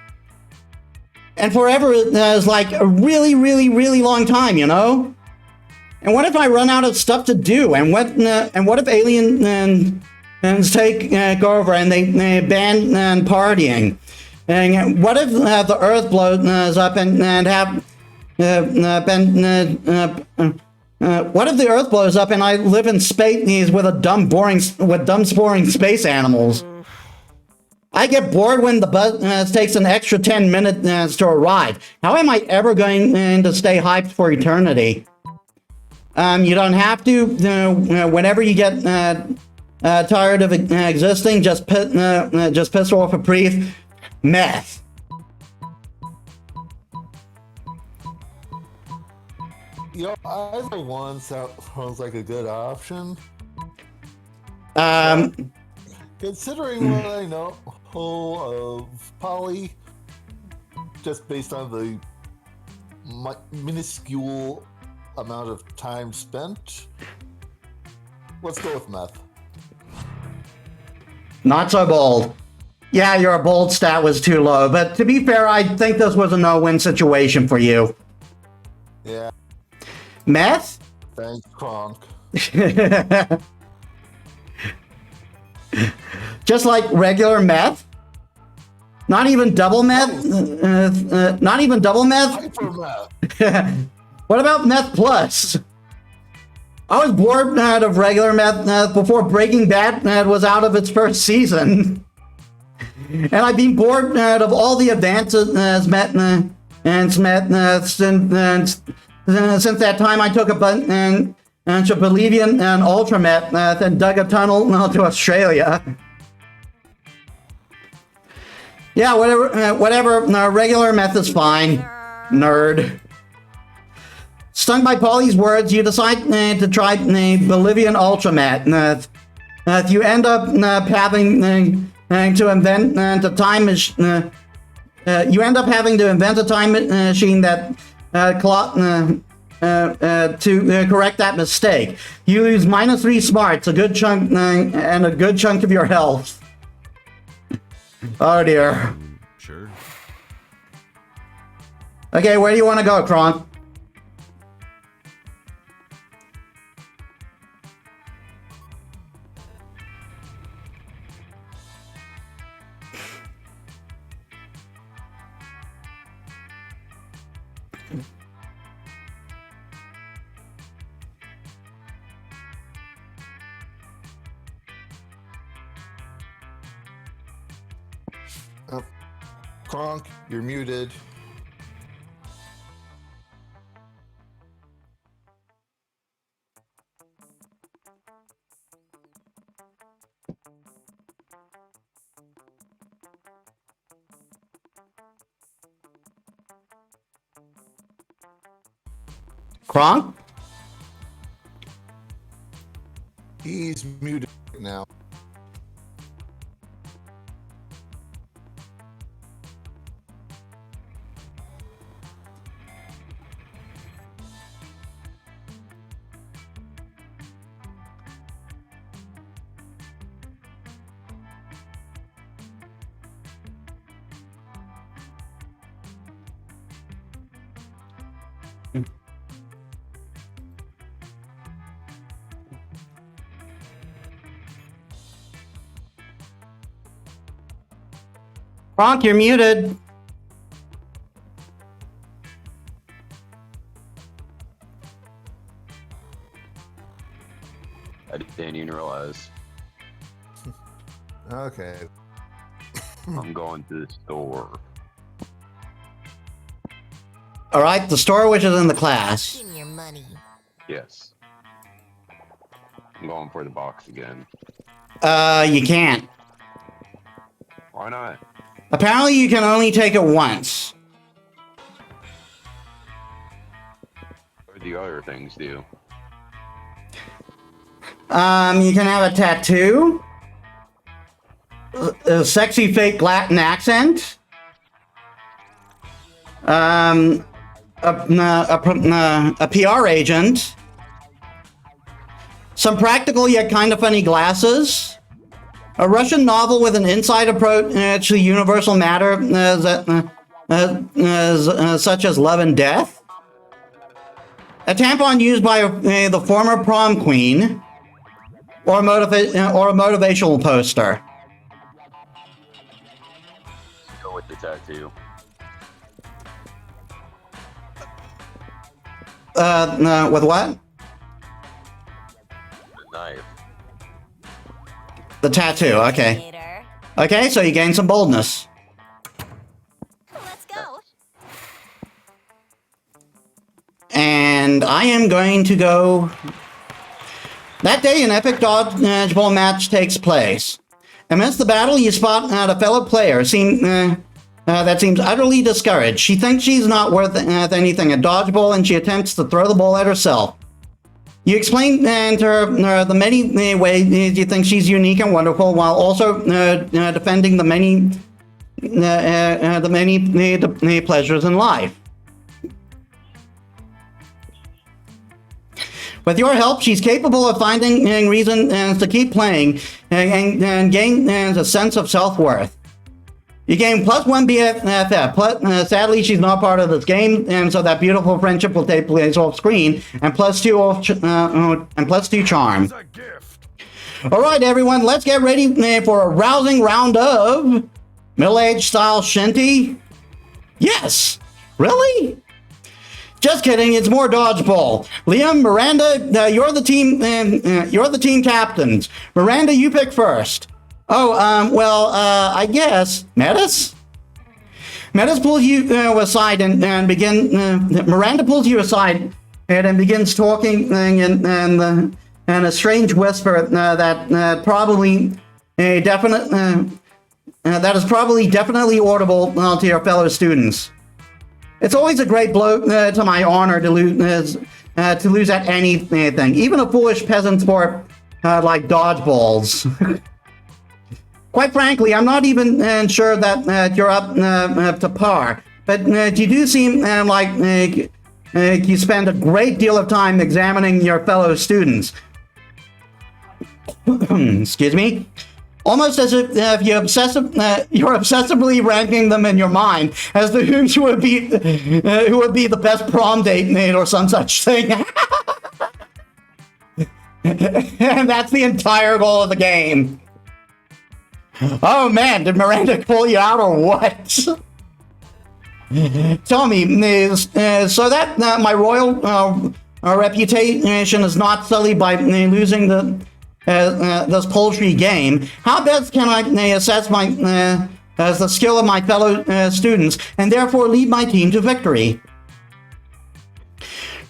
And forever is like a really, really, really long time, you know? And what if I run out of stuff to do? And what if aliens take over and they ban partying? And what if the Earth blows up and have what if the Earth blows up and I live in space with dumb, boring space animals? I get bored when the bus takes an extra 10 minutes to arrive. How am I ever going to stay hyped for eternity? You don't have to. Whenever you get tired of existing, just piss off a brief meth. You know, either one sounds like a good option. Considering what I know of Polly, just based on the minuscule amount of time spent, let's go with meth. Not so bold. Yeah, your bold stat was too low, but to be fair, I think this was a no-win situation for you. Yeah, Meth? thanks, Kronk. Just like regular meth? Not even double meth? Not even double meth? Hyper meth. What about meth plus? I was bored of regular meth before Breaking Bad was out of its first season. And I've been bored of all the advances since that time I took a bunch of Bolivian and ultra meth and dug a tunnel to Australia. Yeah, whatever. Regular meth is fine, nerd. Stung by Polly's words, you decide to try Bolivian ultra meth. You end up having to invent a time machine. You end up having to invent a time machine that to correct that mistake. You lose -3 smarts, a good chunk, and a good chunk of your health. Oh dear. Sure. Okay, where do you want to go, Kronk? Kronk, you're muted. Kronk? He's muted now. Kronk, you're muted. I didn't even realize. Okay. I'm going to the store. All right, the store which is in the class. Give me your money. Yes. I'm going for the box again. You can't. Why not? Apparently you can only take it once. What do the other things do? You can have a tattoo, a sexy fake Latin accent, a PR agent, some practical yet kind of funny glasses, a Russian novel with an inside approach to universal matter such as love and death, a tampon used by the former prom queen, or a motivational poster. Go with the tattoo. With what? The knife. The tattoo, okay. Later. Okay, so you gain some boldness. Let's go. And I am going to go... That day, an epic dodgeball match takes place. Amidst the battle, you spot a fellow player that seems utterly discouraged. She thinks she's not worth anything at dodgeball, and she attempts to throw the ball at herself. You explain to her the many ways you think she's unique and wonderful, while also defending the many pleasures in life. With your help, she's capable of finding reasons to keep playing and gain a sense of self-worth. You gain +1 BFF. Sadly, she's not part of this game, and so that beautiful friendship will take place off screen. And +2 charm. All right, everyone, let's get ready for a rousing round of middle-aged style shinty. Yes, really? Just kidding. It's more dodgeball. Liam, Miranda, you're the team. You're the team captains. Miranda, you pick first. Oh, I guess Metis. Metis pulls you aside and begin. Miranda pulls you aside and begins talking in a strange whisper that is probably definitely audible to your fellow students. It's always a great blow to my honor to lose at anything, even a foolish peasant sport like dodgeballs. Quite frankly, I'm not even sure that you're up to par, but you do seem like you spend a great deal of time examining your fellow students. Excuse me. Almost as if you're obsessively ranking them in your mind as to who would be the best prom date mate or some such thing. And that's the entire goal of the game. Oh man, did Miranda pull you out or what? Tell me, so that my royal reputation is not sullied by losing this poultry game, how best can I assess the skill of my fellow students and therefore lead my team to victory?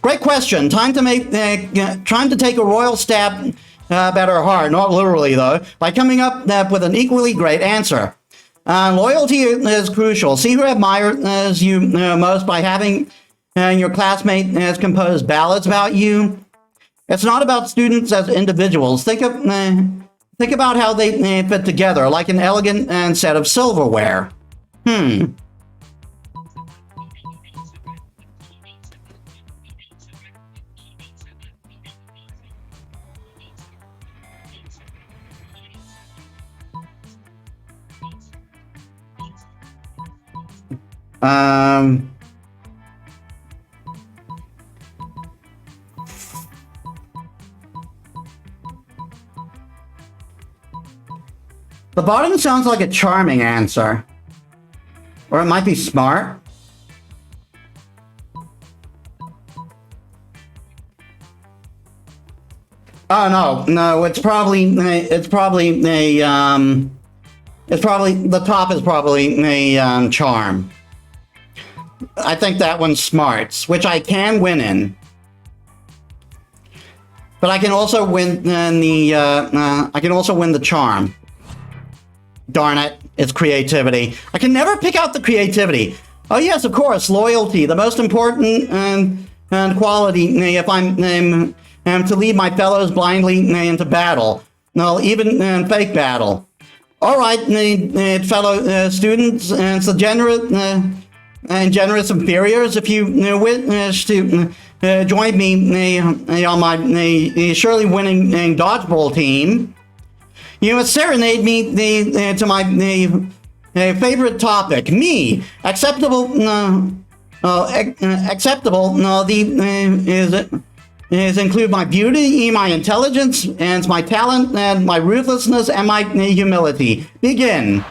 Great question. Time to take a royal stab at her heart, not literally though, by coming up with an equally great answer. Loyalty is crucial. See who admires you most by having and your classmate has composed ballads about you. It's not about students as individuals. Think about how they fit together, like an elegant set of silverware. The bottom sounds like a charming answer. Or it might be smart. Oh no, it's probably the top is probably a charm. I think that one's smarts, which I can win in. But I can also win the charm. Darn it, it's creativity. I can never pick out the creativity. Oh yes, of course, loyalty, the most important quality if I'm to lead my fellows blindly into battle. No, even fake battle. All right, fellow students, and so generous inferiors, if you wish to join me on my surely winning dodgeball team, you must serenade me to my favorite topic, me. Acceptable. Is include my beauty, my intelligence, and my talent, and my ruthlessness, and my humility. Begin.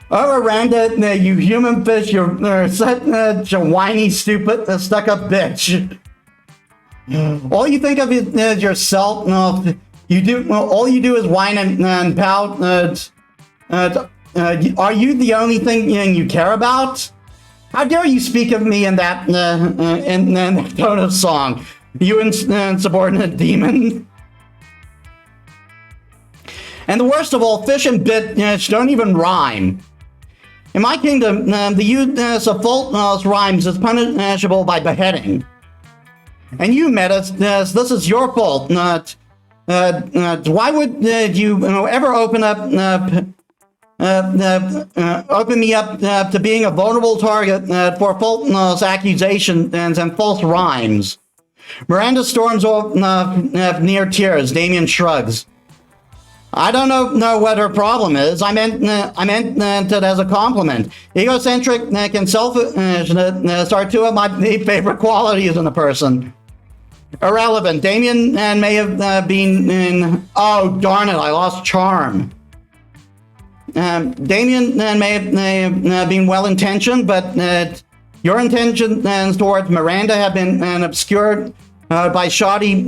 Oh, Miranda, you human fish, you're such a whiny, stupid, stuck-up bitch. All you think of is yourself. You do. All you do is whine and pout. Are you the only thing you care about? How dare you speak of me in that tone of song? You insubordinate demon. And the worst of all, fish and bitch don't even rhyme. In my kingdom, the use of false rhymes is punishable by beheading. And you, Metis, this is your fault. Why would you ever open me up to being a vulnerable target for false accusations and false rhymes? Miranda storms off near tears. Damien shrugs. I don't know what her problem is. I meant it as a compliment. Egocentric and selfishness are two of my favorite qualities in a person. Irrelevant. Damien may have been in... Oh, darn it, I lost charm. Damien may have been well-intentioned, but your intentions towards Miranda have been obscured by shoddy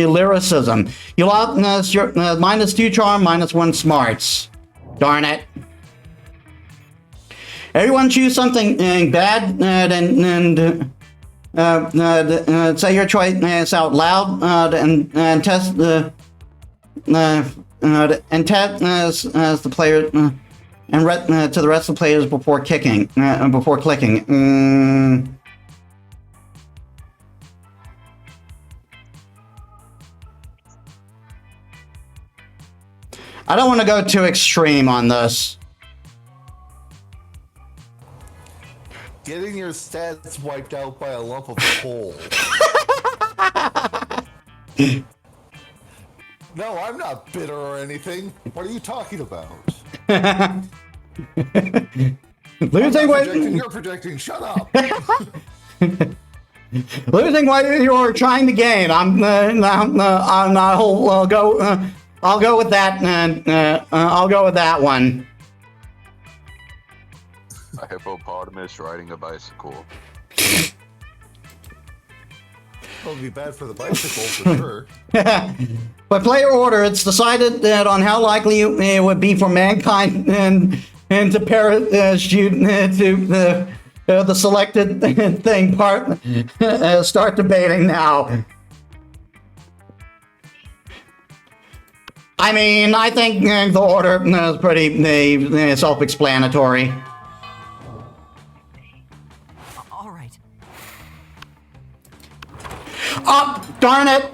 lyricism. You lost your -2 charm, -1 smarts. Darn it. Everyone choose something bad and say your choice out loud and test the as the player and to the rest of the players before clicking. I don't want to go too extreme on this. Getting your stats wiped out by a lump of coal. No, I'm not bitter or anything. What are you talking about? Losing weight. You're projecting. Shut up. Losing weight you're trying to gain. I'll go with that. I'll go with that one. A hippopotamus riding a bicycle. It'll be bad for the bicycle for sure. By player order, it's decided that on how likely it would be for mankind and to parachute to the selected thing part. Start debating now. I mean, I think the order is pretty self-explanatory. All right. Oh, darn it!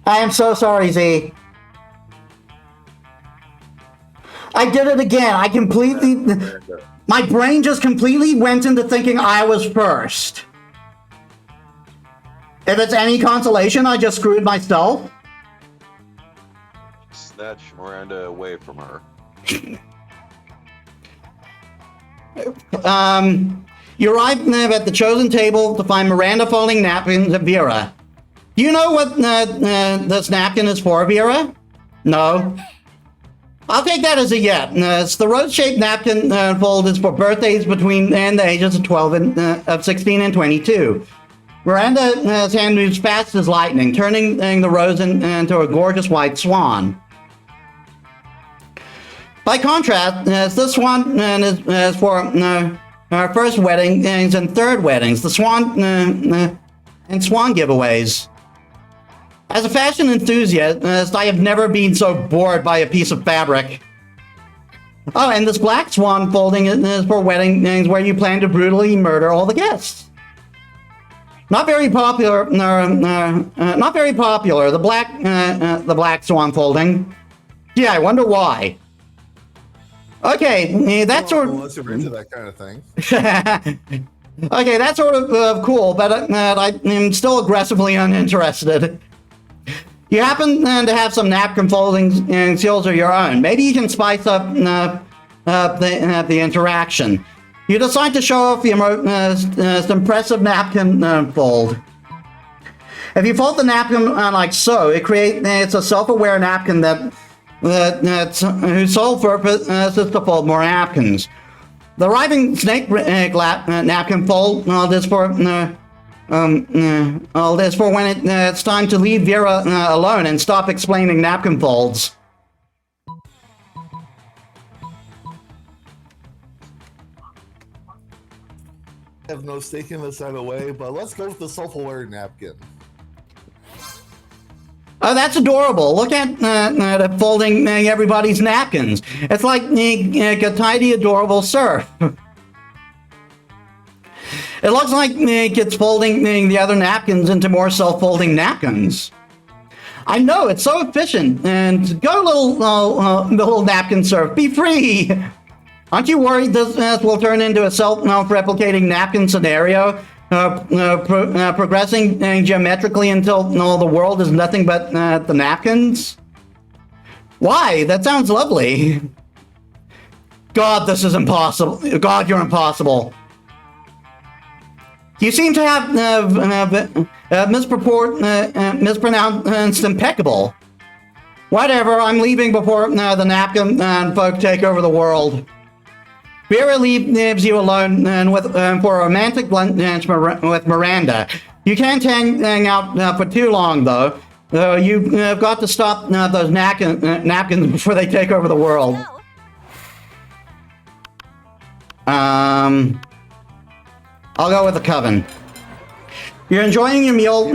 I am so sorry, Z. I did it again. I completely... My brain just completely went into thinking I was first. If it's any consolation, I just screwed myself. Snatch Miranda away from her. You arrive at the chosen table to find Miranda folding napkins at Vera. Do you know what this napkin is for, Vera? No. I'll take that as a yes. It's the rose-shaped napkin fold is for birthdays between the ages of 12 and of 16 and 22. Miranda's hand moves fast as lightning, turning the rose into a gorgeous white swan. By contrast, this swan is for our first weddings and third weddings, the swan and swan giveaways. As a fashion enthusiast, I have never been so bored by a piece of fabric. Oh, and this black swan folding is for weddings where you plan to brutally murder all the guests. Not very popular. Not very popular. The black swan folding. Yeah, I wonder why. Okay, that's sort of. Unless you're into that kind of thing. Okay, that's sort of cool, but I'm still aggressively uninterested. You happen to have some napkin foldings and seals of your own. Maybe you can spice up the interaction. You decide to show off your most impressive napkin fold. If you fold the napkin like so, it's a self-aware napkin whose sole purpose is to fold more napkins. The arriving snake napkin fold is for when it's time to leave Vera alone and stop explaining napkin folds. I have no stake in this either way, but let's go with the self-aware napkin. Oh, that's adorable. Look at folding everybody's napkins. It's like a tidy, adorable serf. It looks like it's folding the other napkins into more self-folding napkins. I know, it's so efficient. And go, little napkin serf, be free. Aren't you worried this will turn into a self-replicating napkin scenario? Progressing geometrically until the world is nothing but the napkins? Why? That sounds lovely. God, this is impossible. God, you're impossible. You seem to have mispronounced impeccable. Whatever, I'm leaving before the napkin folk take over the world. Vera leaves you alone for a romantic lunch with Miranda. You can't hang out for too long, though. You've got to stop those napkins before they take over the world. I'll go with the coven. You're enjoying your meal.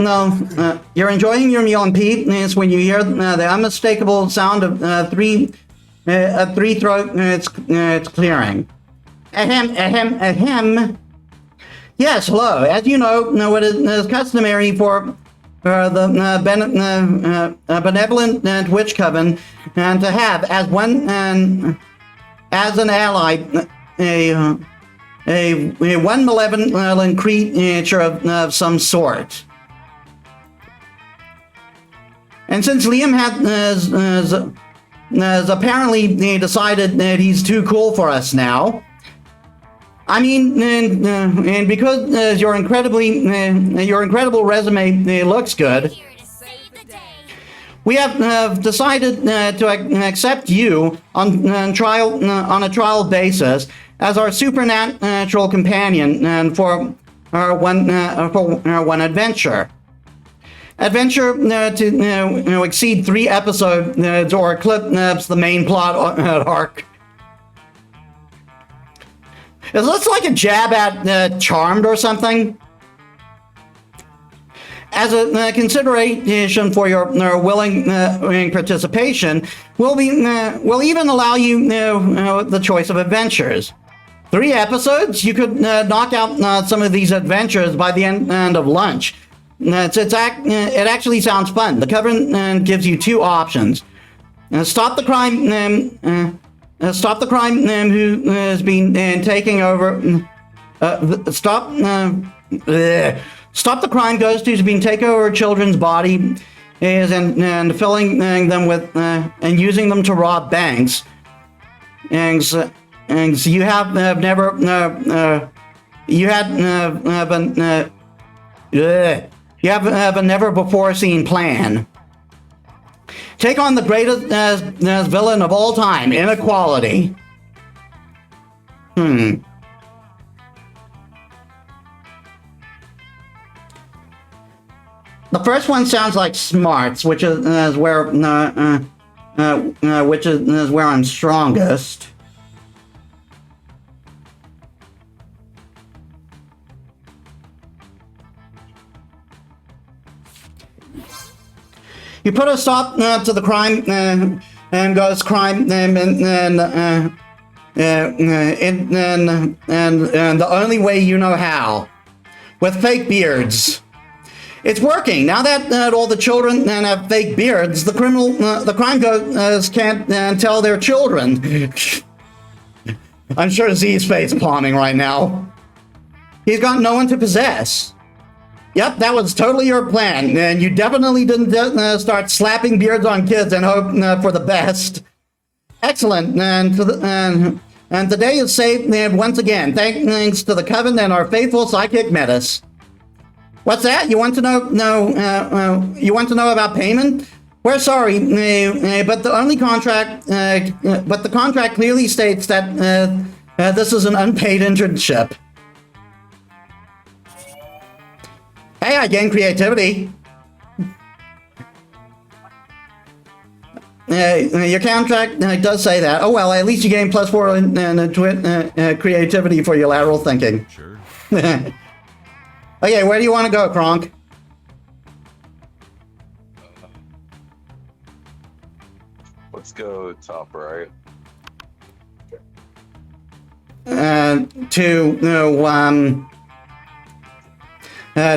You're enjoying your meal in peace when you hear the unmistakable sound of three throats. It's clearing. Ahem, ahem, ahem. Yes, hello. As you know it is customary for the benevolent witch coven and to have as an ally a one malevolent creature of some sort. And since Liam has apparently decided that he's too cool for us now, I mean, and because your incredible resume looks good, Here to save the day. we have decided to accept you on a trial basis as our supernatural companion and for our one adventure. Adventure to exceed 3 episodes or eclipse the main plot arc. Is this like a jab at Charmed or something? As a consideration for your willing participation, we'll even allow you the choice of adventures. 3 episodes, you could knock out some of these adventures by the end of lunch. It actually sounds fun. The cover gives you 2 options. Stop the crime. Stop the crime who has been taking over. Stop the crime ghost who's been taking over children's body and filling them with and using them to rob banks. And so you have never you have a never before seen plan. Take on the greatest villain of all time, inequality. The first one sounds like smarts, which is where I'm strongest. You put a stop to the crime and goes crime and the only way you know how, with fake beards. It's working now that all the children have fake beards. The crime ghosts can't tell their children. I'm sure Z's face palming right now. He's got no one to possess. Yep, that was totally your plan, and you definitely didn't start slapping beards on kids and hope for the best. Excellent, and the day is saved once again, thanks to the Coven and our faithful psychic Metis. What's that? You want to know? You want to know about payment? We're sorry, but the contract clearly states that this is an unpaid internship. Hey, I gain creativity. Your contract does say that. Oh well, at least you gain +4 in creativity for your lateral thinking. Sure. Okay, where do you want to go, Kronk? Let's go top right.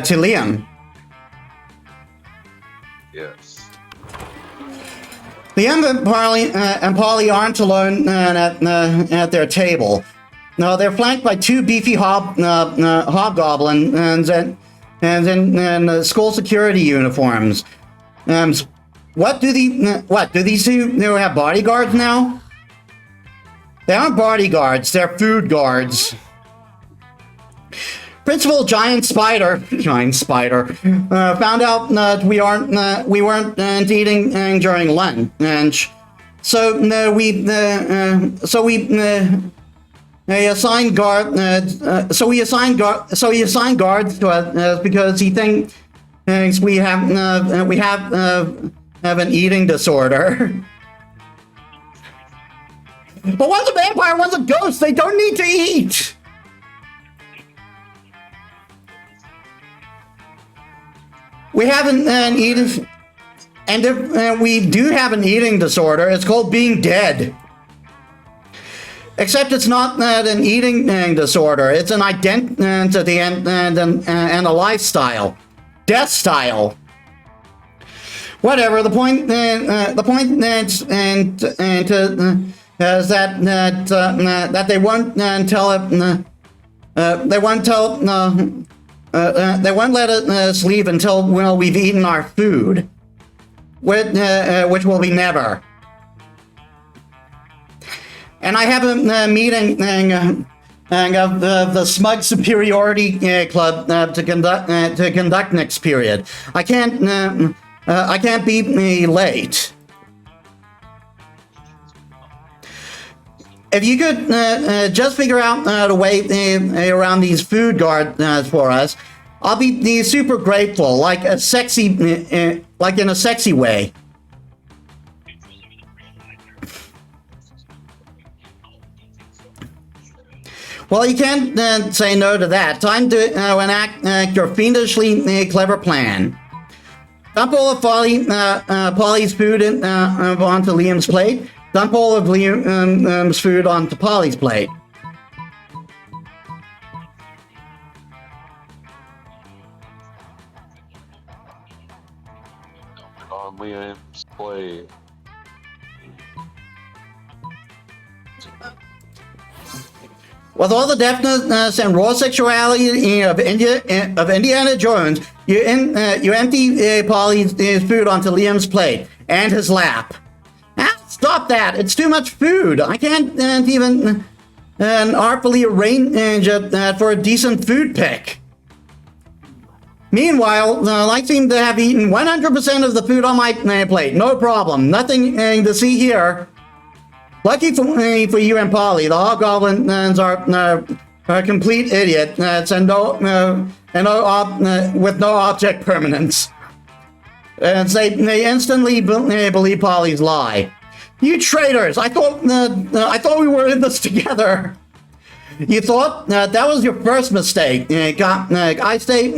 To Liam. Yes. Liam and Polly aren't alone at their table. No, they're flanked by 2 beefy hobgoblins and school security uniforms. What do these 2 have bodyguards now? They aren't bodyguards. They're food guards. Principal Giant Spider found out that we weren't eating during lunch, so we assigned guards to us because he thinks we have an eating disorder. But one's a vampire, one's a ghost. They don't need to eat. We have an eating, and if we do have an eating disorder, it's called being dead. Except it's not an eating disorder; it's an identity and a lifestyle, death style. Whatever. The point is that they won't tell it. They won't tell. They won't let us leave until we've eaten our food, which will be never. And I have a meeting of the Smug Superiority Club to conduct next period. I can't be late. If you could just figure out a way around these food guards for us, I'll be super grateful, like in a sexy way. Well, you can't say no to that. Time to enact your fiendishly clever plan. Dump all of Polly's food onto Liam's plate. Dump all of Liam's food onto Polly's plate. on Liam's plate. With all the deftness and raw sexuality of Indiana Jones, you empty Polly's food onto Liam's plate and his lap. Ah, stop that! It's too much food. I can't even artfully arrange it for a decent food pick. Meanwhile, I seem to have eaten 100% of the food on my plate. No problem. Nothing to see here. Lucky for you and Polly, the hobgoblins are complete idiots and with no object permanence. And they instantly believe Polly's lie. You traitors! I thought we were in this together. You thought that was your first mistake. I stay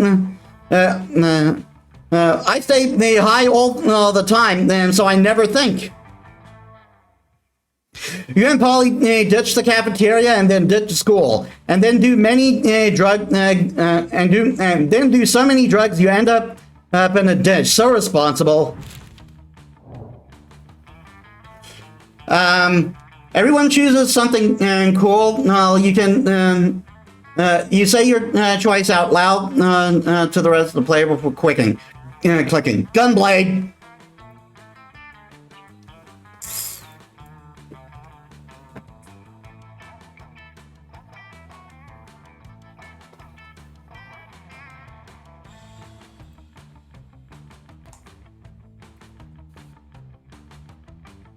high all the time, and so I never think. You and Polly ditch the cafeteria and then ditch school, and then do many do so many drugs you end up in a ditch. So responsible. Everyone chooses something cool. You can you say your choice out loud to the rest of the player before clicking. Gunblade.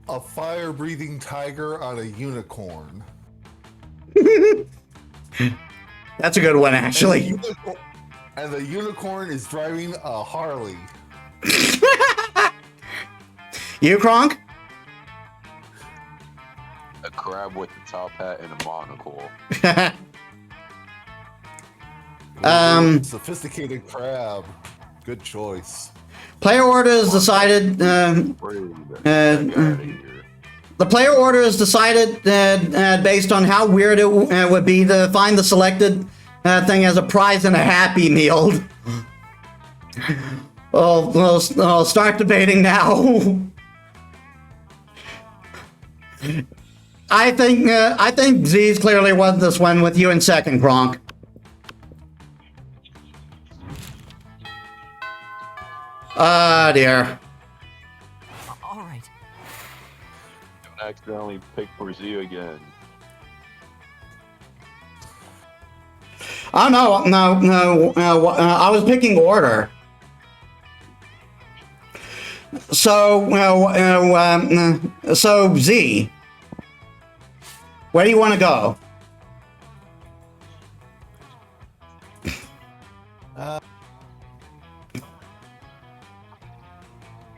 A fire-breathing tiger on a unicorn. That's a good one, actually. And the unicorn is driving a Harley. You, Kronk? A crab with a top hat and a monocle. Sophisticated crab. Good choice. Player order is decided. The player order is decided based on how weird it would be to find the selected thing as a prize in a Happy Meal. I'll start debating now. I think Z's clearly won this one with you in second, Kronk. Ah, dear. All right. Don't accidentally pick for Z again. Oh no! I was picking order. So Z, where do you want to go?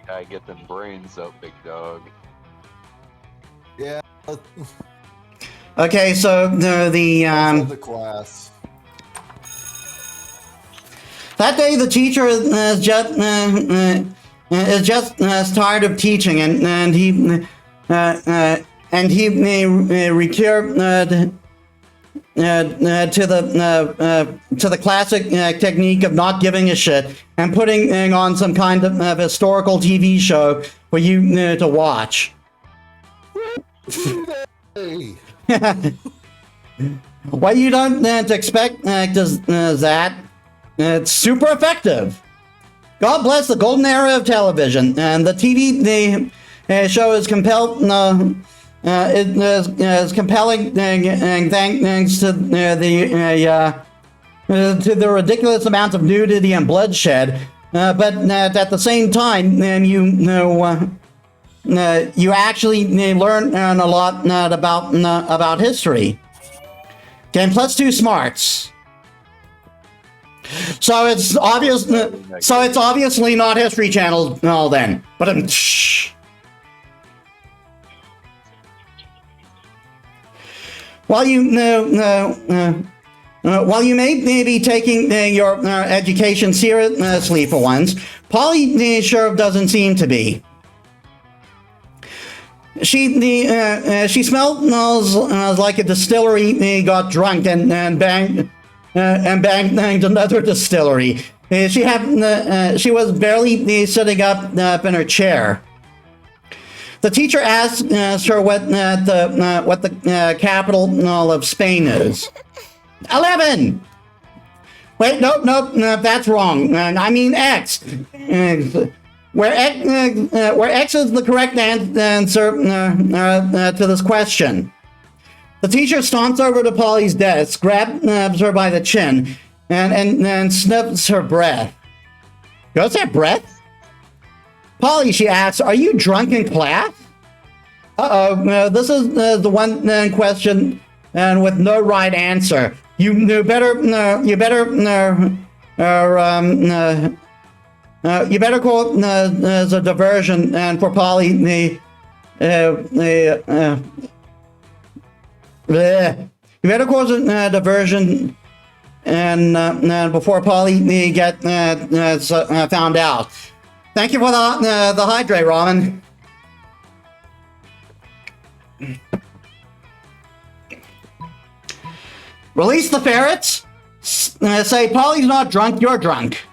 Gotta get them brains up, big dog. Yeah. Okay, so The class. that day the teacher is just tired of teaching, and he recurred to the classic technique of not giving a shit and putting on some kind of historical TV show for you to watch. Hey. What you don't expect is that it's super effective. God bless the golden era of television, and the TV show is is compelling thanks to the ridiculous amounts of nudity and bloodshed. But at the same time, you actually learn a lot about history. Okay, and plus 2 smarts. So it's obvious. So it's obviously not History Channel. No, then. But while you may be taking your education seriously for once, Polly sure doesn't seem to be. She smells like a distillery got drunk and banged another distillery. She was barely sitting up in her chair. The teacher asked her what the capital of Spain is. 11. Wait, nope, that's wrong. I mean X. Where X is the correct answer to this question. The teacher stomps over to Polly's desk, grabs her by the chin, and sniffs her breath. What's that breath? Polly, she asks, are you drunk in class? This is the one question and with no right answer. You better call it as a diversion, and for Polly, you better cause it a diversion, and before Polly get found out. Thank you for the hydrate, Robin. Release the ferrets. Say, Polly's not drunk, you're drunk.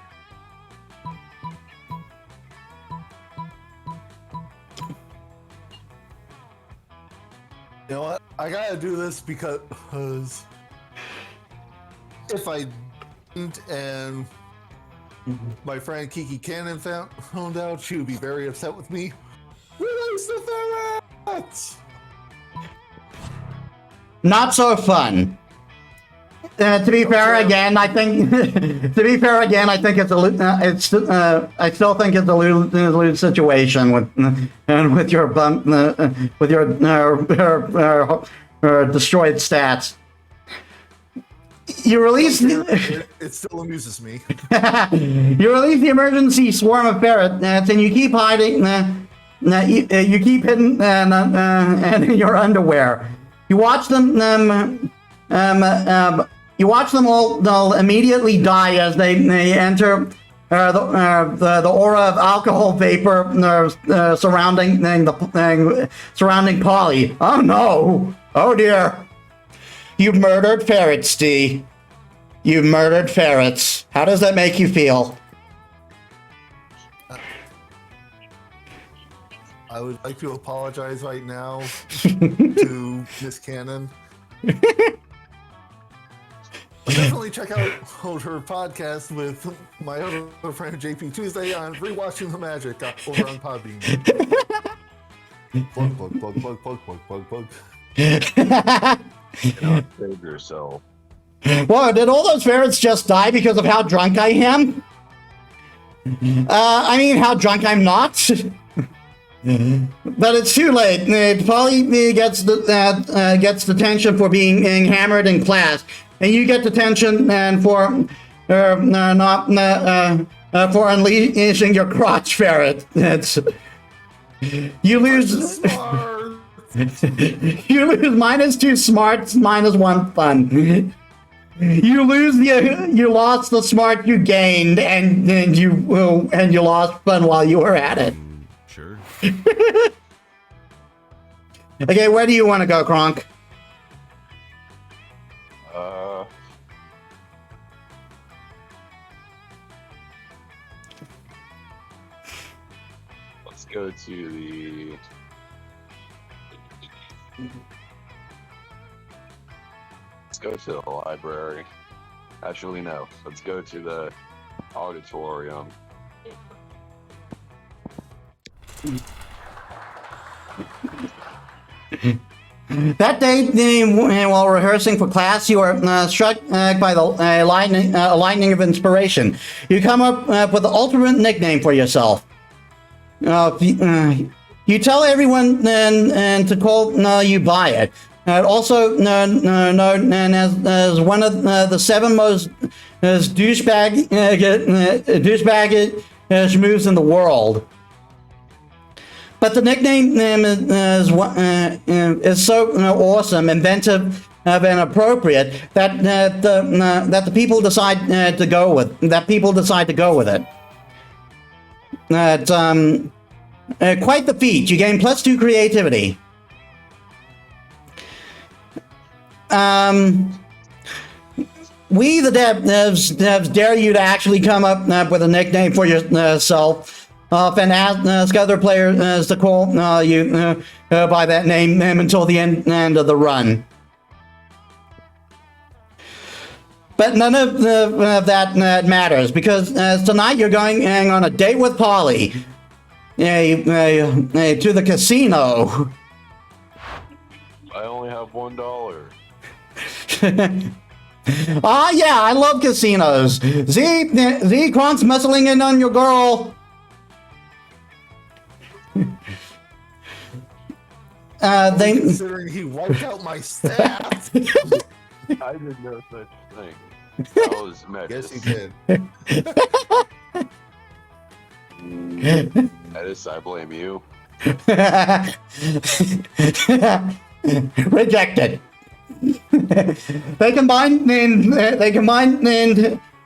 You know what? I gotta do this because if I didn't and my friend Kiki Cannon found out, she would be very upset with me. Release the ferrets! Not so fun. To be fair, again, I think. It's a. I still think it's a lose situation with your destroyed stats. You release. It still amuses me. You release the emergency swarm of ferrets, and you keep hiding. You keep hidden and in your underwear. You watch them. You watch them all immediately die as they enter the aura of alcohol vapor surrounding Polly. Oh no! Oh dear! You've murdered ferrets, Steve. You've murdered ferrets. How does that make you feel? I would like to apologize right now to Miss Cannon. Definitely check out her podcast with my other friend JP Tuesday on Rewatching the Magic over on Podbean. Plug. Save yourself. Whoa, did all those ferrets just die because of how drunk I am? I mean, how drunk I'm not. But it's too late. Polly gets detention for being hammered in class. And you get detention and for unleashing your crotch ferret. You lose. You lose -2 smarts, -1 fun. You lost the smart you gained, and you lost fun while you were at it. Sure. Okay, where do you want to go, Kronk? Let's go to the. Let's go to the library. Actually, no. Let's go to the auditorium. That day, while rehearsing for class, you are struck by the lightning of inspiration. You come up with the ultimate nickname for yourself. You tell everyone and to call you by it. Also known as one of the 7 most douchebag moves in the world. But the nickname is so awesome, inventive, and appropriate that the people decide to go with. That people decide to go with it. It's quite the feat. You gain +2 creativity. we the devs dare you to actually come up with a nickname for yourself and ask other players to call you by that name until the end of the run. But none of that matters, because tonight you're going on a date with Polly to the casino. I only have $1. Ah, yeah, I love casinos. Z, Kronk's muscling in on your girl. Considering he wiped out my stats. I didn't know such thing. That was Metis. Yes, he did. Metis, I blame you. Rejected. They combined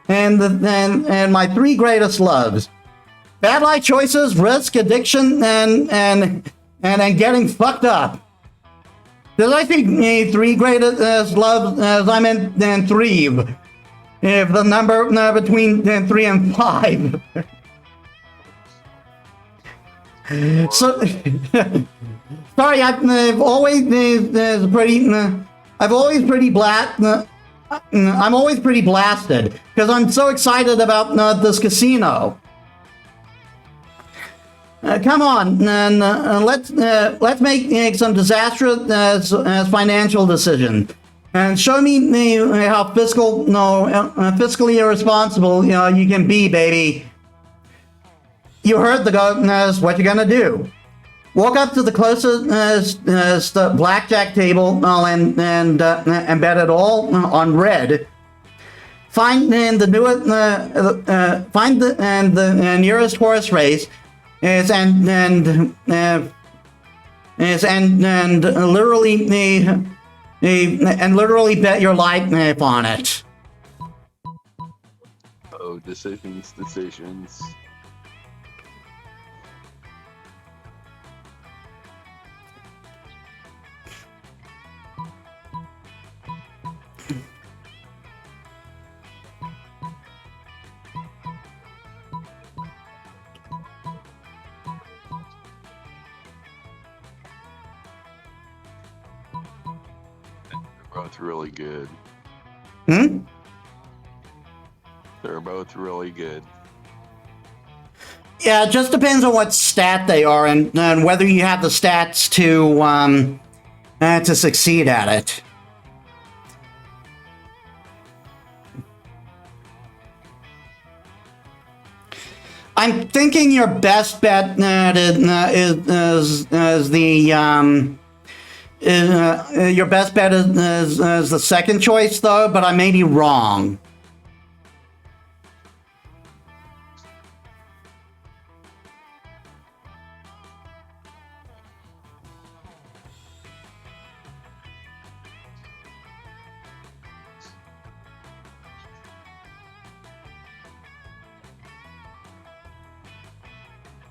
and my three greatest loves: bad life choices, risk, addiction, and getting fucked up. Did I think three greatest loves? I meant three. If the number between 3 and 5. So, sorry, I'm always pretty blasted because I'm so excited about this casino. Come on, and let's make some disastrous financial decisions, and show me how fiscally irresponsible you can be, baby. You heard the goat. What you're gonna do? Walk up to the closest blackjack table and bet it all on red. Find the nearest horse race and literally bet your life on it. Oh, decisions. Both really good. They're both really good. Yeah, it just depends on what stat they are and whether you have the stats to succeed at it. I'm thinking your best bet your best bet is the second choice, though, but I may be wrong.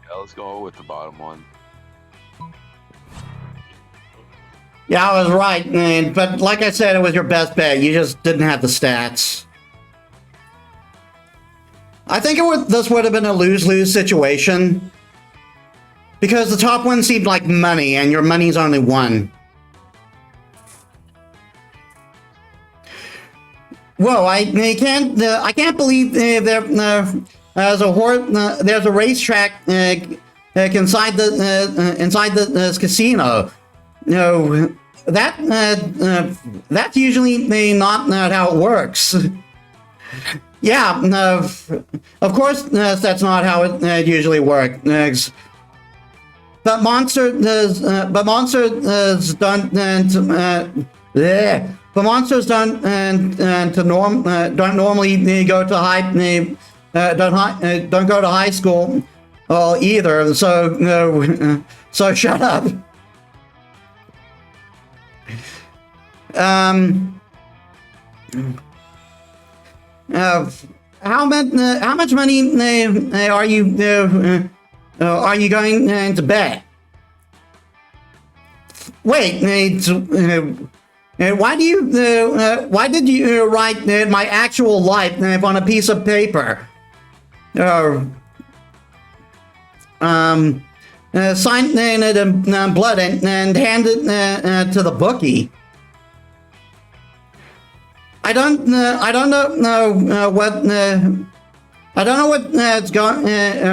Yeah, let's go with the bottom one. Yeah, I was right, man. But like I said, it was your best bet. You just didn't have the stats. I think this would have been a lose-lose situation. Because the top one seemed like money, and your money's only one. Whoa, I can't believe there's a racetrack inside this casino. No, that's usually not how it works. Yeah, of course that's not how it usually works. But Monster has done But monsters don't don't normally go to don't go to high school either. So so shut up. How much money are you going to bet? Wait, Why did you write my actual life on a piece of paper? Sign it in blood and hand it to the bookie. I don't know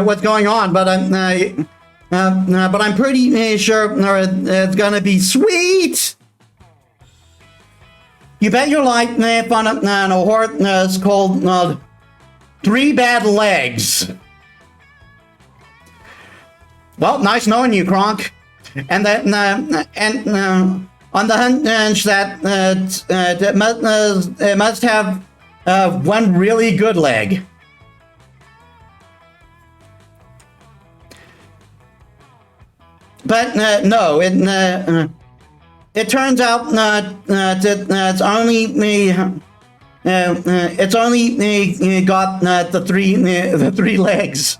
what's going on, but I'm pretty sure it's gonna be sweet. You bet your life on a horse called Three Bad Legs. Well, nice knowing you, Kronk. And that, on the hunch that it must have one really good leg. But no, it turns out it's only got the three legs.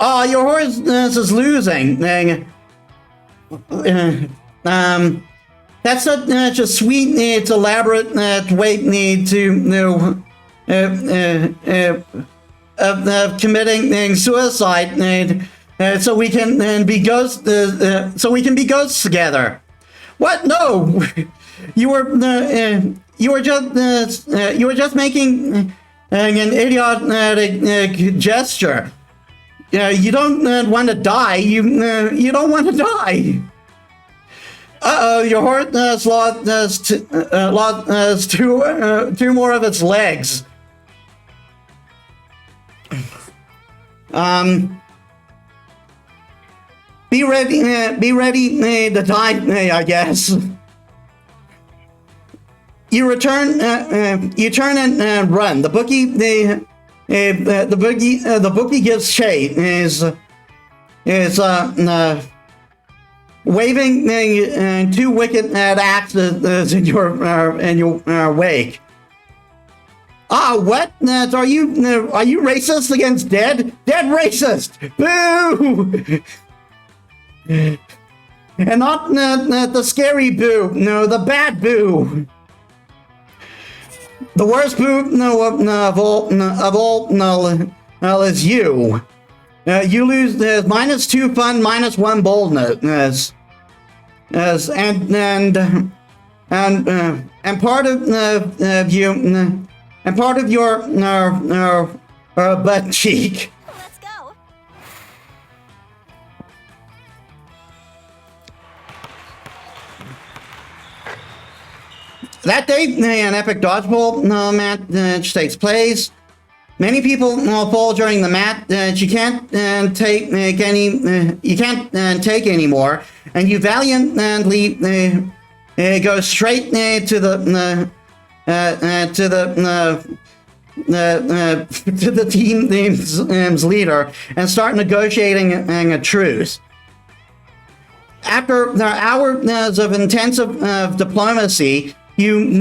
Oh, your horse is losing. That's such a sweet, it's elaborate way to of committing suicide, so we can be ghosts. So we can be ghosts together. What? No, you were just making an idiotic gesture. You don't want to die. You don't want to die. Your horse lost two more of its legs. Be ready to die, I guess. You turn and run. The bookie gives shade. Is waving two wicked axes in your wake. Ah, what? Are you racist against dead? Dead racist! Boo! And not the scary boo. No, the bad boo. The worst boo of all is you. You lose -2 fun, -1 boldness. And part of you and part of your butt cheek. Let's go. That day, an epic dodgeball match takes place. Many people fall during the match. You can't take anymore, and you valiantly go straight to the team's leader and start negotiating a truce. After hours of intensive diplomacy, you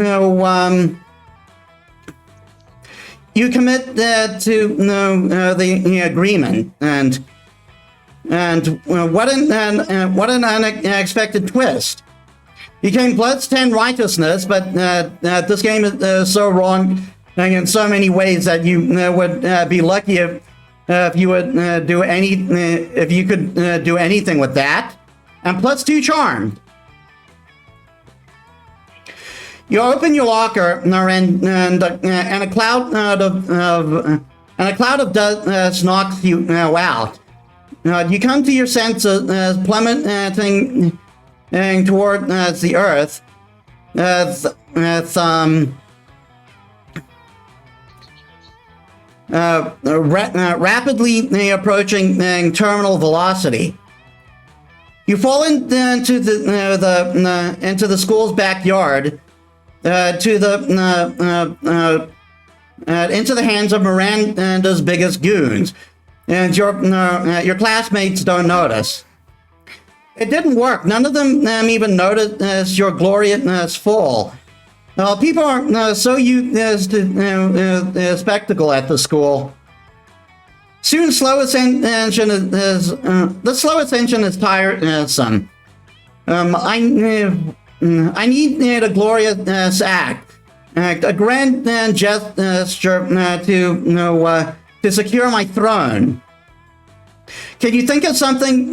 commit to the agreement, and what an unexpected twist! You came +10 righteousness, but this game is so wrong in so many ways that you would be lucky if you would if you could do anything with that, and +2 charm. You open your locker, and a cloud of dust knocks you out. You come to your senses, plummeting toward the earth, rapidly approaching terminal velocity. You fall into the school's backyard. Into the hands of Miranda's biggest goons, and your classmates don't notice. It didn't work. None of them even noticed your glorious fall. People are so used to spectacle at the school. Soon, the slowest engine is tiresome. I need a glorious act, a grand gesture to secure my throne. Can you think of something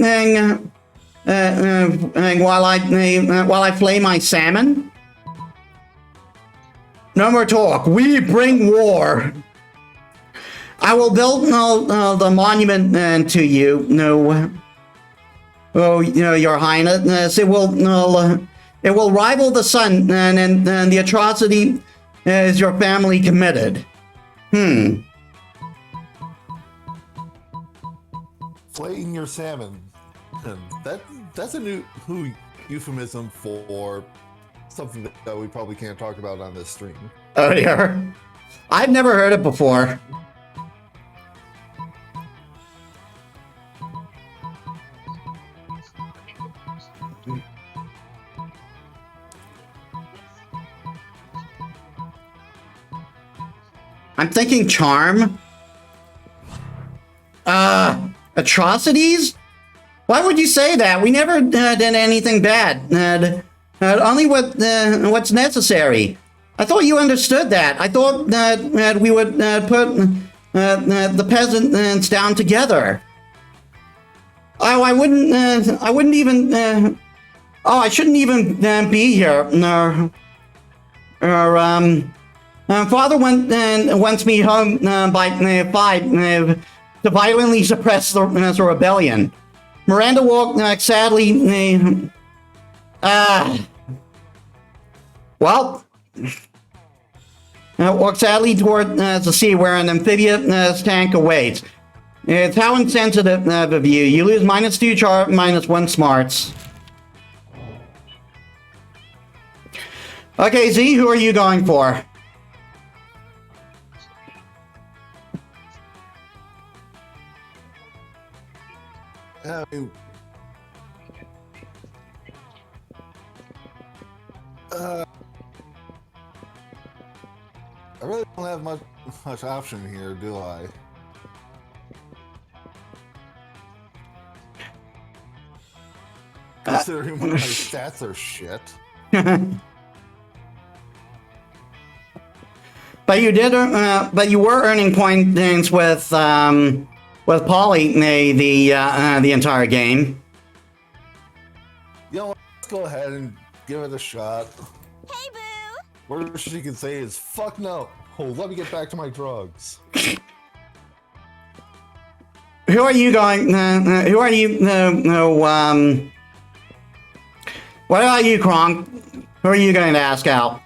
while I flay my salmon? No more talk. We bring war. I will build the monument to you. Your Highness. It will rival the sun, and the atrocity is your family committed. Flaying your salmon. That's a new euphemism for something that we probably can't talk about on this stream. Oh, yeah. I've never heard it before. I'm thinking charm. Atrocities? Why would you say that? We never did anything bad. Only what's necessary. I thought you understood that. I thought that we would put the peasants down together. Oh, I wouldn't even. I shouldn't even be here. Father wants me home by 5 to violently suppress the rebellion. Miranda walked sadly. Walked sadly toward the sea where an amphibious tank awaits. It's how insensitive of you. You lose -2 charm, -1 smarts. Okay, Z, who are you going for? I really don't have much option here, do I? Considering my stats are shit. But you did, but you were earning points with Polly the entire game. You know what? Let's go ahead and give it a shot. Hey, boo! Worst she can say is "fuck no." Oh, let me get back to my drugs. Who are you going? Who are you? What about you, Kronk? Who are you going to ask out?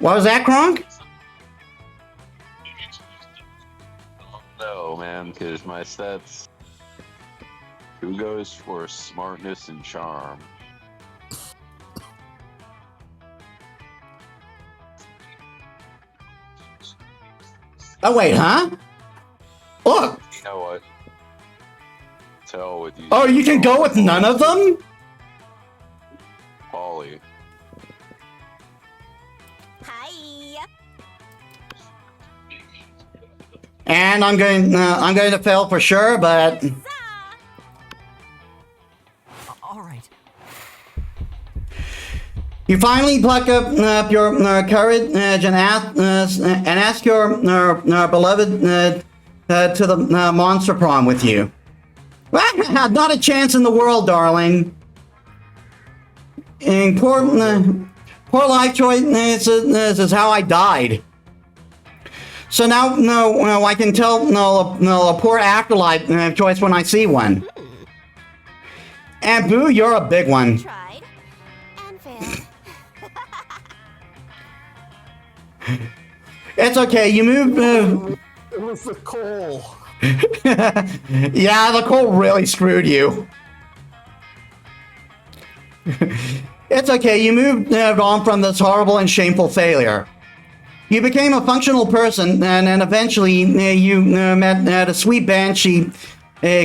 What was that, Kronk? No, man, because my stats. Who goes for smartness and charm? Oh wait, huh? Look. You know what? Tell with you. Oh, you can go with none of them? Polly. Hi! And I'm going to fail for sure, but All right. you finally pluck up your courage and ask your beloved to the Monster Prom with you. Not a chance in the world, darling. And poor life choice. This is how I died. So now, I can tell a poor afterlife choice when I see one. And Boo, you're a big one. Tried and failed. It's okay. You moved. It was the coal. Yeah, the coal really screwed you. It's okay. You moved on from this horrible and shameful failure. You became a functional person, and eventually you met a sweet banshee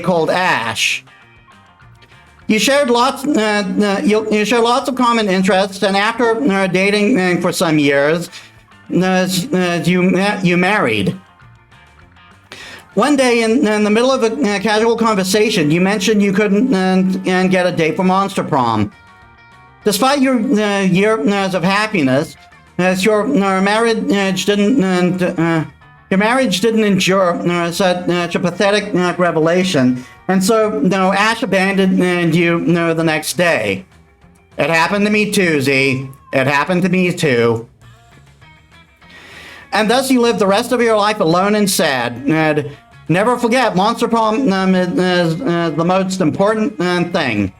called Ash. You shared lots. You shared lots of common interests, and after dating for some years, you married. One day, in the middle of a casual conversation, you mentioned you couldn't get a date for Monster Prom. Despite your years of happiness, your marriage didn't endure such a pathetic revelation, and so Ash abandoned you the next day. It happened to me too, Z. It happened to me too. And thus you live the rest of your life alone and sad. And never forget, Monster Prom is the most important thing.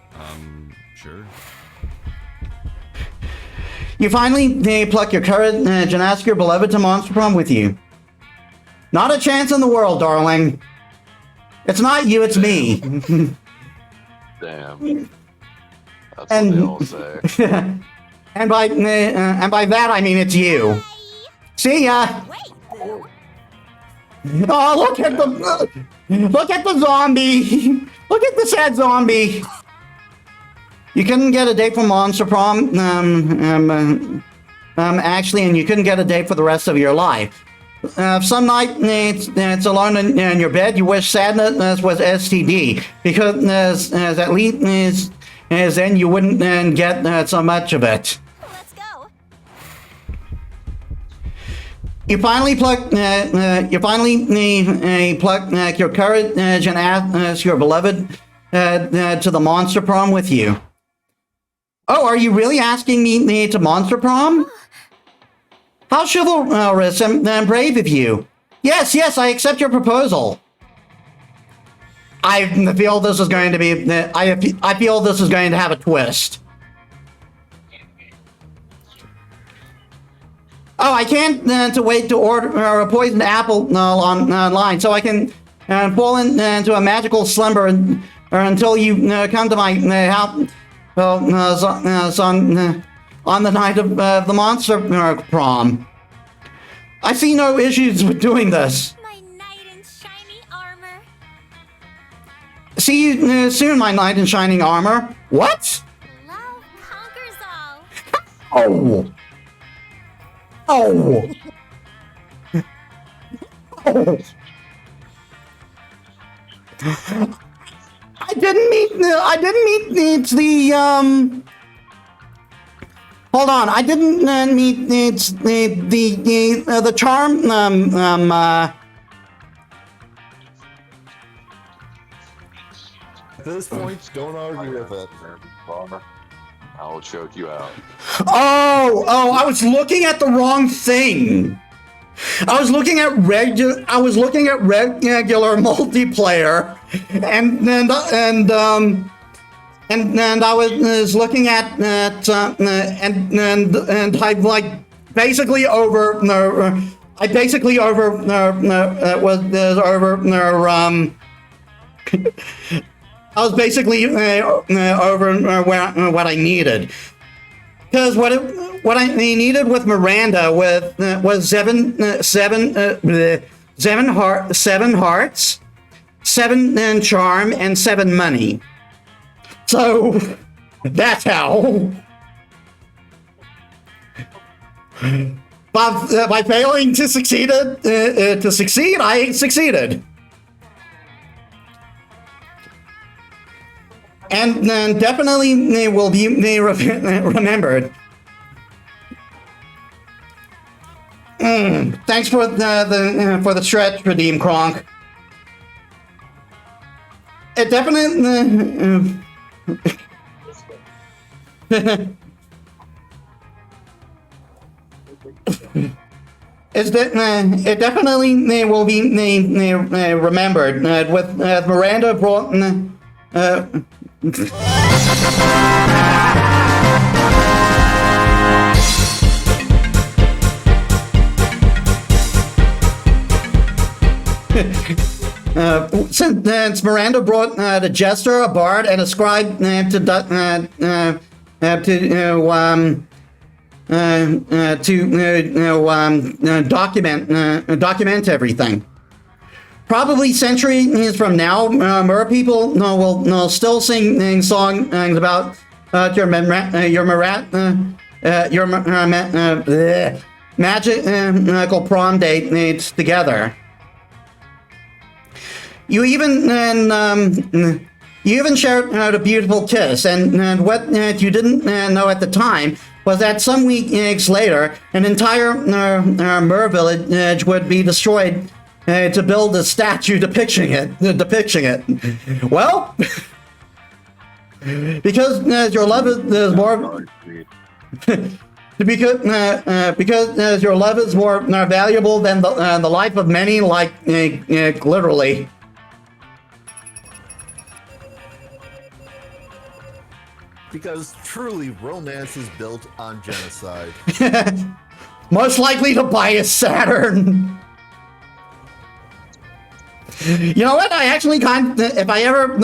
Sure. You finally pluck your courage and ask your beloved to Monster Prom with you. Not a chance in the world, darling. It's not you, it's me. Damn. That's And- what they all say. and by that I mean it's you. See ya. Wait, Boo. Oh, look at the zombie. Look at the sad zombie. You couldn't get a date for Monster Prom, actually, and you couldn't get a date for the rest of your life. Some night it's alone in your bed. You wish sadness was STD because at least then you wouldn't get so much of it. Let's go. You finally pluck your courage and ask your beloved to the Monster Prom with you. Oh, are you really asking me to Monster Prom? How chivalrous and brave of you. Yes, I accept your proposal. I feel this is going to be. I feel this is going to have a twist. Oh, I can't to wait to order a poisoned apple online, so I can fall into a magical slumber until you come to my house. On the night of the Monster Prom. I see no issues with doing this. My knight in shiny armor. See you soon, my knight in shining armor. What? Love conquers all. Oh. Oh. Oh. I didn't meet the Hold on, I didn't meet the charm At this point, don't argue with it. I'll choke you out. Oh, I was looking at the wrong thing. I was looking at regular multiplayer, and I was looking at and I like basically over I basically over I was basically over what I needed. Because what I needed with Miranda was seven hearts, 7 charm, and 7 money. So that's how. By failing to succeed, I succeeded. And definitely will be remembered. Thanks for the stretch, Redeem Kronk. It definitely. It definitely will be remembered. With Miranda brought. Since Miranda brought the jester, a bard, and a scribe to document everything. Probably centuries from now, mer people will still sing songs magical prom dates together. You even shared a beautiful kiss, and what you didn't know at the time was that some weeks later, an entire Mer village would be destroyed to build a statue depicting it. Well, because your love is more. Because your love is more valuable than the life of many, like literally. Because truly, romance is built on genocide. Most likely to buy a Saturn. You know what? I actually if I ever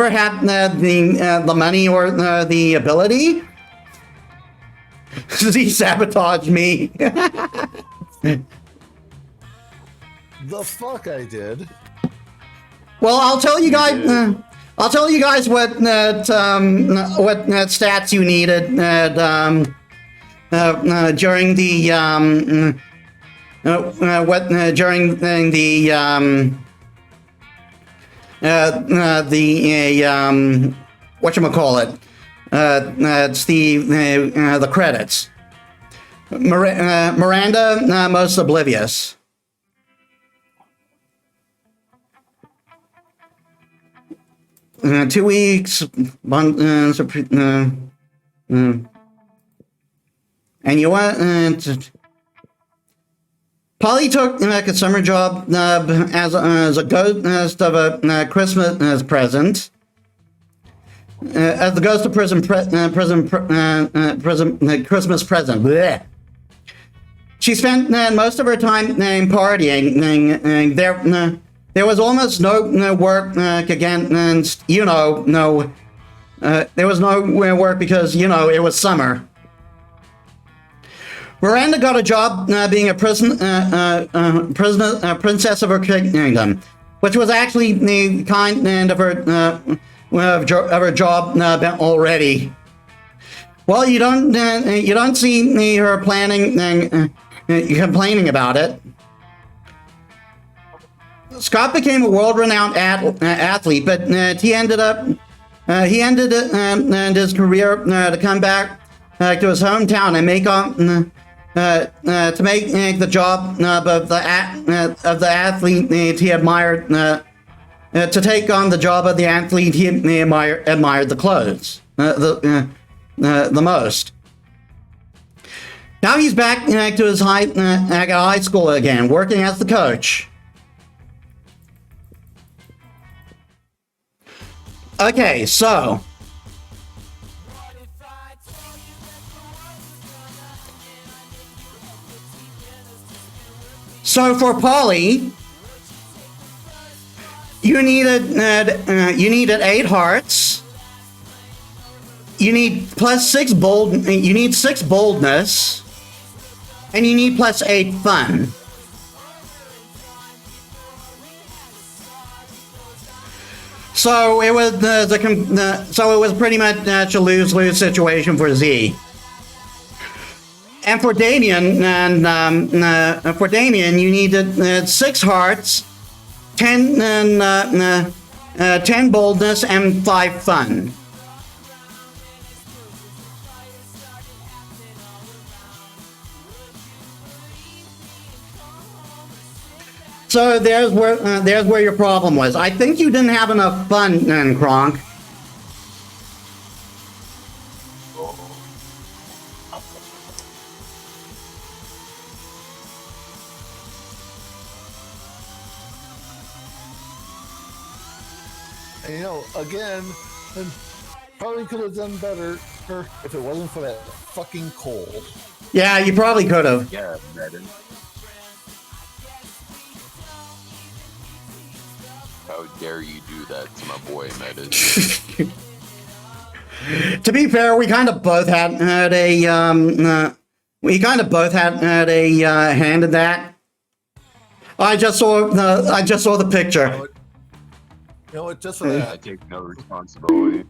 had the money or the ability, he sabotaged me. The fuck I did. Well, I'll tell you guys. What stats you needed during the whatchamacallit? It's the credits. Miranda, most oblivious. 2 weeks, and you want Polly took a summer job as a ghost of a Christmas present. As the ghost of Christmas present. Blech. She spent most of her time partying. There was almost no work against, there was no work because, it was summer. Miranda got a job being a princess of her kingdom, which was actually the kind of her job already. Well, you don't see her complaining about it. Scott became a world-renowned athlete, but he ended his career to come back to his hometown and make the job of the athlete he admired to take on the job of the athlete he admired the clothes the most. Now he's back to his high school again, working as the coach. Okay, so for Polly, you needed 8 hearts. You need plus 6 bold. You need 6 boldness, and you need plus 8 fun. So it was pretty much a lose-lose situation for Z. And for Damien, you needed 6 hearts, 10 boldness, and 5 fun. So there's where your problem was. I think you didn't have enough fun, Kronk. And again, and probably could have done better if it wasn't for that fucking cold. Yeah, you probably could have. Yeah, Metis. How dare you do that to my boy Metis? To be fair, we kind of both had a hand in that. I just saw the picture. You know what? Just for that, I take no responsibility.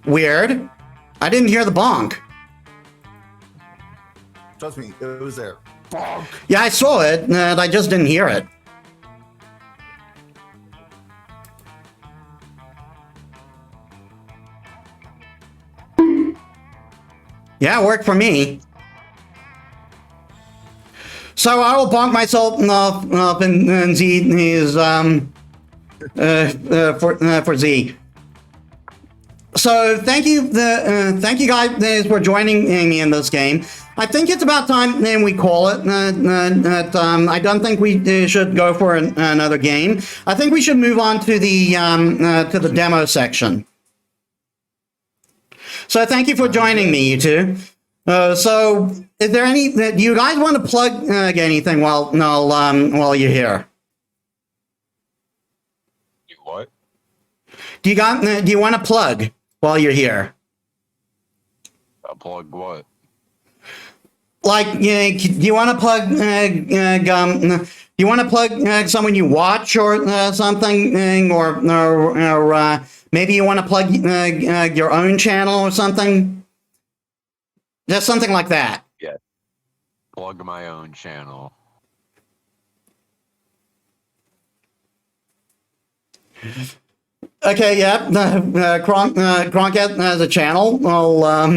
Weird. I didn't hear the bonk. Trust me, it was there. Bonk. Yeah, I saw it, and I just didn't hear it. Yeah, it worked for me. So I will bonk myself up in Z's for Z. So thank you guys for joining me in this game. I think it's about time then we call it. I don't think we should go for another game. I think we should move on to the demo section. So thank you for joining me, you two. So is there any? Do you guys want to plug anything while you're here? You what? Do you want to plug while you're here? Plug what? Like, do you want to plug? Do you want to plug someone you watch or something, or maybe you want to plug your own channel or something? Just something like that. Yeah. Plug my own channel. Okay, yeah. Kronk has a channel. Well,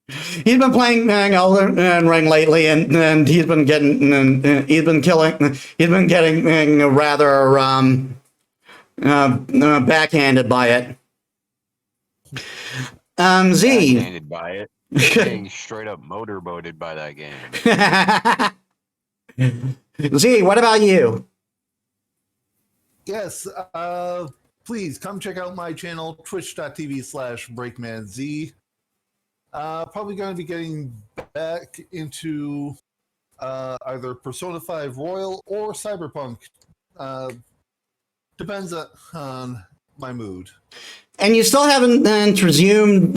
he's been playing Elden Ring lately, and he's been getting rather backhanded by it. Z. Backhanded by it. Getting straight up motorboated by that game. Z, what about you? Yes, please come check out my channel, twitch.tv/BreakmanZ. Probably going to be getting back into either Persona 5 Royal or Cyberpunk. Depends on my mood. And you still haven't resumed.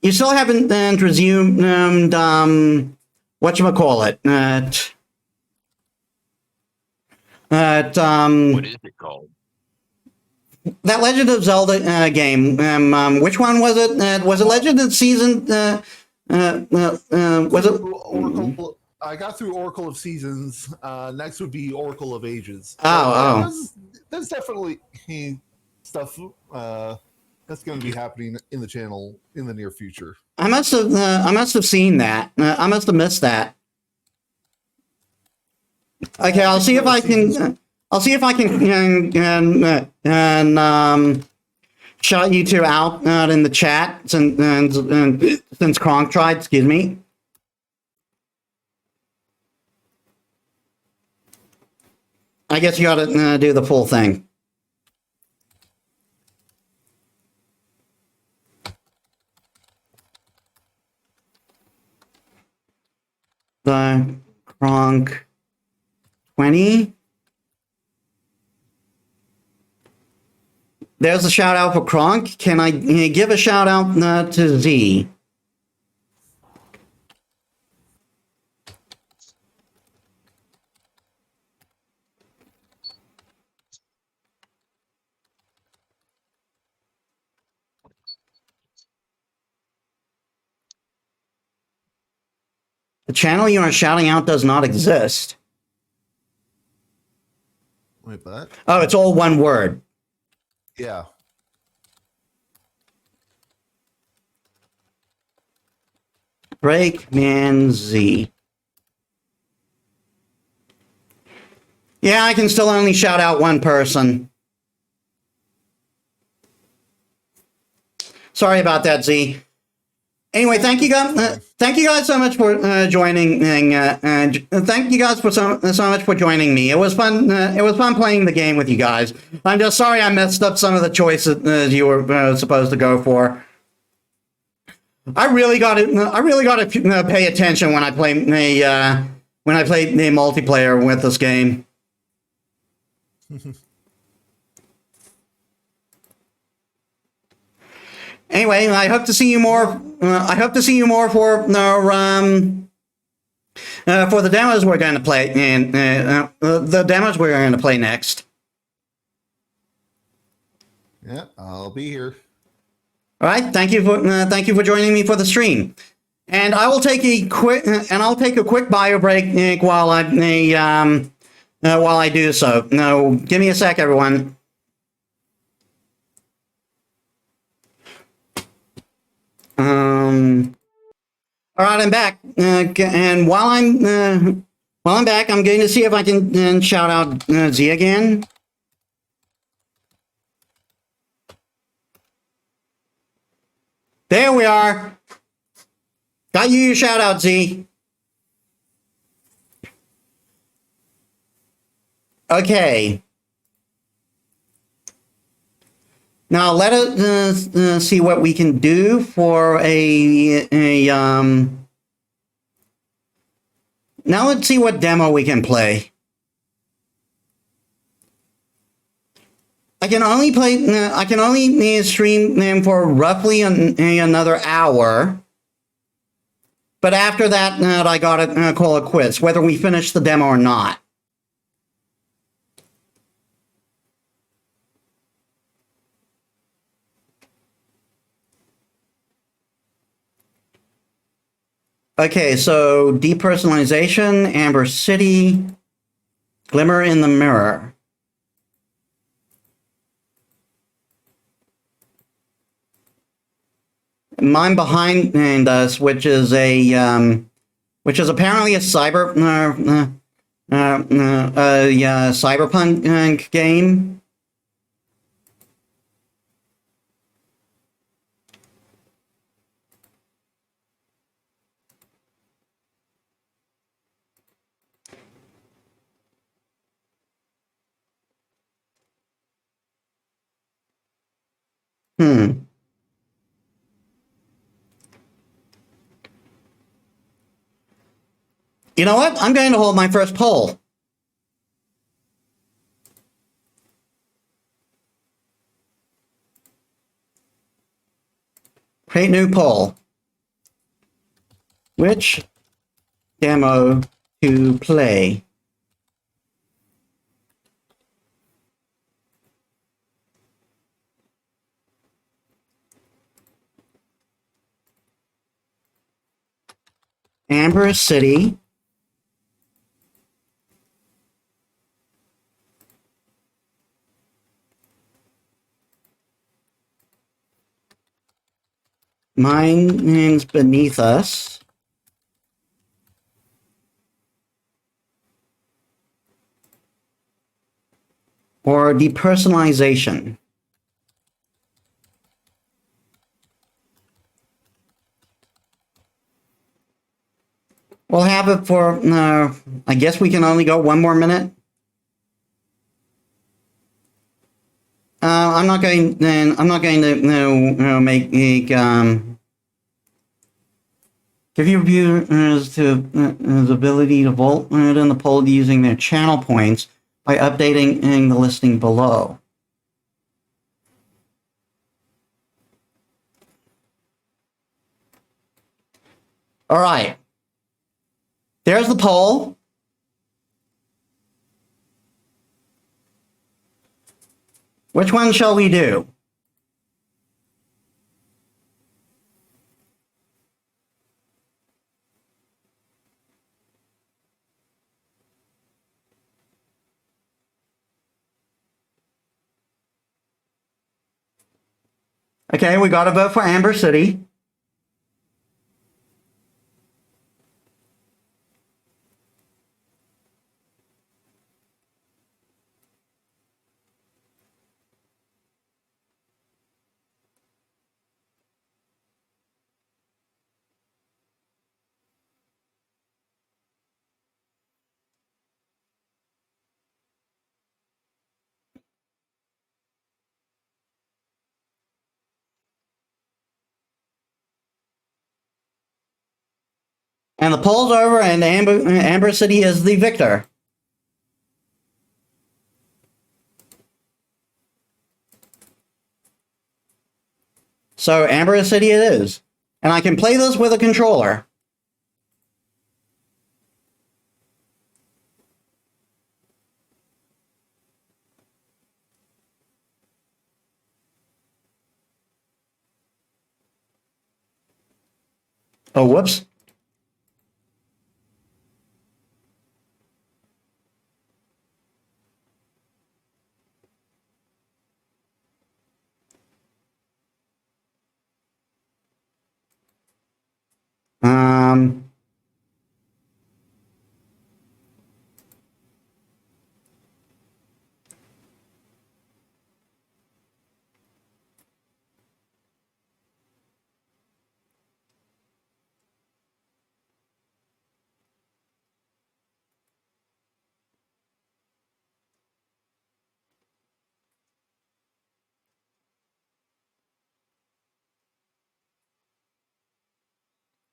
You still haven't resumed. Whatchamacallit? What is it called? That Legend of Zelda game. Which one was it? Was it Legend of Season? Was it? Oracle, I got through Oracle of Seasons. Next would be Oracle of Ages. Oh. There's definitely stuff that's going to be happening in the channel in the near future. I must have seen that. I must have missed that. Okay, I'll see if I can. I'll see if I can shout you two out in the chat since Kronk tried. Excuse me. I guess you got to do the full thing. The Kronk 20. There's a shout out for Kronk. Can I give a shout out to Z? The channel you are shouting out does not exist. Wait, what? Oh, it's all one word. Yeah. Breakman Z. Yeah, I can still only shout out one person. Sorry about that, Z. Anyway, thank you guys. Thank you guys so much for joining, and thank you guys for so much for joining me. It was fun. It was fun playing the game with you guys. I'm just sorry I messed up some of the choices you were supposed to go for. I really got to pay attention when I play the multiplayer with this game. Anyway, I hope to see you more. I hope to see you more for the demos we're going to play, and the demos we're going to play next. Yeah, I'll be here. All right. Thank you for joining me for the stream. And I will take a quick bio break while I do so. No, give me a sec, everyone. All right, I'm back. And while I'm back, I'm going to see if I can shout out Z again. There we are. Got you your shout out, Z. Okay. Now let us see what we can do for Now let's see what demo we can play. I can only stream them for roughly another hour. But after that, I gotta call it quits, whether we finish the demo or not. Okay, so depersonalization, Amber City, Glimmer in the Mirror. Mine Behind Us, which is apparently a cyberpunk game. You know what? I'm going to hold my first poll. Create new poll. Which demo to play? Amber City. Mine's Beneath Us. Or depersonalization. We'll have it for, I guess we can only go 1 more minute. I'm not going to make give your viewers the ability to vote in the poll using their channel points by updating the listing below. All right. There's the poll. Which one shall we do? Okay, we got a vote for Amber City. And the poll's over, and Amber City is the victor. So Amber City it is. And I can play this with a controller. Oh, whoops. Um,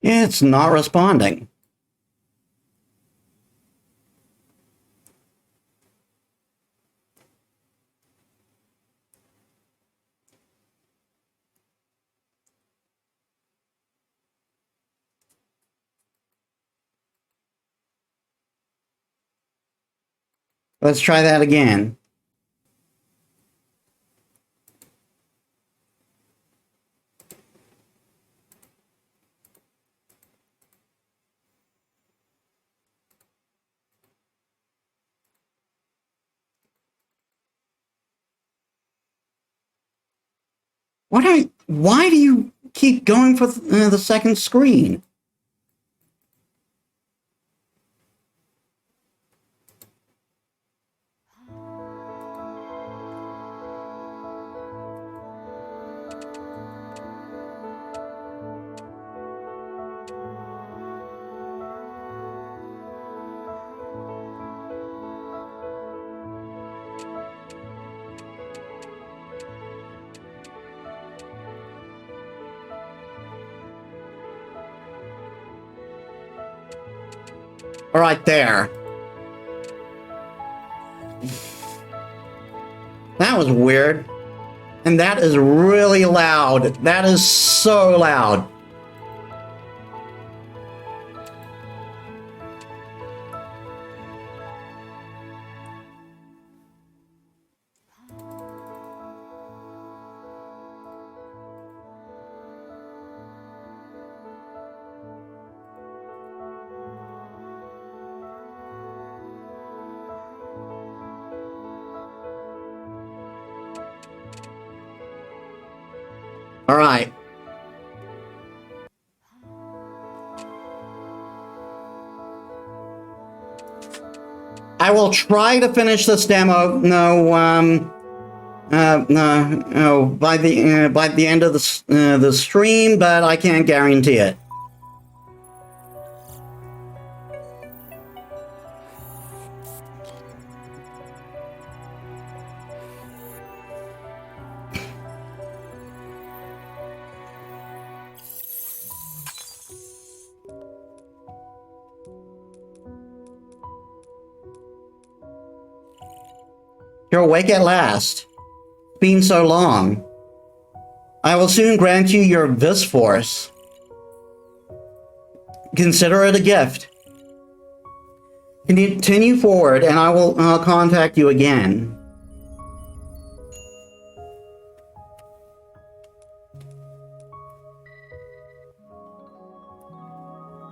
it's not responding. Let's try that again. Why do you keep going for the second screen? All right, there. That was weird. And that is really loud. That is so loud. All right. I will try to finish this demo. No, by the end of the stream, but I can't guarantee it. You're awake at last. It's been so long. I will soon grant you your Vis Force. Consider it a gift. Continue forward, and I will contact you again.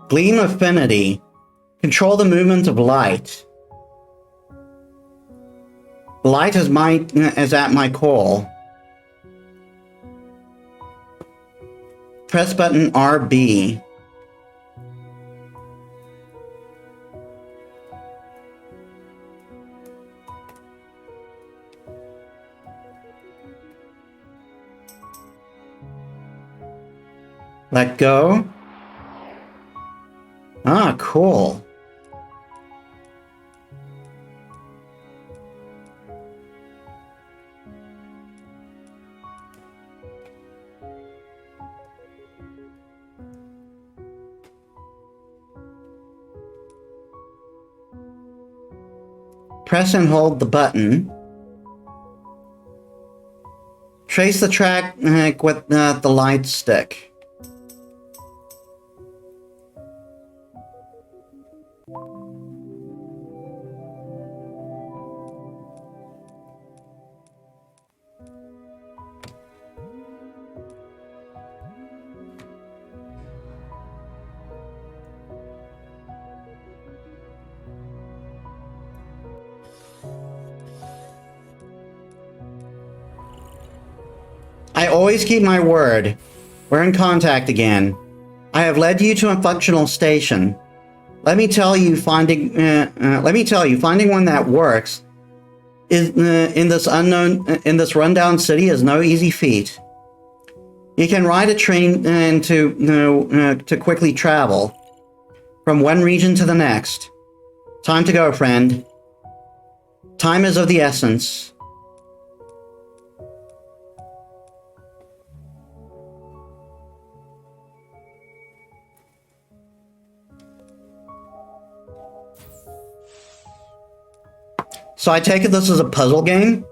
Gleam Affinity. Control the movement of light. Light is at my call. Press button RB. Let go. Ah, cool. Press and hold the button. Trace the track with the light stick. I always keep my word. We're in contact again. I have led you to a functional station. Let me tell you, finding one that works is in this rundown city is no easy feat. You can ride a train to quickly travel from one region to the next. Time to go, friend. Time is of the essence. So I take it this is a puzzle game?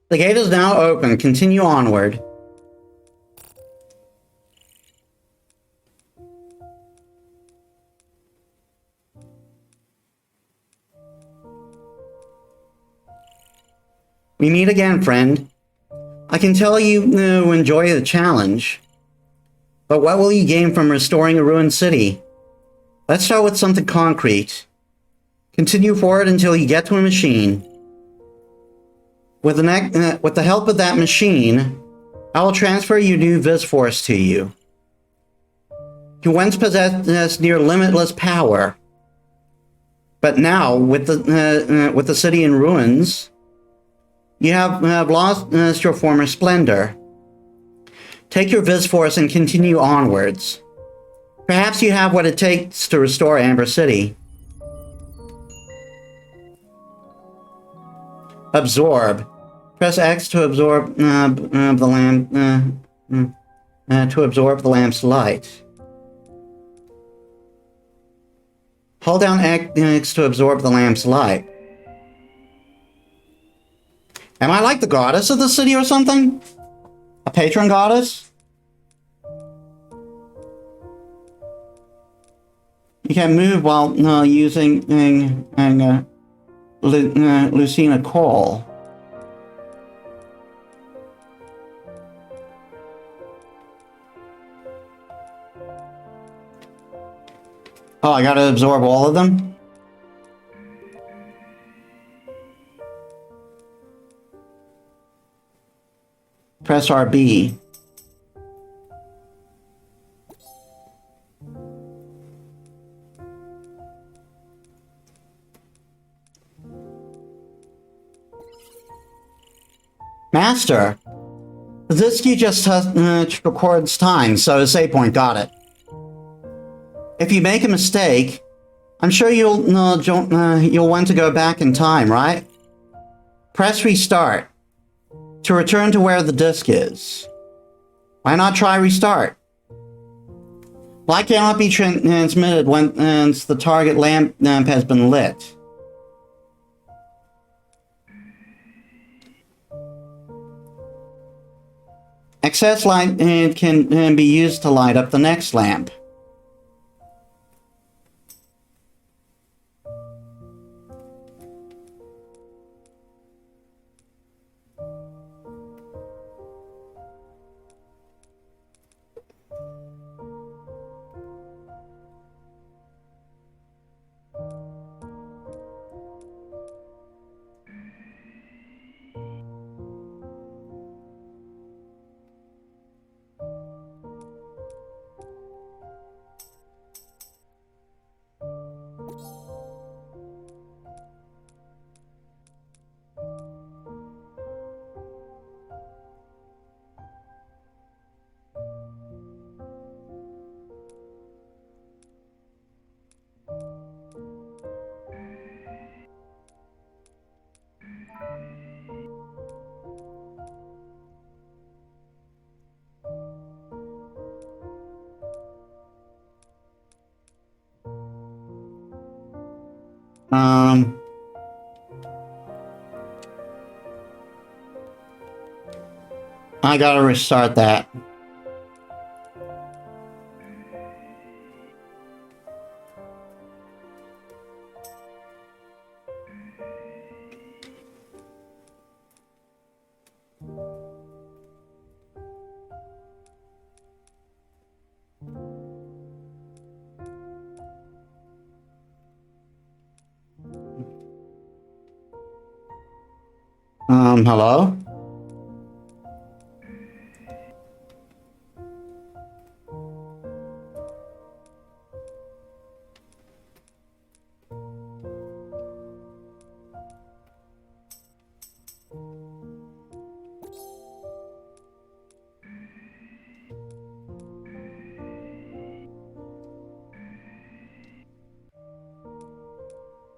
The gate is now open. Continue onward. We meet again, friend. I can tell you enjoy the challenge. But what will you gain from restoring a ruined city? Let's start with something concrete. Continue forward until you get to a machine. With the help of that machine, I will transfer your new Viz Force to you. You once possessed near limitless power, but now with the city in ruins, you have lost your former splendor. Take your Viz Force and continue onwards. Perhaps you have what it takes to restore Amber City. Absorb. Press X to absorb the lamp to absorb the lamp's light. Hold down X to absorb the lamp's light. Am I like the goddess of the city or something? A patron goddess? You can move while using Lucina Call. Oh, I gotta absorb all of them? Press RB. Master, this key just records time, so save point, got it. If you make a mistake, I'm sure you'll want to go back in time, right? Press restart to return to where the disk is. Why not try restart? Light cannot be transmitted once the target lamp has been lit. Excess light can be used to light up the next lamp. Um, I gotta restart that. Hello?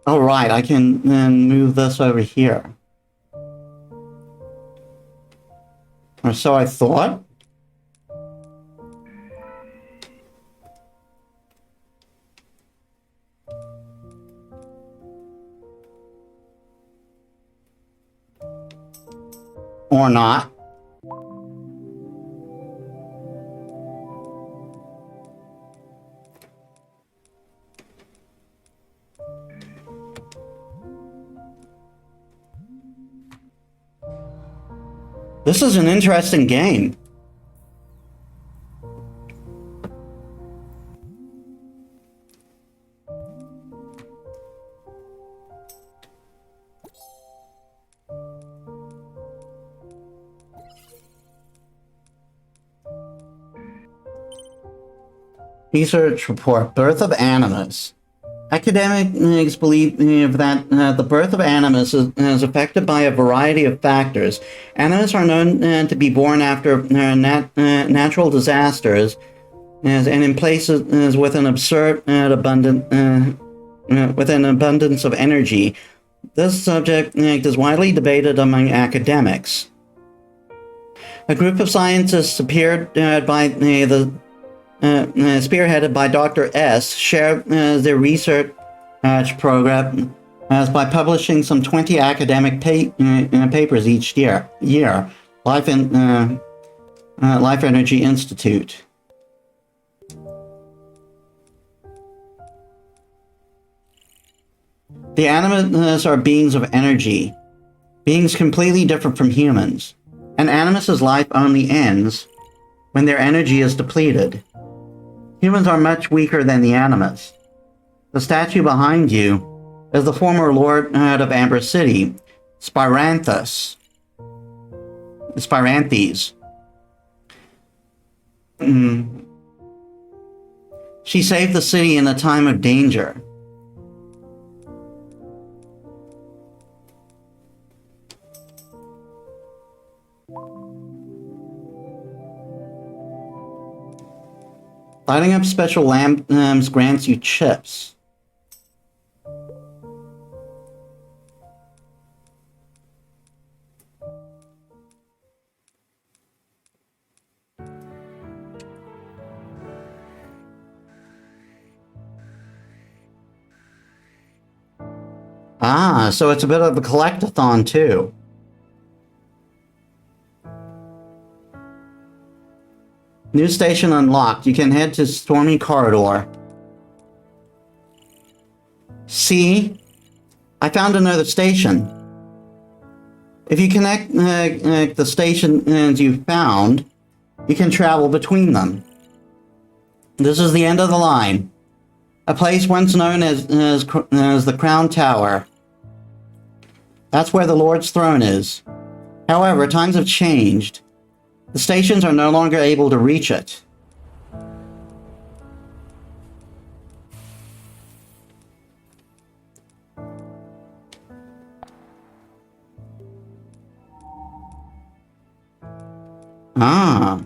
All right, I can then move this over here. Or so I thought. Or not. This is an interesting game. Research report, Birth of Animus. Academics believe that the birth of animus is affected by a variety of factors. Animus are known to be born after natural disasters and in places with an with an abundance of energy. This subject is widely debated among academics. A group of scientists appeared by spearheaded by Dr. S, share their research program by publishing some 20 academic papers each year. Life Energy Institute. The animus are beings of energy, beings completely different from humans. An animus's life only ends when their energy is depleted. Humans are much weaker than the animus. The statue behind you is the former Lord of Amber City, Spiranthes. She saved the city in a time of danger. Lighting up special lamps grants you chips. Ah, so it's a bit of a collectathon too. New station unlocked. You can head to Stormy Corridor. See? I found another station. If you connect the stations you found, you can travel between them. This is the end of the line. A place once known as the Crown Tower. That's where the Lord's throne is. However, times have changed. The stations are no longer able to reach it. Ah.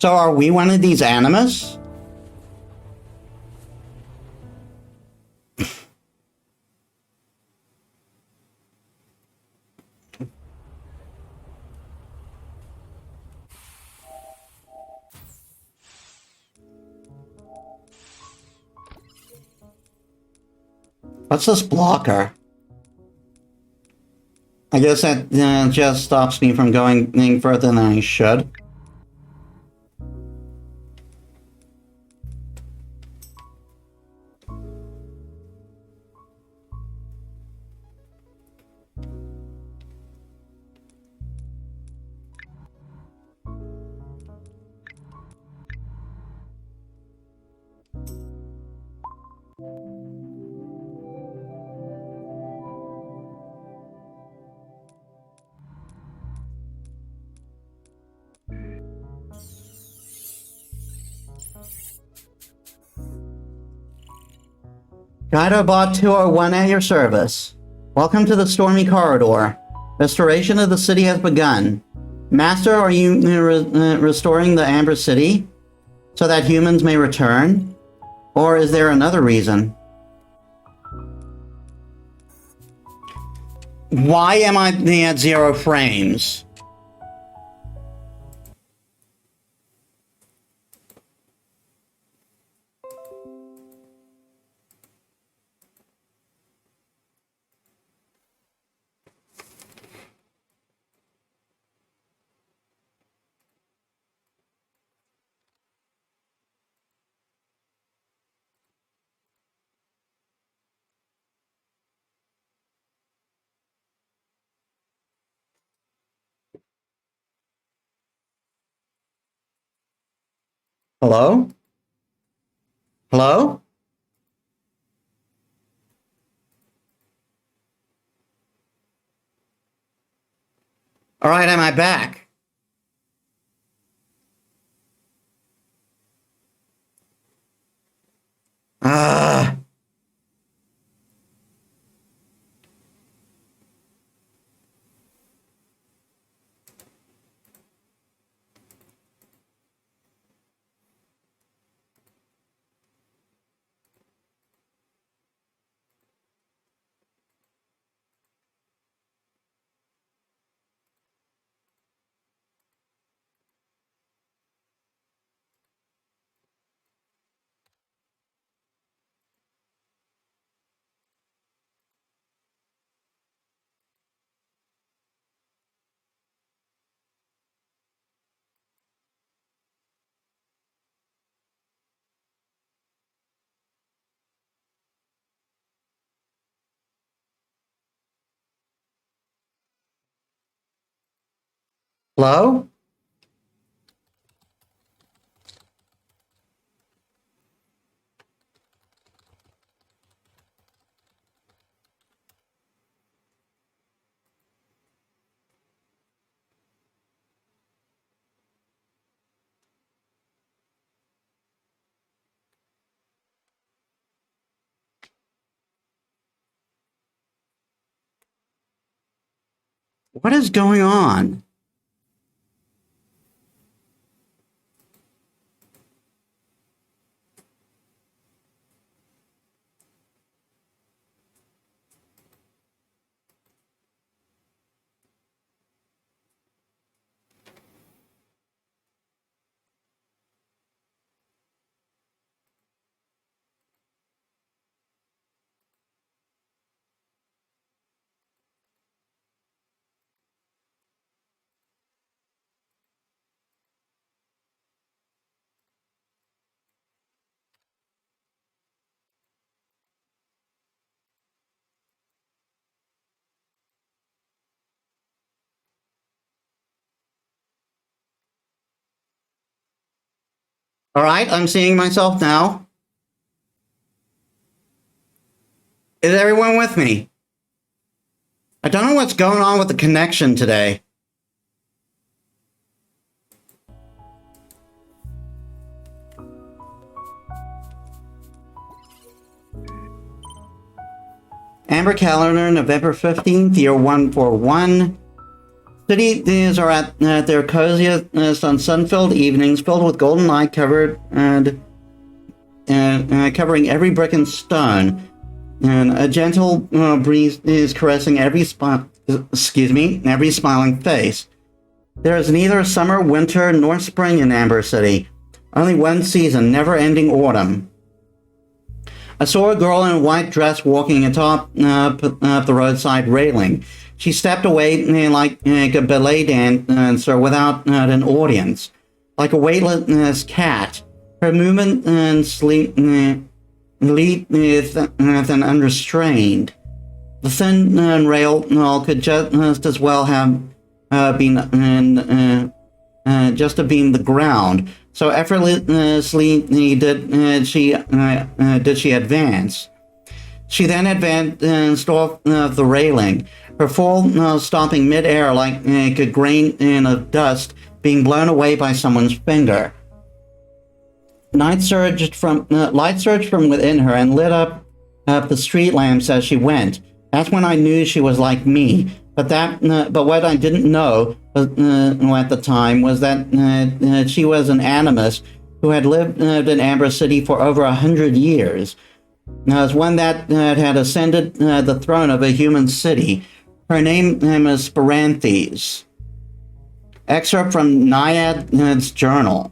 So are we one of these animus? What's this blocker? I guess that just stops me from going any further than I should. Guidebot 201 at your service. Welcome to the Stormy Corridor. Restoration of the city has begun. Master, are you restoring the Amber City so that humans may return? Or is there another reason? Why am I at 0 frames? Hello? Hello? All right, am I back? Ah. Hello? What is going on? All right, I'm seeing myself now. Is everyone with me? I don't know what's going on with the connection today. Amber calendar, November 15th, year 141. Cities are at their coziest on sun-filled evenings, filled with golden light covered and covering every brick and stone. And a gentle breeze is caressing every smiling face. There is neither summer, winter, nor spring in Amber City. Only one season, never-ending autumn. I saw a girl in a white dress walking atop the roadside railing. She stepped away like a ballet dancer without an audience, like a weightless cat. Her movement and sleep lead and unrestrained. The thin rail could just as well have been the ground. So effortlessly did she advance. She then advanced off the railing, her fall stopping mid-air like a grain of dust being blown away by someone's finger. Light surged from within her and lit up the street lamps as she went. That's when I knew she was like me. But what I didn't know at the time was that she was an animus who had lived in Amber City for over 100 years. As one that had ascended the throne of a human city. Her name is Spiranthes. Excerpt from Naiad's journal.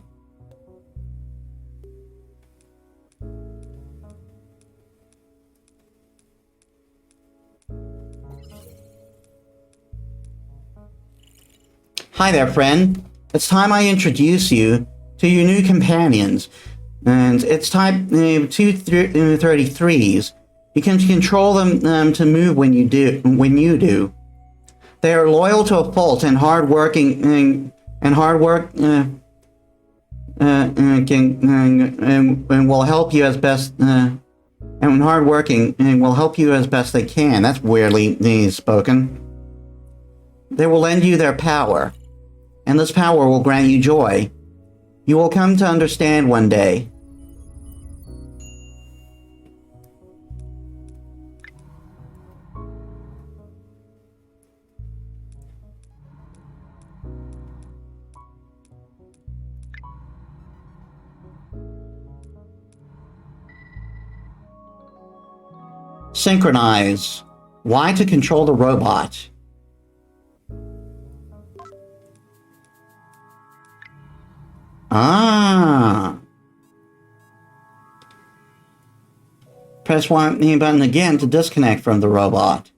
Hi there, friend. It's time I introduce you to your new companions. And it's type 233s. You can control them to move when you do. They are loyal to a fault and hardworking and will help you as best and hardworking and will help you as best they can. That's weirdly spoken. They will lend you their power, and this power will grant you joy. You will come to understand one day. Synchronize. Y to control the robot. Ah. Press Y button again to disconnect from the robot.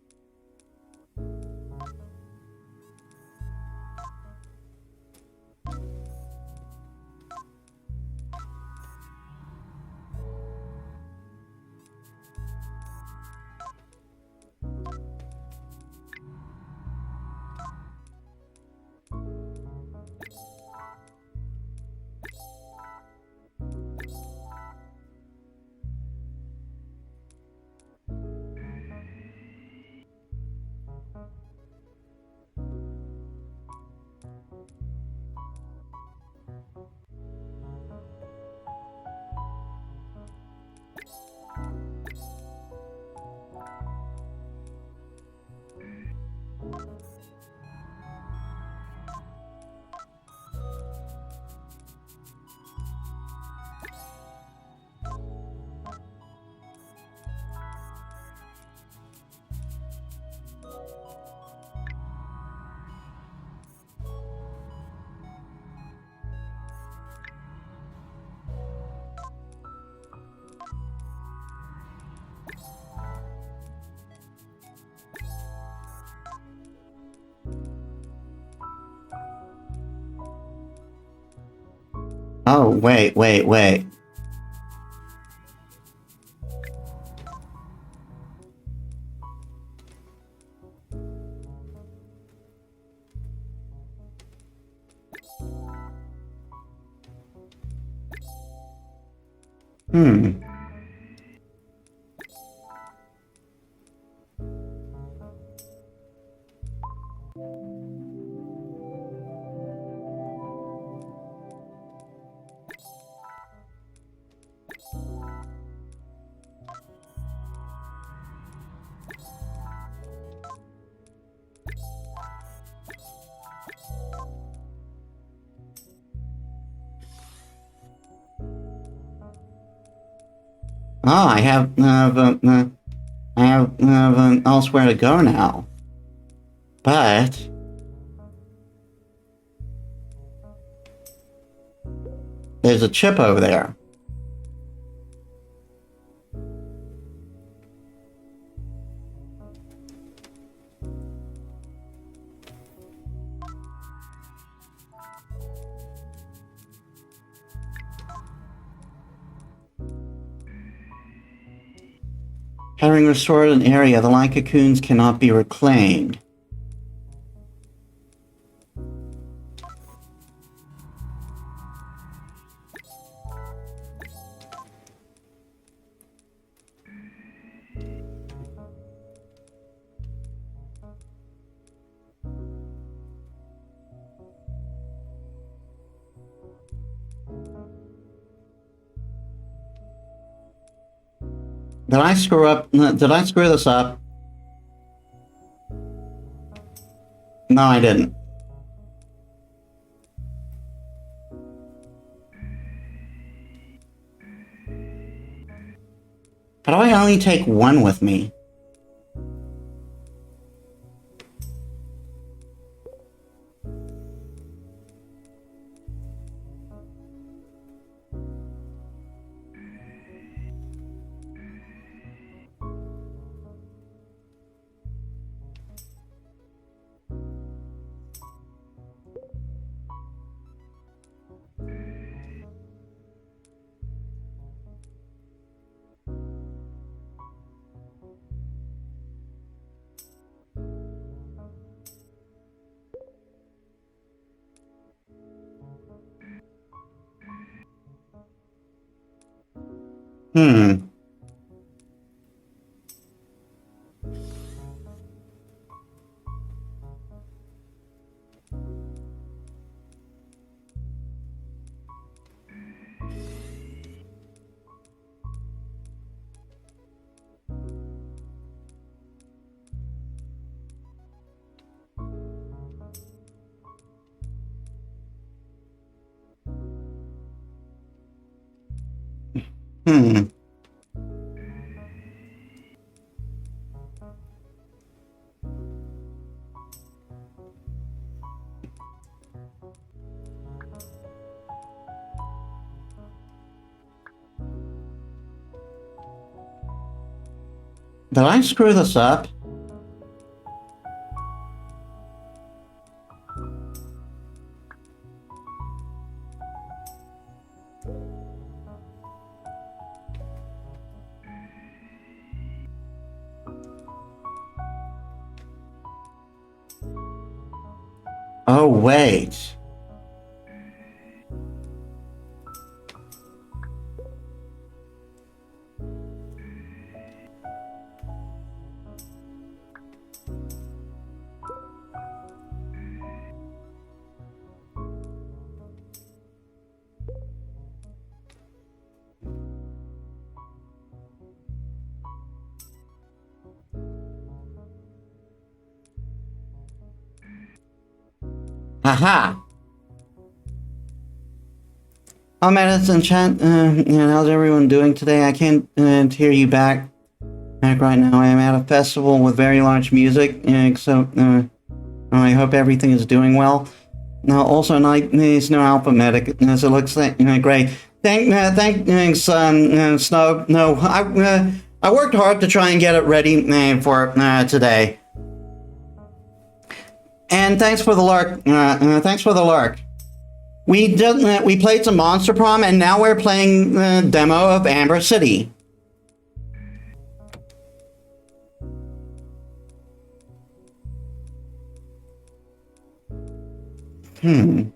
Oh, wait. Oh, I have elsewhere to go now. But there's a chip over there. Having restored an area, the light cocoons cannot be reclaimed. Did I screw up? Did I screw this up? No, I didn't. How do I only take one with me? Hmm. Hmm. Did I screw this up? Oh, wait. Aha! Oh, Metis and chat, how's everyone doing today? I can't hear you back right now. I am at a festival with very large music, so I hope everything is doing well. Also, there's no alpha medic, so it looks like great. Thanks, Snow. No, I worked hard to try and get it ready for today. And thanks for the lark. Thanks for the lark. We played some Monster Prom, and now we're playing the demo of Amber City. Hmm.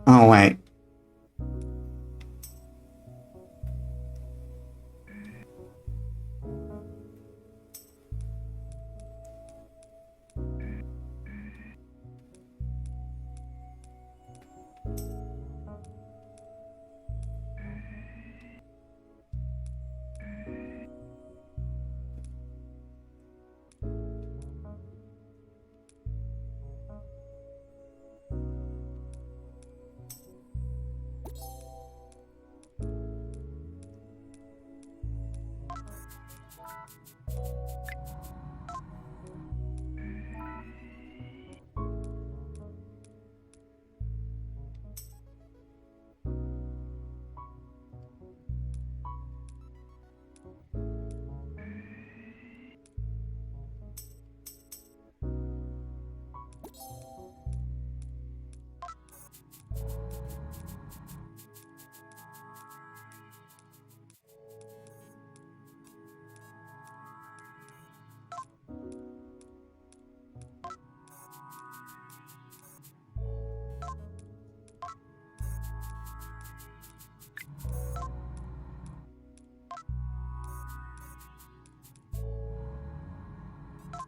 Oh, wait.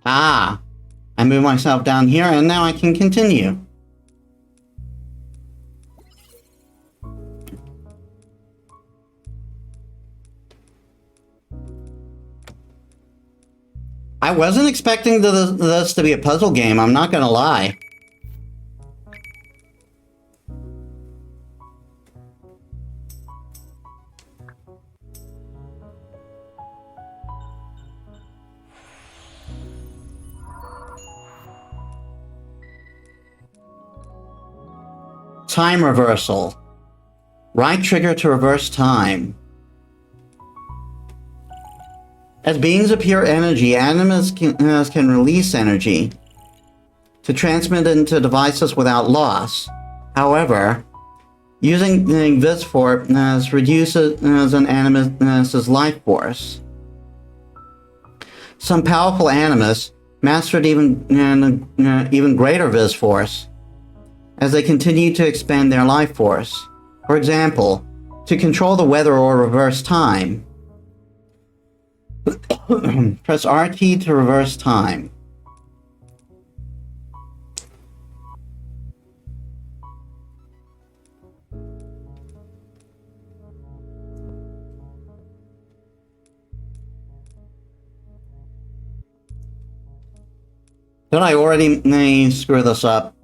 Ah, I moved myself down here and now I can continue. I wasn't expecting this to be a puzzle game, I'm not gonna lie. Time reversal. Right trigger to reverse time. As beings of pure energy, animals can release energy to transmit into devices without loss. However, using this force reduces an animus' life force. Some powerful animus mastered even greater Viz force as they continue to expand their life force. For example, to control the weather or reverse time, press RT to reverse time. Did I already screw this up?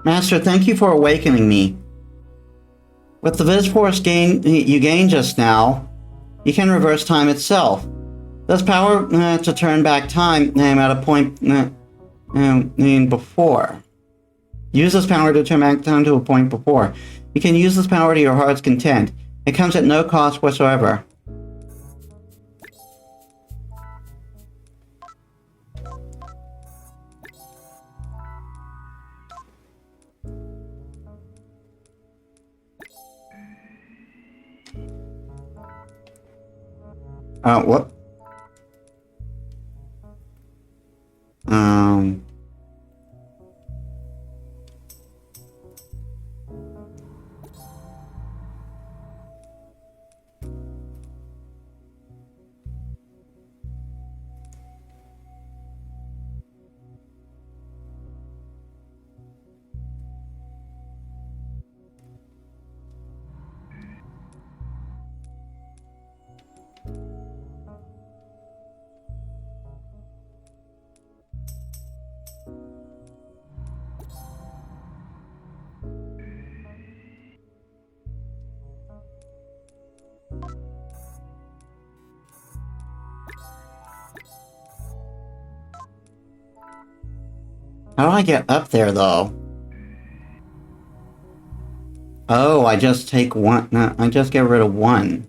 Master, thank you for awakening me. With the Viz Force you gained just now, you can reverse time itself. This power to turn back time at a point before. Use this power to turn back time to a point before. You can use this power to your heart's content. It comes at no cost whatsoever. What? How do I get up there, though? Oh, I just take one. No, I just get rid of one.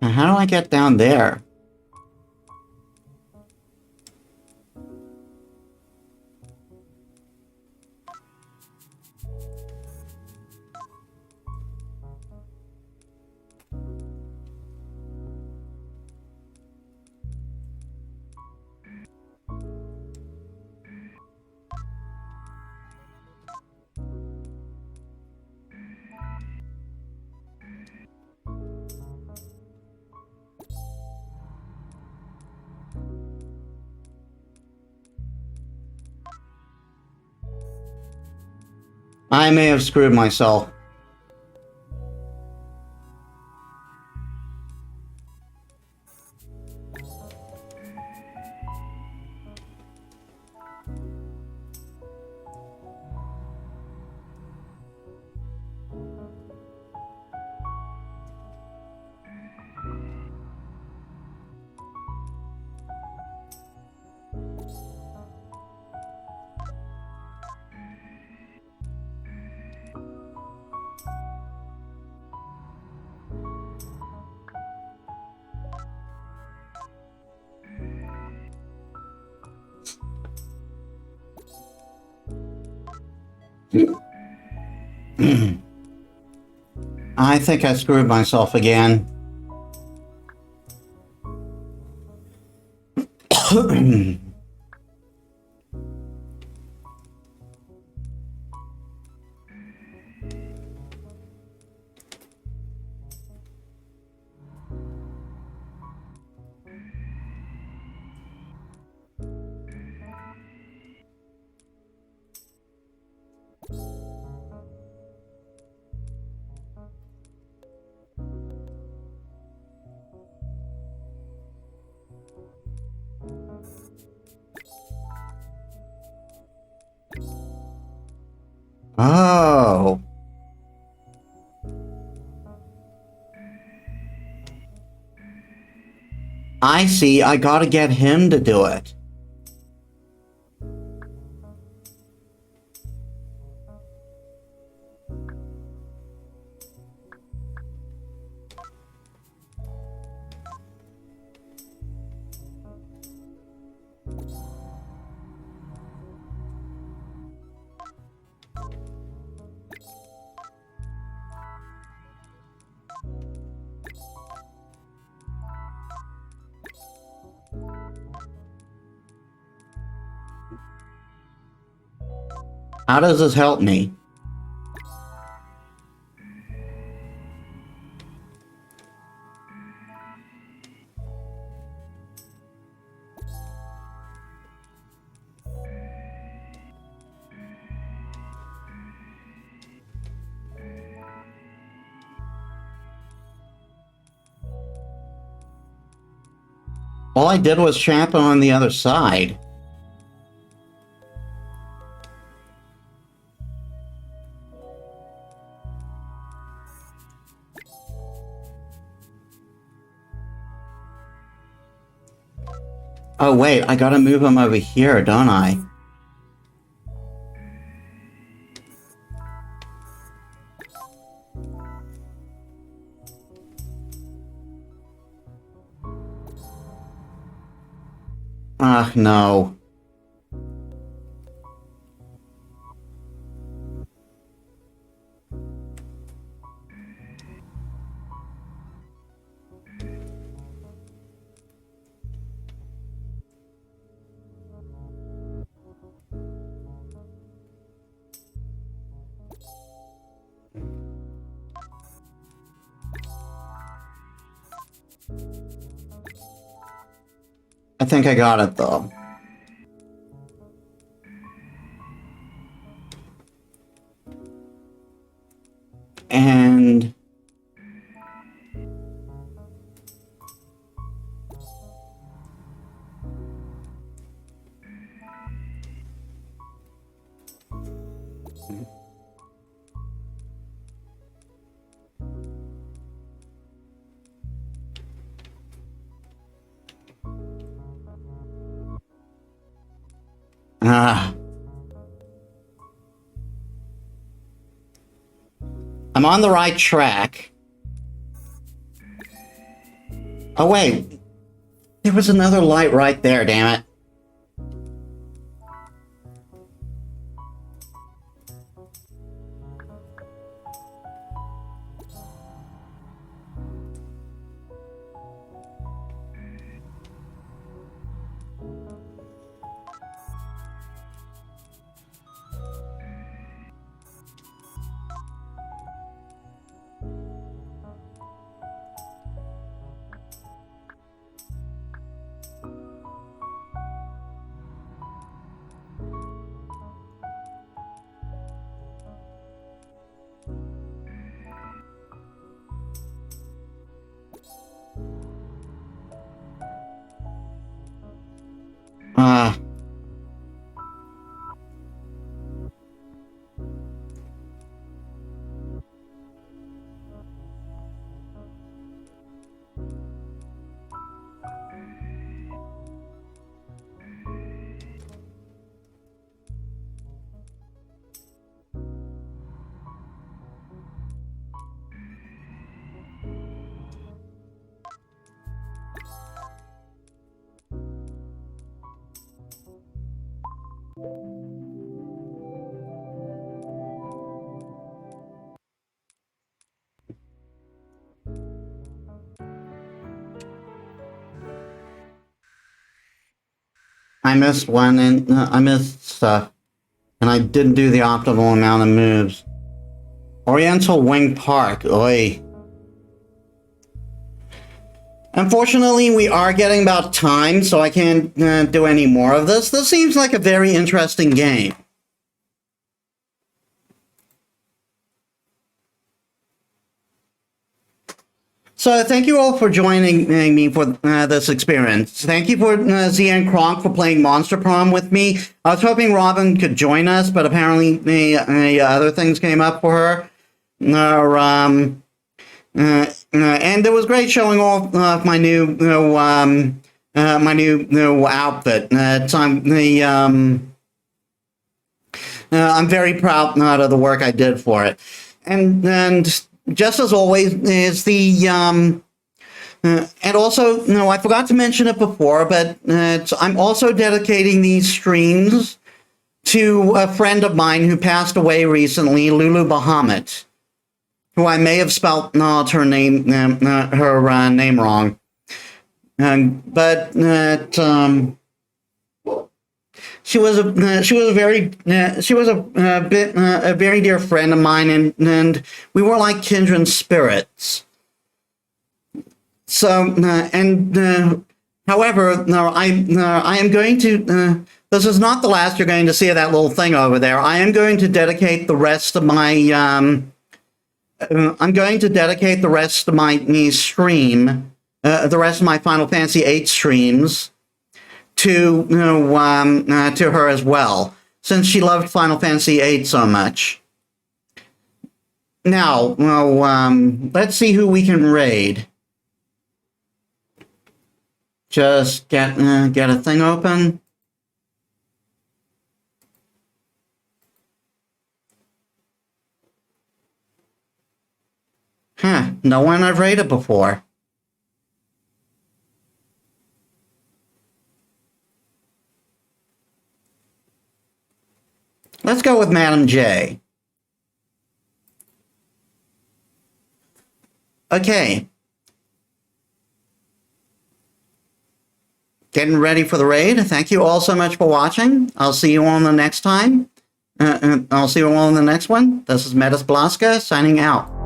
Now, how do I get down there? I may have screwed myself. I think I screwed myself again. Oh. I see. I gotta get him to do it. How does this help me? All I did was champ him on the other side. Oh wait, I gotta move him over here, don't I? Ah, no. I think I got it though. And ah. I'm on the right track. Oh wait, there was another light right there, damn it. I missed one, and I missed stuff. And I didn't do the optimal amount of moves. Oriental Wing Park, oi. Unfortunately, we are getting about time, so I can't do any more of this. This seems like a very interesting game. So thank you all for joining me for this experience. Thank you for Z and Kronk for playing Monster Prom with me. I was hoping Robin could join us, but apparently other things came up for her. And it was great showing off my new outfit. I'm very proud of the work I did for it. And just as always is the and also, I forgot to mention it before, but I'm also dedicating these streams to a friend of mine who passed away recently, Lulu Bahamut, who I may have spelt her name wrong, but she was a very dear friend of mine, and we were like kindred spirits. So however, I am going to. This is not the last you're going to see of that little thing over there. I am going to dedicate the rest of my. I'm going to dedicate the rest of my stream, the rest of my Final Fantasy VIII streams, to her as well, since she loved Final Fantasy VIII so much. Now, let's see who we can raid. Just get a thing open. Huh, no one I've raided before. Let's go with Madam J. Okay. Getting ready for the raid. Thank you all so much for watching. I'll see you all on the next time. I'll see you all in the next one. This is Metis Balaska signing out.